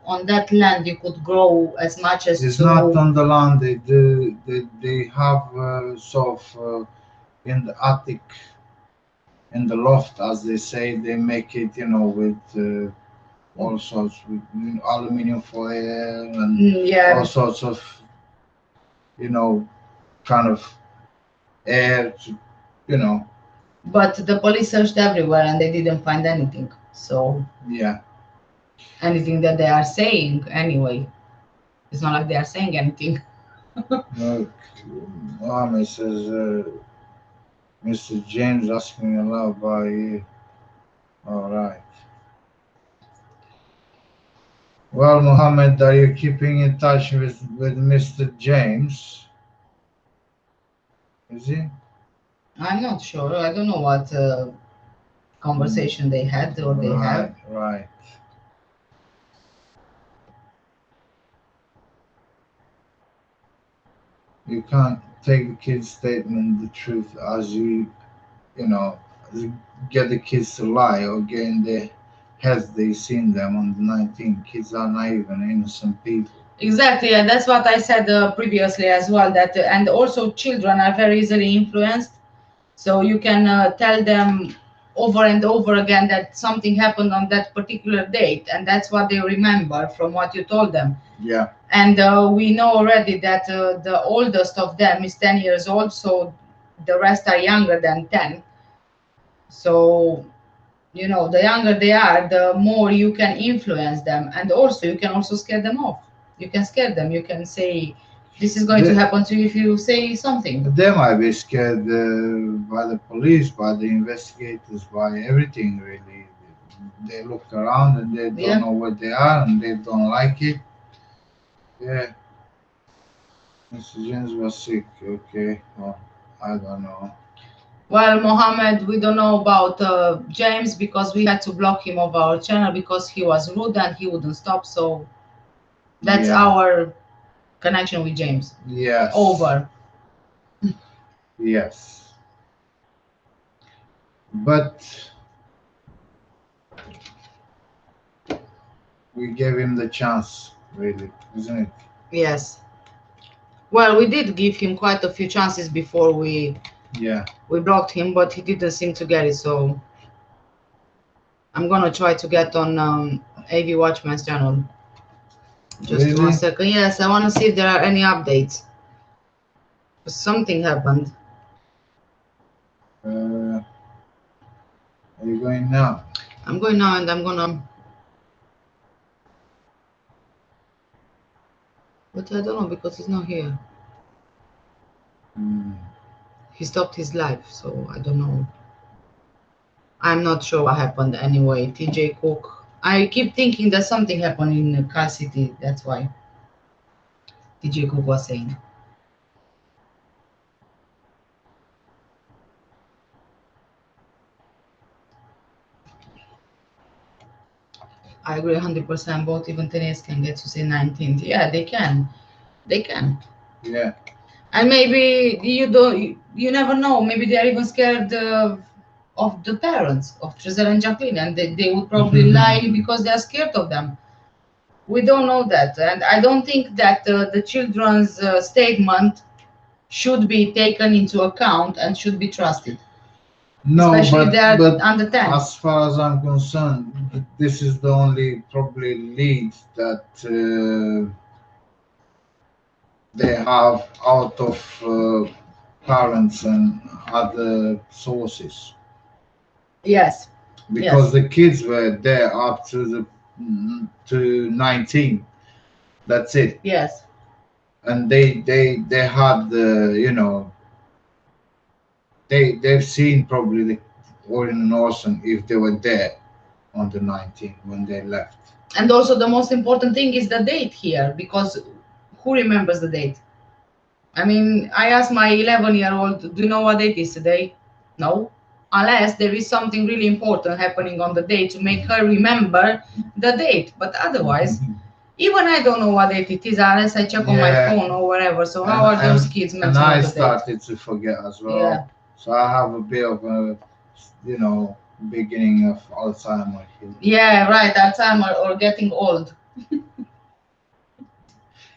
on that land you could grow as much as. It's not on the land. They have sort of in the attic, in the loft, as they say. They make it, with all sorts, with aluminum foil and all sorts of, kind of air, But the police searched everywhere and they didn't find anything. So yeah, anything that they are saying anyway, it's not like they are saying anything. Look, Mohammed says, Mr. James asking a lot about you. All right. Well, Mohammed, are you keeping in touch with Mr. James? Is he? I'm not sure. I don't know what conversation they had or they have. Right. You can't take the kid's statement, the truth, as get the kids to lie or get in their heads they seen them on the 19th. Kids are naive and innocent people. Exactly, and that's what I said previously as well. That and also children are very easily influenced, so you can tell them over and over again that something happened on that particular date, and that's what they remember from what you told them. Yeah. And we know already that the oldest of them is 10 years old, so the rest are younger than 10. So, the younger they are, the more you can influence them, and also you can also scare them off. You can scare them. You can say, this is going to happen to you if you say something. They might be scared by the police, by the investigators, by everything, really. They look around and they don't know where they are and they don't like it. Yeah. Mr. James was sick. Okay. Well, I don't know. Well, Mohammed, we don't know about James because we had to block him off our channel because he was rude and he wouldn't stop. So that's our connection with James. Yes. Over. Yes. But we gave him the chance, really, isn't it? Yes. Well, we did give him quite a few chances before we blocked him, but he didn't seem to get it. So I'm gonna try to get on AV Watchman's channel. Just Really? 1 second. Yes, I want to see if there are any updates. Something happened. Are you going now? I'm going now, and I'm gonna. But I don't know because he's not here. He stopped his live, so I don't know. I'm not sure what happened anyway. TJ Cook. I keep thinking that something happened in Car City. That's why TJ Cook was saying. I agree 100%. Both even tennis can get to say 19th. Yeah, they can. They can. Yeah. And maybe you never know. Maybe they are even scared of the parents of Giselle and Jacqueline, and they would probably lie because they are scared of them. We don't know that, and I don't think that the children's statement should be taken into account and should be trusted. No, especially if they are but under 10. as far as I'm concerned, this is the only probably lead that they have out of parents and other sources. Yes. Because the kids were there up to 19. That's it. Yes. And they had the they've seen probably the Orrin and Orson if they were there on the 19th when they left. And also the most important thing is the date here, because who remembers the date? I mean, I asked my 11-year-old, do you know what date is today? No. Unless there is something really important happening on the day to make her remember the date. But otherwise, even I don't know what date it is unless I check on my phone or whatever. So how are those kids meant to know the date? And I started to forget as well. Yeah. So I have a bit of a, beginning of Alzheimer's. Yeah, right. Alzheimer or getting old.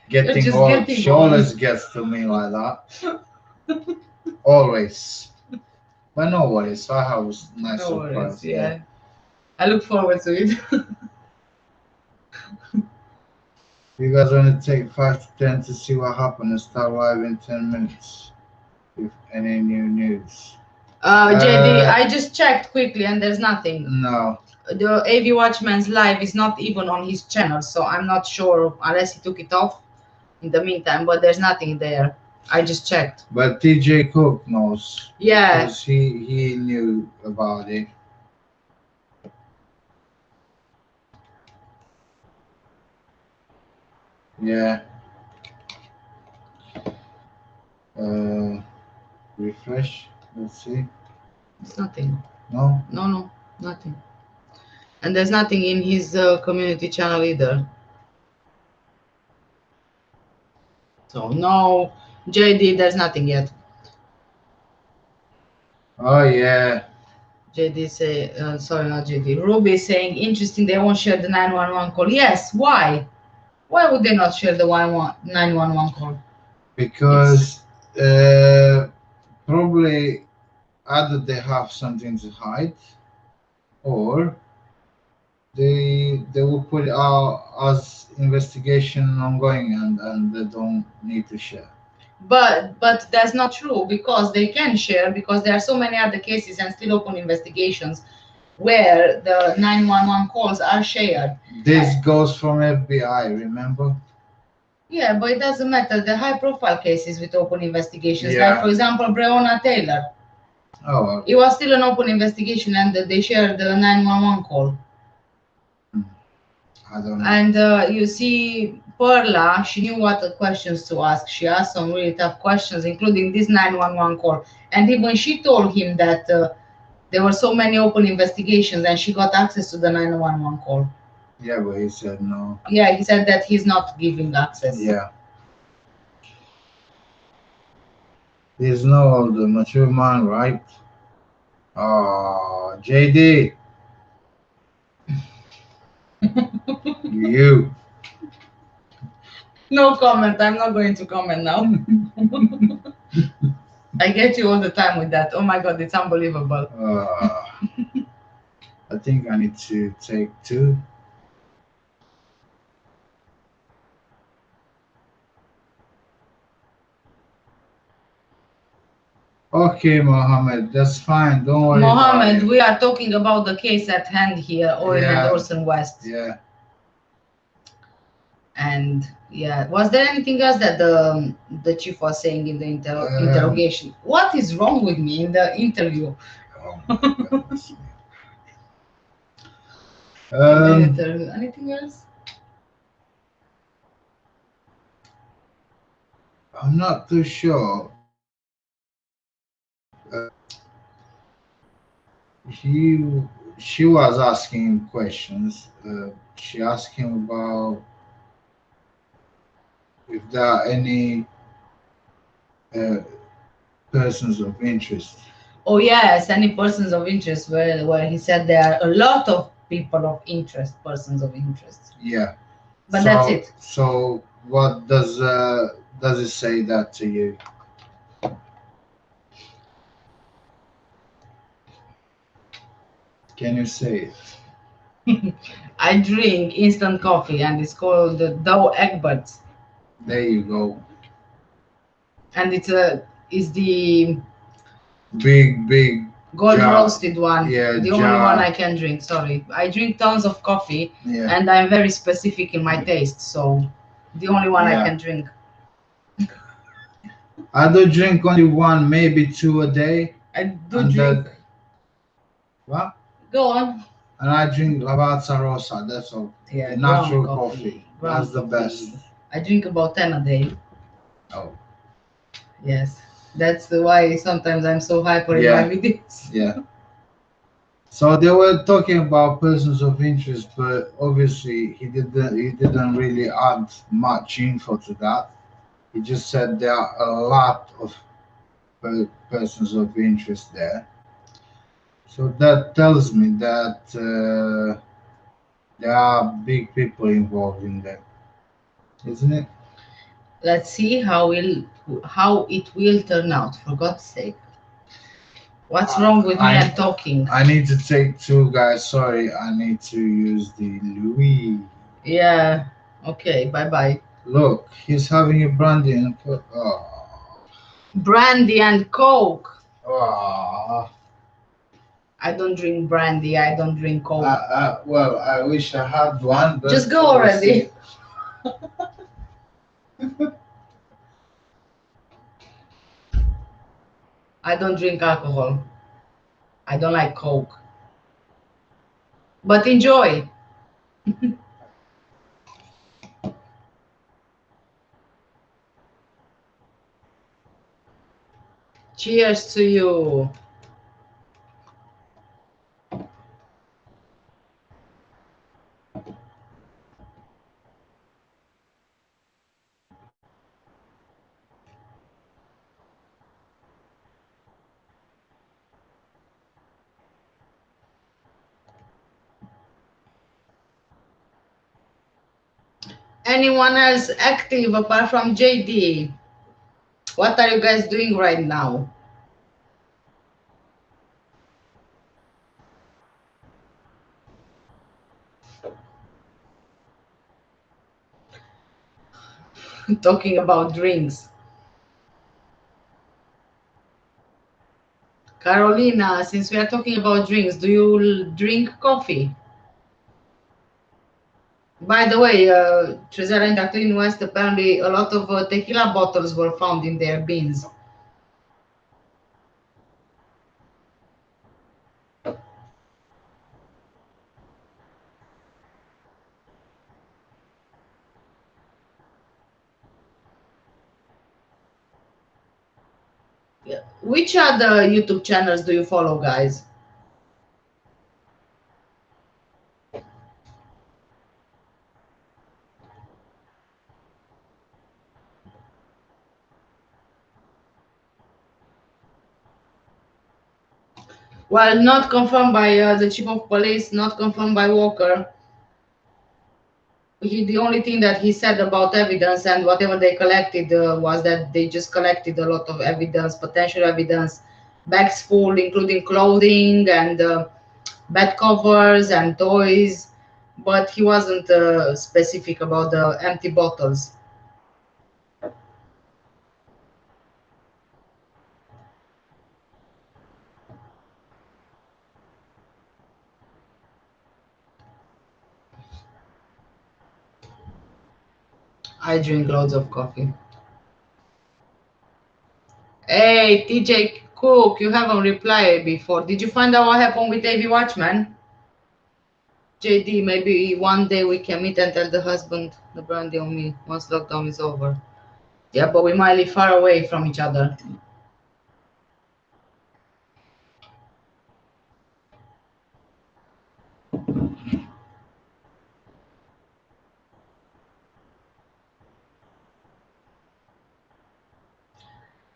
Getting old. She always gets to me like that. Always. But no worries. I have a nice surprise. Yeah. I look forward to it. You guys want to take 5 to 10 to see what happened and start live in 10 minutes? If any new news. JD, I just checked quickly and there's nothing. No. The AV Watchman's live is not even on his channel, so I'm not sure unless he took it off in the meantime, but there's nothing there. I just checked. But TJ Cook knows. Yeah. Because he knew about it. Yeah. Refresh. Let's see. It's nothing. No? No, nothing. And there's nothing in his community channel either. So no, JD, there's nothing yet. Oh yeah. JD say, sorry, not JD. Ruby is saying, interesting, they won't share the 911 call. Yes, why? Why would they not share the 911 call? Because probably either they have something to hide, or they will put it out as investigation ongoing and they don't need to share. But that's not true, because they can share, because there are so many other cases and still open investigations where the 911 calls are shared. This goes from FBI, remember? Yeah, but it doesn't matter. The high-profile cases with open investigations, like for example, Breonna Taylor. Oh. Well. It was still an open investigation, and they shared the 911 call. I don't know. And you see, Perla, she knew what questions to ask. She asked some really tough questions, including this 911 call. And even she told him that there were so many open investigations, and she got access to the 911 call. Yeah, but he said no. Yeah, he said that he's not giving access. Yeah. He's no older, mature man, right? Oh, JD, you. No comment. I'm not going to comment now. I get you all the time with that. Oh my god, it's unbelievable. I think I need to take two. Okay, Mohammed, that's fine. Don't worry about Mohammed, it. we are talking about the case at hand here, Orrin and Yeah, Orson West. yeah. And yeah, was there anything else that the chief was saying in the interrogation? What is wrong with me in the interview? Oh my goodness. In the Um, interview, anything else? I'm not too sure. He, she was asking him questions. She asked him about if there are any uh, persons of interest. Oh yes, any persons of interest. Where he said there are a lot of people of interest, persons of interest. Yeah. But that's So, it. so what does it say that to you? Can you say it? I drink instant coffee, and it's called Dow Egberts, There you go. and it's the Big gold jar. roasted one. Yeah, The only one jar. I can drink. Sorry, I drink tons of coffee, Yeah. and I'm very specific in my taste. So the only one I Yeah. can drink. I do drink only one, maybe two a day. I do And drink. that what? Go on. And I drink Lavazza Rosa. That's all. Yeah, The ground natural coffee. That's Ground the coffee. best. I drink about 10 a day. Oh. Yes, that's why sometimes I'm so hyper in my Yeah. videos. Yeah. So they were talking about persons of interest, but obviously he didn't really add much info to that. He just said there are a lot of persons of interest there. So that tells me that there are big people involved in that, isn't it? Let's see how it will turn out. For God's sake, what's wrong with me and talking? I need to take two, guys. Sorry, I need to use the Louis. Yeah. Okay. Bye bye. Look, he's having a brandy and oh, Brandy and Coke. oh. I don't drink brandy. I don't drink Coke. Well, I wish I had one, but Just go already. I don't drink alcohol. I don't like Coke. But enjoy. Cheers to you. Anyone else active apart from JD? What are you guys doing right now? Talking about drinks. Carolina, since we are talking about drinks, do you drink coffee? By the way, Trezella and Catalina West, apparently a lot of tequila bottles were found in their bins. Yeah. Which other YouTube channels do you follow, guys? Well, not confirmed by the chief of police, not confirmed by Walker. The only thing that he said about evidence and whatever they collected was that they just collected a lot of evidence, potential evidence, bags full, including clothing and bed covers and toys, but he wasn't specific about the empty bottles. I drink loads of coffee. Hey, TJ Cook, you haven't replied before. Did you find out what happened with AV Watchman? JD, maybe one day we can meet and tell the husband the brandy on me once lockdown is over. Yeah, but we might live far away from each other.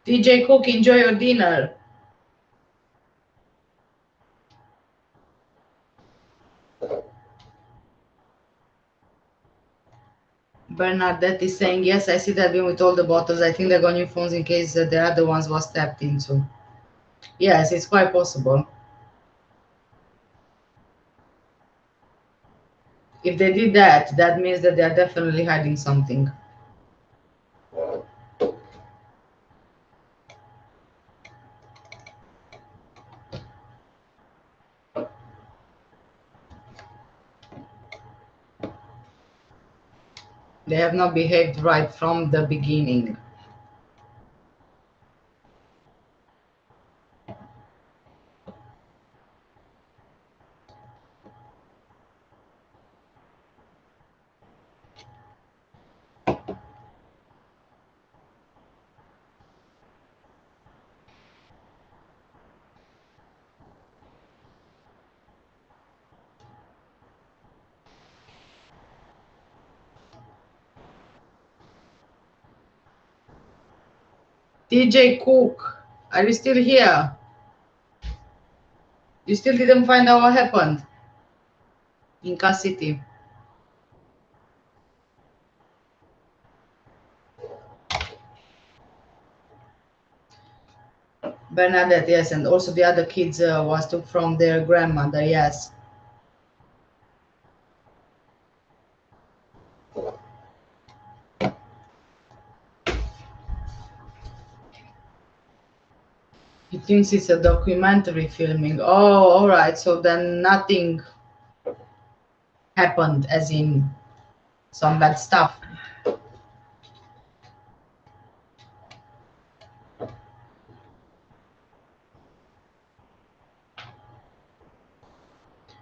TJ Cook, enjoy your dinner. Bernadette is saying, yes, I see that bin with all the bottles. I think they got new phones in case the other ones was tapped into. Yes, it's quite possible. If they did that, that means that they are definitely hiding something. They have not behaved right from the beginning. TJ Cook, are you still here? You still didn't find out what happened in Cass City? Bernadette, yes, and also the other kids was took from their grandmother, yes. He thinks it's a documentary filming. Oh, all right. So then nothing happened, as in some bad stuff.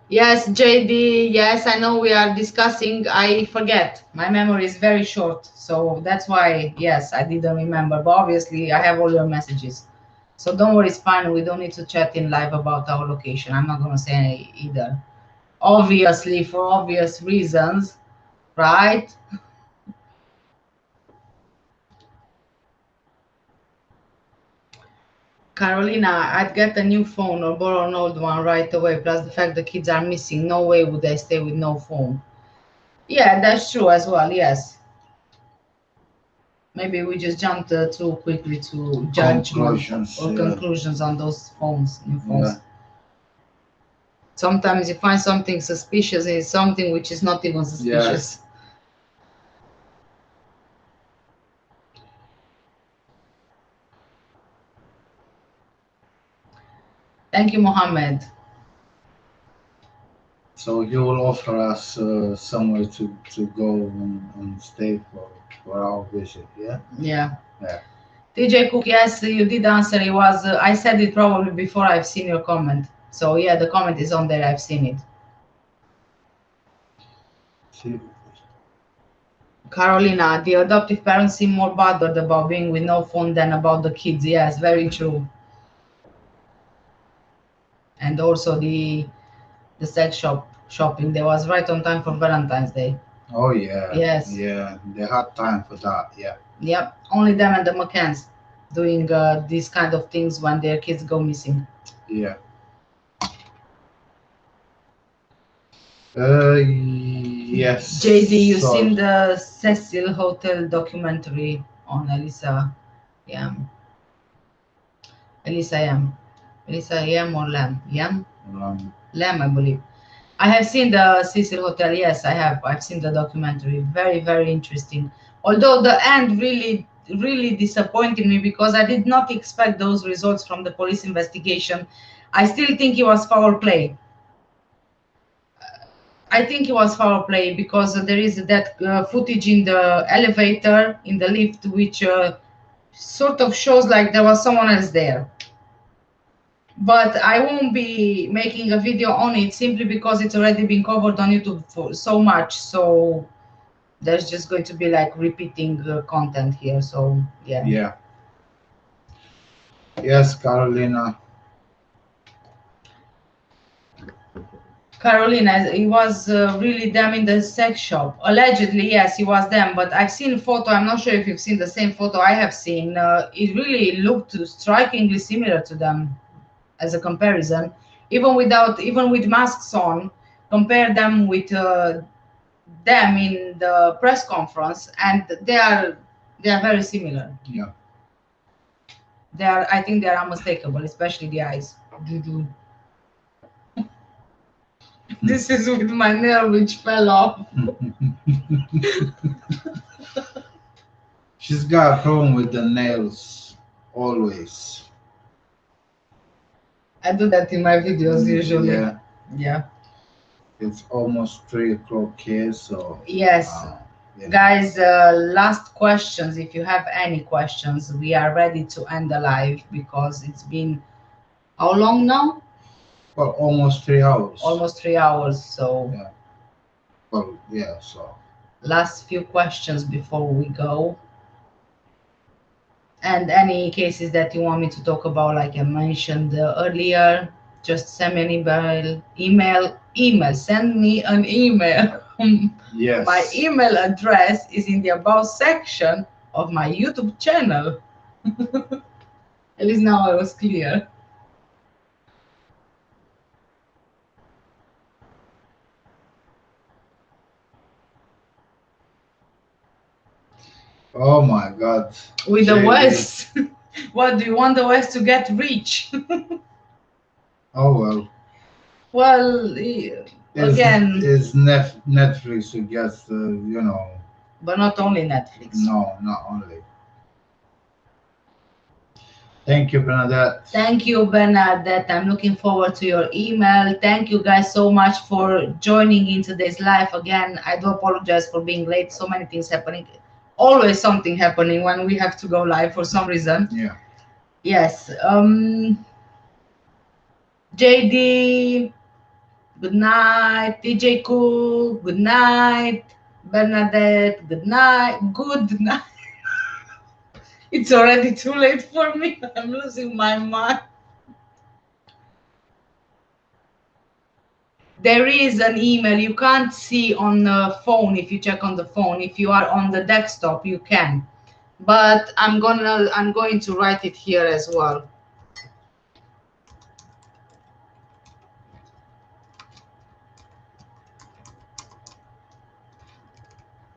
Yes, JD. Yes, I know we are discussing. I forget. My memory is very short. So that's why, yes, I didn't remember. But obviously, I have all your messages. So don't worry, it's fine. We don't need to chat in live about our location. I'm not going to say either. Obviously, for obvious reasons, right? Carolina, I'd get a new phone or borrow an old one right away. Plus the fact the kids are missing. No way would I stay with no phone. Yeah, that's true as well. Yes. Maybe we just jumped too quickly to judgment or conclusions on those phones, new phones. Yeah. Sometimes you find something suspicious and it's something which is not even suspicious. Yeah. Thank you, Mohammed. So you will offer us somewhere to go and stay for our visit, yeah? Yeah. Yeah. TJ Cook, yes, you did answer. It was I said it probably before I've seen your comment. So yeah, the comment is on there. I've seen it. Carolina, the adoptive parents seem more bothered about being with no phone than about the kids. Yes, very true. And also the sex shopping. They was right on time for Valentine's Day. Oh yeah. Yes. Yeah, they had time for that. Yeah. Yep. Only them and the McCanns doing these kind of things when their kids go missing. Yeah. Yes. JD, you So, seen the Cecil Hotel documentary on Elisa? Yeah, Elisa Yam. Elisa Yam or Lam? Yam? Lam, I believe. I have seen the Cecil Hotel. Yes, I have. I've seen the documentary. Very, very interesting. Although the end really, really disappointed me because I did not expect those results from the police investigation. I still think it was foul play. I think it was foul play because there is that footage in the elevator, in the lift, which sort of shows like there was someone else there. But I won't be making a video on it simply because it's already been covered on YouTube for so much. So there's just going to be like repeating content here. So yeah. yeah. Yes, Carolina. Carolina, he was really them in the sex shop. Allegedly, yes, he was them. But I've seen a photo. I'm not sure if you've seen the same photo I have seen. It really looked strikingly similar to them as a comparison. Even with masks on, compare them with them in the press conference, and they are very similar. Yeah. I think they are unmistakable, especially the eyes. Juju. This is with my nail which fell off. She's got a problem with the nails always. I do that in my videos usually. Yeah. Yeah. It's almost 3 o'clock here, so Yes. yeah. Guys, last questions. If you have any questions, we are ready to end the live because it's been how long now? Well, almost 3 hours. Almost 3 hours. So Yeah. Well, yeah. So last few questions before we go. And any cases that you want me to talk about, like I mentioned earlier, just send me an email. Send me an email. yes. My email address is in the about section of my YouTube channel. At least now I was clear. Oh my God. With the JD. West, what do you want the West to get rich? Oh well. Well, again, It's Netflix who gets the, but not only Netflix. No, not only. Thank you, Bernadette. Thank you, Bernadette. I'm looking forward to your email. Thank you guys so much for joining in today's live. Again, I do apologize for being late. So many things happening. Always something happening when we have to go live for some reason. Yeah. Yes. JD, good night. TJ Cool, good night. Bernadette, good night. Good night. It's already too late for me. I'm losing my mind. There is an email you can't see on the phone. If you check on the phone, if you are on the desktop, you can. But I'm going to write it here as well.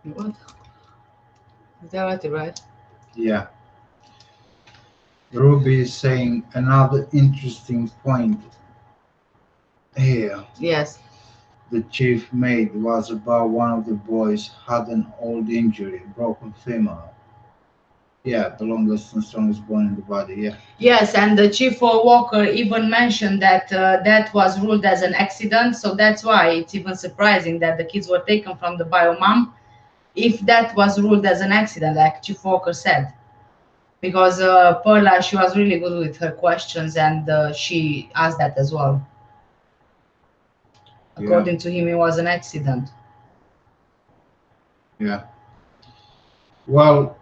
What? Is that what you write? Yeah. Ruby is saying another interesting point here. Yes. The chief made was about one of the boys had an old injury, broken femur. Yeah, the longest and strongest bone in the body. Yeah. Yes, and the chief Walker even mentioned that that was ruled as an accident. So that's why it's even surprising that the kids were taken from the biomom if that was ruled as an accident, like Chief Walker said. Because Perla, she was really good with her questions, and she asked that as well. According to him, it was an accident. Yeah. Well,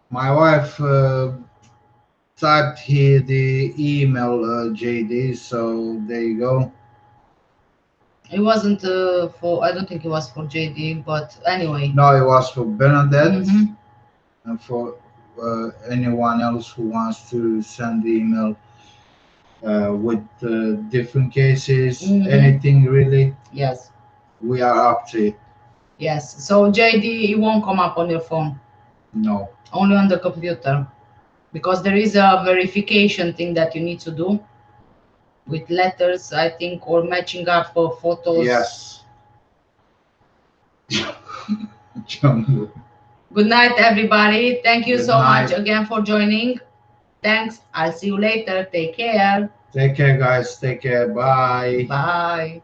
my wife typed here the email, JD, so there you go. It wasn't I don't think it was for JD, but anyway. No, it was for Bernadette. Mm-hmm. And for anyone else who wants to send the email with different cases, anything really. Yes. we are up to it. Yes. So JD, it won't come up on your phone, No. only on the computer, because there is a verification thing that you need to do with letters, I think, or matching up for photos. Yes. Jumbo. Good night, everybody. Thank you Good so night. much again for joining. Thanks. I'll see you later. Take care. Take care, guys. Take care. Bye. Bye.